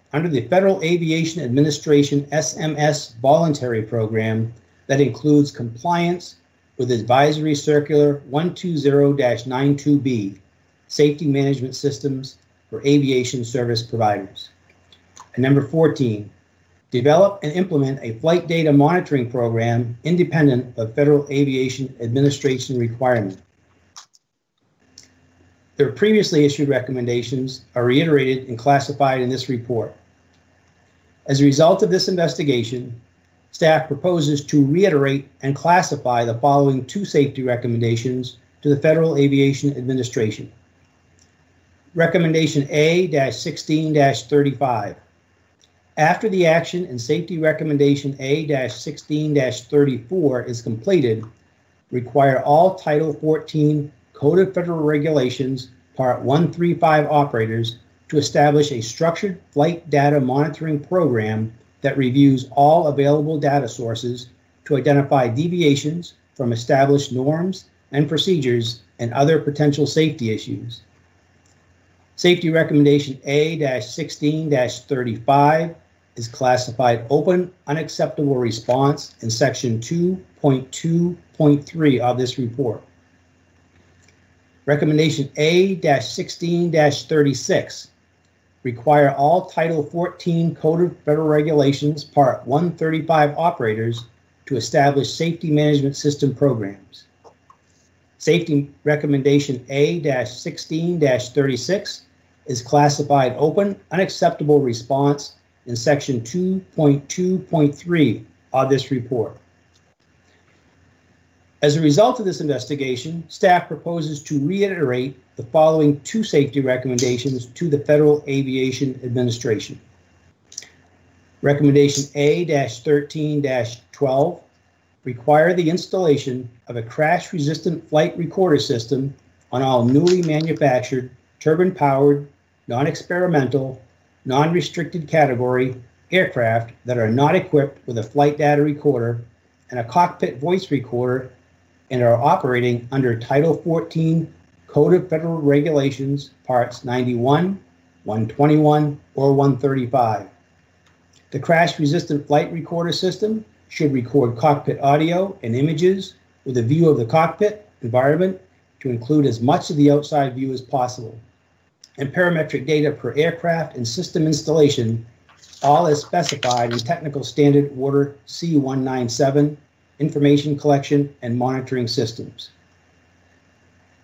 Aviation Administration SMS voluntary program that includes compliance with Advisory Circular 120-92B, Safety Management Systems for Aviation Service Providers. And number 14, develop and implement a flight data monitoring program independent of Federal Aviation Administration requirement. Their previously issued recommendations are reiterated and classified in this report. As a result of this investigation, staff proposes to reiterate and classify the following two safety recommendations to the Federal Aviation Administration. Recommendation A-16-35. After the action and safety recommendation A-16-34 is completed, require all Title 14 Code of Federal Regulations Part 135 operators to establish a structured flight data monitoring program that reviews all available data sources to identify deviations from established norms and procedures and other potential safety issues. Safety recommendation A-16-35 is classified open unacceptable response in section 2.2.3 of this report. Recommendation A-16-36 require all Title 14 Code of Federal Regulations Part 135 operators to establish safety management system programs. Safety recommendation A-16-36 is classified open unacceptable response in section 2.2.3 of this report. As a result of this investigation, staff proposes to reiterate the following two safety recommendations to the Federal Aviation Administration. Recommendation A-13-12 require the installation of a crash-resistant flight recorder system on all newly manufactured turbine-powered, non-experimental, non-restricted category aircraft that are not equipped with a flight data recorder and a cockpit voice recorder and are operating under Title 14 Code of Federal Regulations Parts 91, 121, or 135. The crash-resistant flight recorder system should record cockpit audio and images with a view of the cockpit environment to include as much of the outside view as possible, and parametric data per aircraft and system installation, all as specified in Technical Standard Order C197, Information Collection and Monitoring Systems.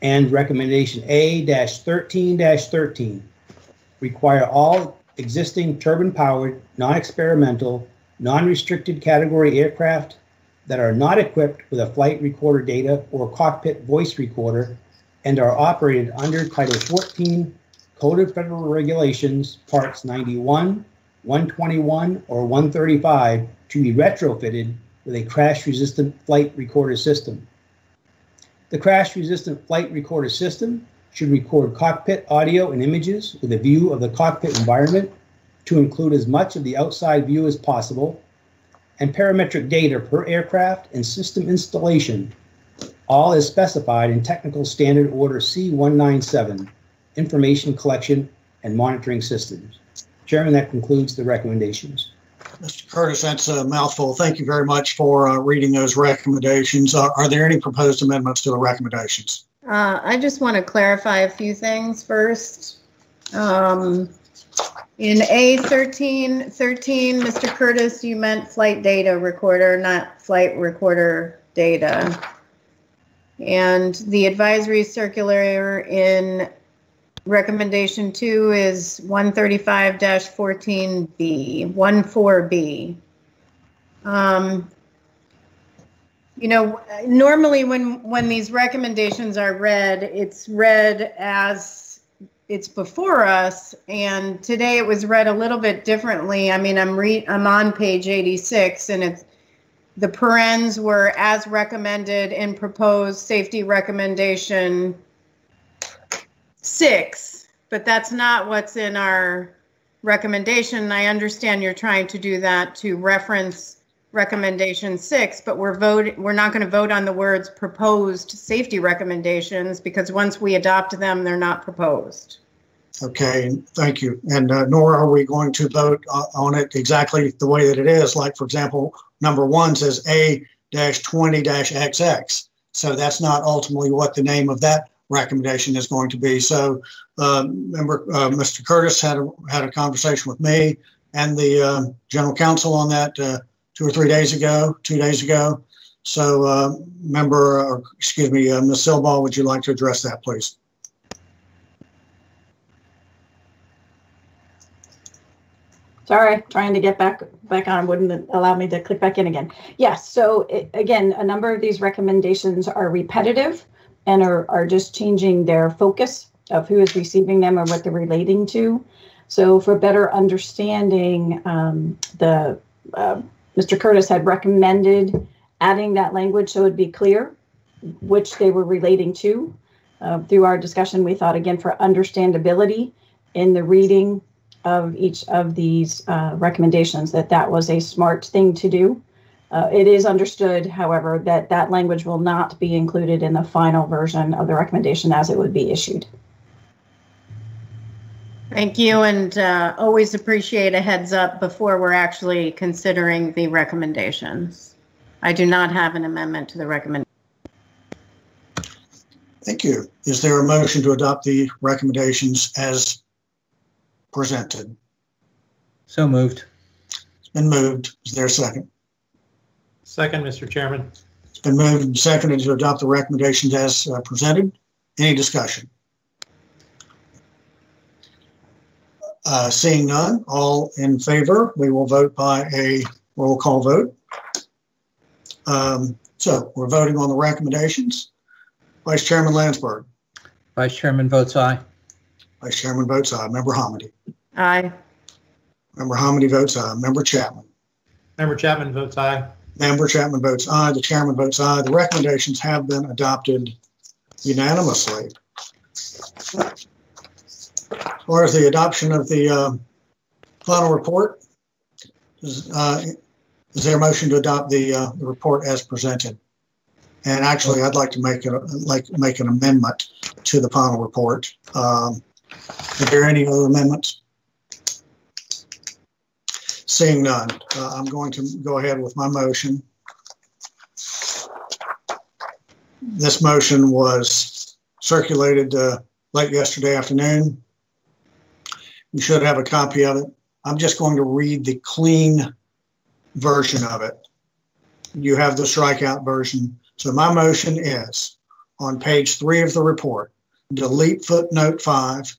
And recommendation A-13-13 require all existing turbine-powered, non-experimental, non-restricted category aircraft that are not equipped with a flight recorder data or cockpit voice recorder and are operated under Title 14 Code of Federal Regulations Parts 91, 121, or 135 to be retrofitted with a crash-resistant flight recorder system. The crash-resistant flight recorder system should record cockpit audio and images with a view of the cockpit environment to include as much of the outside view as possible, and parametric data per aircraft and system installation, all as specified in Technical Standard Order C197, Information Collection and Monitoring Systems. Chairman, that concludes the recommendations. Mr. Curtis, that's a mouthful. Thank you very much for reading those recommendations. Are there any proposed amendments to the recommendations? I just want to clarify a few things first. In A-13, Mr. Curtis, you meant flight data recorder, not flight recorder data. And the advisory circular in recommendation 2 is 135-14B, 14B. You know, normally when these recommendations are read, it's read as it's before us, and today it was read a little bit differently. I mean, I'm on page 86, and it's the parens were as recommended in proposed safety recommendation 6, but that's not what's in our recommendation. I understand you're trying to do that to reference recommendation 6, but we're not going to vote on the words proposed safety recommendations because once we adopt them, they're not proposed. Okay, thank you. And nor are we going to vote on it exactly the way that it is. Like, for example, number 1 says A-20-XX. So that's not ultimately what the name of that recommendation is going to be. So remember, Mr. Curtis had a conversation with me and the general counsel on that 2 or 3 days ago, 2 days ago. So Ms. Silbaugh, would you like to address that, please? Sorry, trying to get back on, wouldn't allow me to click back in again. Yes, so again, a number of these recommendations are repetitive and are just changing their focus of who is receiving them or what they're relating to. So for better understanding, Mr. Curtis had recommended adding that language so it'd be clear which they were relating to. Through our discussion, we thought, again, for understandability in the reading of each of these recommendations, that was a smart thing to do. It is understood, however, that language will not be included in the final version of the recommendation as it would be issued. Thank you, and always appreciate a heads up before we're actually considering the recommendations. I do not have an amendment to the recommendation. Thank you. Is there a motion to adopt the recommendations as presented? So moved. It's been moved. Is there a second? Second, Mr. Chairman. It's been moved and seconded to adopt the recommendations as presented. Any discussion? Seeing none, all in favor, we will vote by a roll call vote. So we're voting on the recommendations. Vice Chairman Landsberg. Vice Chairman votes aye. Vice Chairman votes aye. Member Hamady. Aye. Member Hamady votes aye. Member Chapman. Member Chapman votes aye. Member Chapman votes aye. The chairman votes aye. The recommendations have been adopted unanimously. As far as the adoption of the final report, is there a motion to adopt the report as presented? And actually, I'd like to make an amendment to the final report. Are there any other amendments? Seeing none, I'm going to go ahead with my motion. This motion was circulated late yesterday afternoon. You should have a copy of it. I'm just going to read the clean version of it. You have the strikeout version. So my motion is, on page 3 of the report, delete footnote 5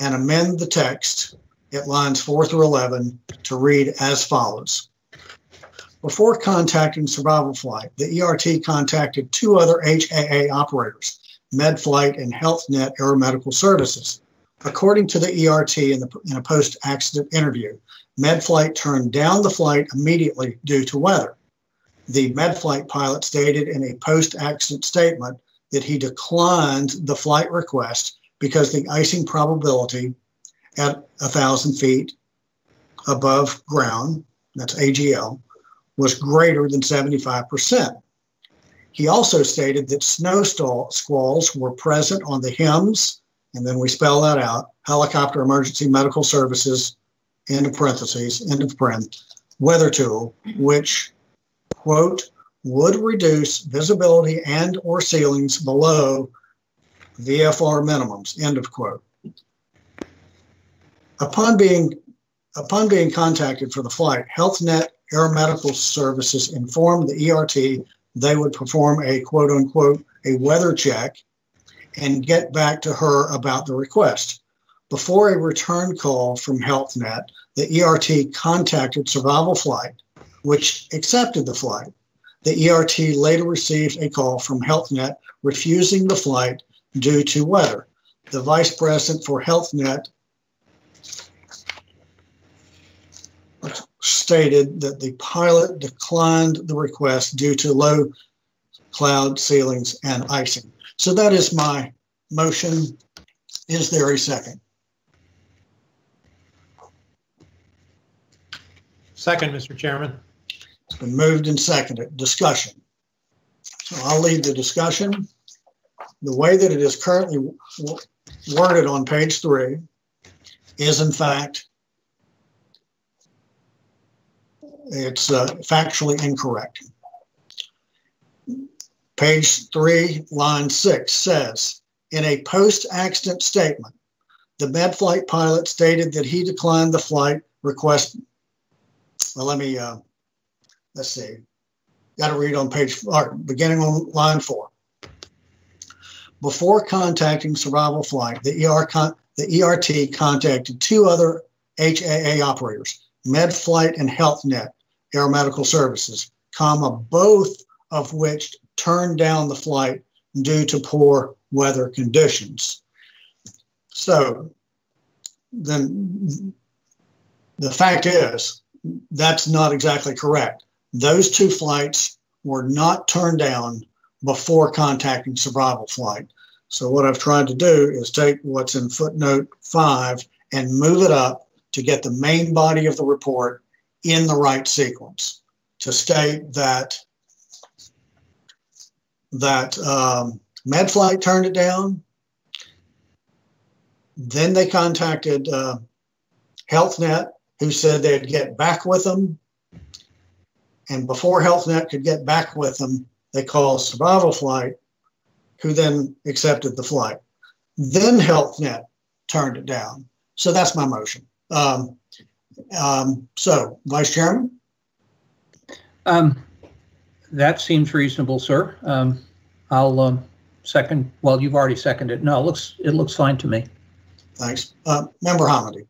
and amend the text at lines 4 through 11 to read as follows. Before contacting Survival Flight, the ERT contacted 2 other HAA operators, MedFlight and HealthNet Aeromedical Services. According to the ERT in a post-accident interview, MedFlight turned down the flight immediately due to weather. The MedFlight pilot stated in a post-accident statement that he declined the flight request because the icing probability at 1,000 feet above ground, that's AGL, was greater than 75%. He also stated that snow squalls were present on the HEMS, and then we spell that out, Helicopter Emergency Medical Services, end of parentheses, end of paren, weather tool, which, quote, would reduce visibility and or ceilings below VFR minimums, end of quote. Upon being contacted for the flight, HealthNet Aeromedical Services informed the ERT they would perform a quote unquote a weather check and get back to her about the request. Before a return call from HealthNet, the ERT contacted Survival Flight which accepted the flight. The ERT later received a call from HealthNet refusing the flight due to weather. The vice president for HealthNet stated that the pilot declined the request due to low cloud ceilings and icing. So that is my motion. Is there a second? Second, Mr. Chairman. It's been moved and seconded. Discussion. So I'll lead the discussion. The way that it is currently worded on page 3 is, in fact, it's factually incorrect. Page 3, line 6 says, in a post-accident statement, the med-flight pilot stated that he declined the flight request. Well, let's see. Got to read on page, beginning on line 4. Before contacting survival flight, the ERT contacted 2 other HAA operators, MedFlight and HealthNet Air Medical Services, both of which turned down the flight due to poor weather conditions. So then the fact is, that's not exactly correct. Those 2 flights were not turned down before contacting survival flight. So what I've tried to do is take what's in footnote 5 and move it up to get the main body of the report in the right sequence, to state that MedFlight turned it down. Then they contacted HealthNet, who said they'd get back with them. And before HealthNet could get back with them, they called survival flight, who then accepted the flight. Then HealthNet turned it down. So that's my motion. So, Vice Chairman? That seems reasonable, sir. I'll second. Well, you've already seconded. No, it looks fine to me. Thanks. Member Hamady.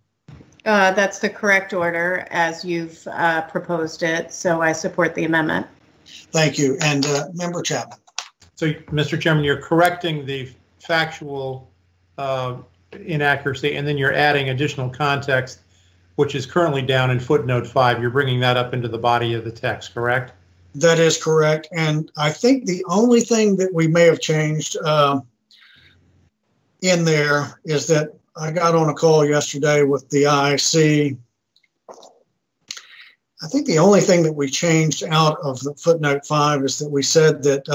That's the correct order as you've proposed it, so I support the amendment. Thank you. And Member Chapman. So, Mr. Chairman, you're correcting the factual inaccuracy, and then you're adding additional context, which is currently down in footnote 5. You're bringing that up into the body of the text, correct? That is correct. And I think the only thing that we may have changed in there is that I got on a call yesterday with the IIC. I think the only thing that we changed out of the footnote 5 is that we said that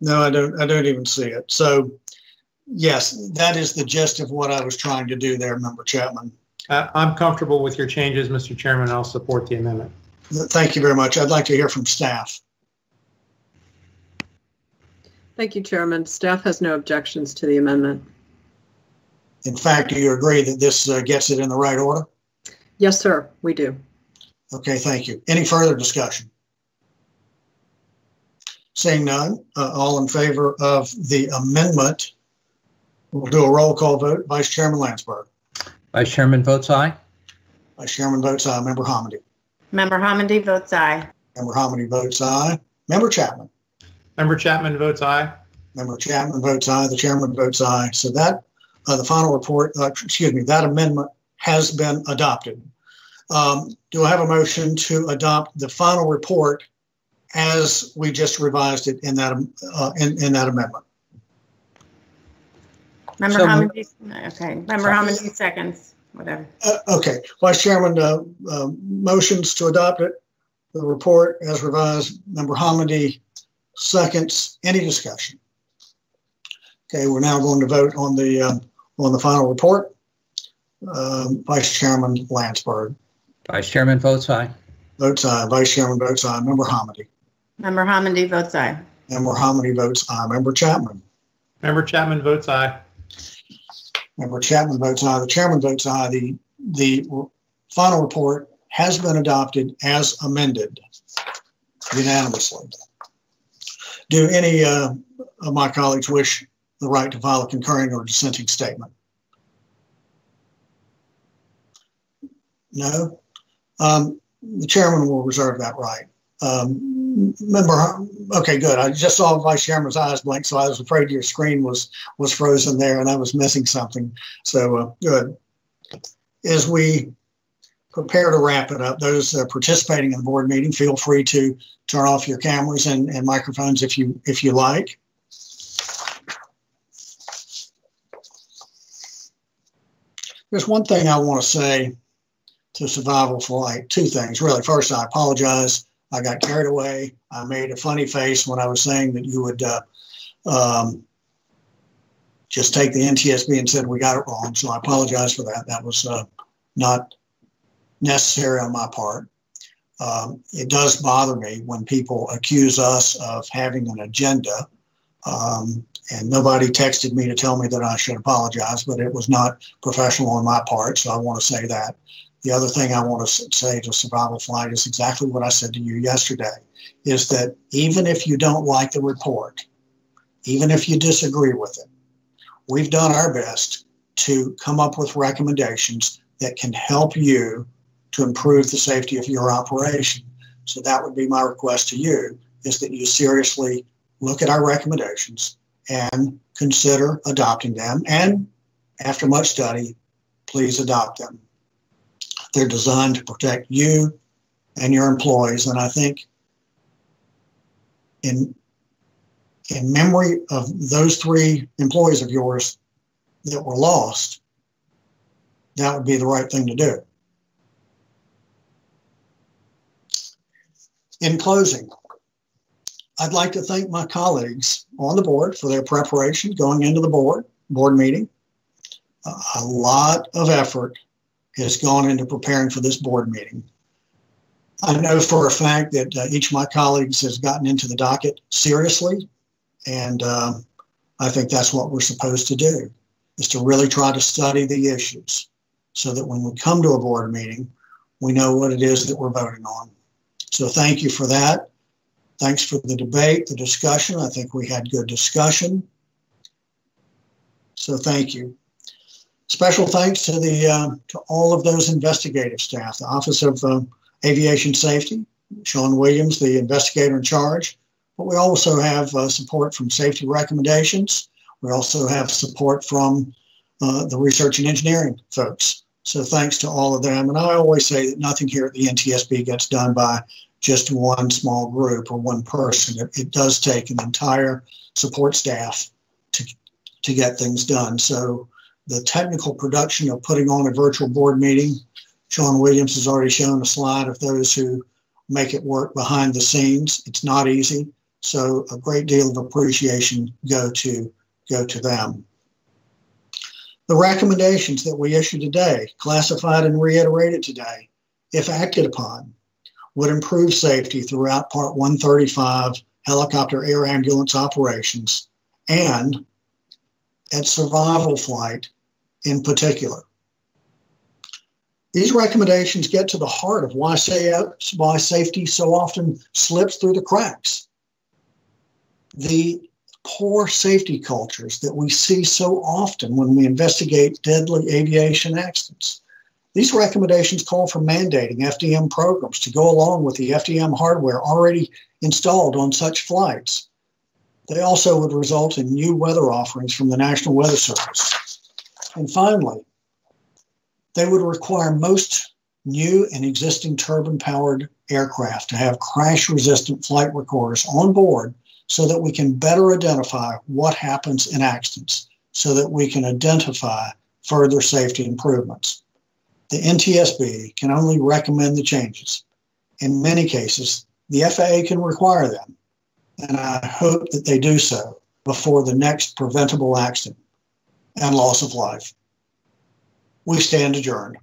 no, I don't even see it. So yes, that is the gist of what I was trying to do there, Member Chapman. I'm comfortable with your changes, Mr. Chairman. I'll support the amendment. Thank you very much. I'd like to hear from staff. Thank you, Chairman. Staff has no objections to the amendment. In fact, do you agree that this gets it in the right order? Yes, sir, we do. Okay, thank you. Any further discussion? Seeing none, all in favor of the amendment, we'll do a roll call vote. Vice Chairman Landsberg. Vice Chairman votes aye. Vice Chairman votes aye. Member Hamady. Member Hamady votes aye. Member Hamady votes aye. Member Chapman. Member Chapman votes aye. Member Chapman votes aye. The chairman votes aye. So that the final report, that amendment has been adopted. Do I have a motion to adopt the final report as we just revised it in that in that amendment? Member Hamady, okay. Member Hamady seconds, whatever. Okay, Vice Chairman motions to adopt it, the report as revised. Member Hamady seconds. Any discussion? Okay, we're now going to vote on the final report. Vice Chairman Landsberg. Vice Chairman votes aye. Votes aye. Vice Chairman votes aye. Member Hamady. Member Hamady votes aye. Member Hamady votes aye. Member Chapman. Member Chapman votes aye. Member Chapman votes aye. The chairman votes aye. The final report has been adopted as amended unanimously. Do any of my colleagues wish the right to file a concurring or dissenting statement? No? The chairman will reserve that right. Okay, good. I just saw Vice Chairman's eyes blink, so I was afraid your screen was frozen there and I was missing something. So good. As we prepare to wrap it up, those participating in the board meeting, feel free to turn off your cameras and microphones if you like. There's one thing I want to say to Survival Flight, two things really. First, I apologize. I got carried away. I made a funny face when I was saying that you would just take the NTSB and said we got it wrong. So I apologize for that. That was not necessary on my part. It does bother me when people accuse us of having an agenda. And nobody texted me to tell me that I should apologize, but it was not professional on my part. So I want to say that. The other thing I want to say to Survival Flight is exactly what I said to you yesterday, is that even if you don't like the report, even if you disagree with it, we've done our best to come up with recommendations that can help you to improve the safety of your operation. So that would be my request to you, is that you seriously look at our recommendations and consider adopting them. And after much study, please adopt them. They're designed to protect you and your employees. And I think in memory of those 3 employees of yours that were lost, that would be the right thing to do. In closing, I'd like to thank my colleagues on the board for their preparation going into the board meeting. A lot of effort has gone into preparing for this board meeting. I know for a fact that each of my colleagues has gotten into the docket seriously, and I think that's what we're supposed to do, is to really try to study the issues so that when we come to a board meeting, we know what it is that we're voting on. So thank you for that. Thanks for the debate, the discussion. I think we had good discussion. So thank you. Special thanks to all of those investigative staff, the Office of Aviation Safety, Sean Williams, the investigator in charge. But we also have support from safety recommendations. We also have support from the research and engineering folks. So thanks to all of them. And I always say that nothing here at the NTSB gets done by just one small group or one person. It does take an entire support staff to get things done. So the technical production of putting on a virtual board meeting, Sean Williams has already shown a slide of those who make it work behind the scenes. It's not easy. So a great deal of appreciation go to them. The recommendations that we issued today, classified and reiterated today, if acted upon, would improve safety throughout Part 135 helicopter air ambulance operations and at Survival Flight in particular. These recommendations get to the heart of why safety so often slips through the cracks. The poor safety cultures that we see so often when we investigate deadly aviation accidents. These recommendations call for mandating FDM programs to go along with the FDM hardware already installed on such flights. They also would result in new weather offerings from the National Weather Service. And finally, they would require most new and existing turbine-powered aircraft to have crash-resistant flight recorders on board so that we can better identify what happens in accidents, so that we can identify further safety improvements. The NTSB can only recommend the changes. In many cases, the FAA can require them, and I hope that they do so before the next preventable accident and loss of life. We stand adjourned.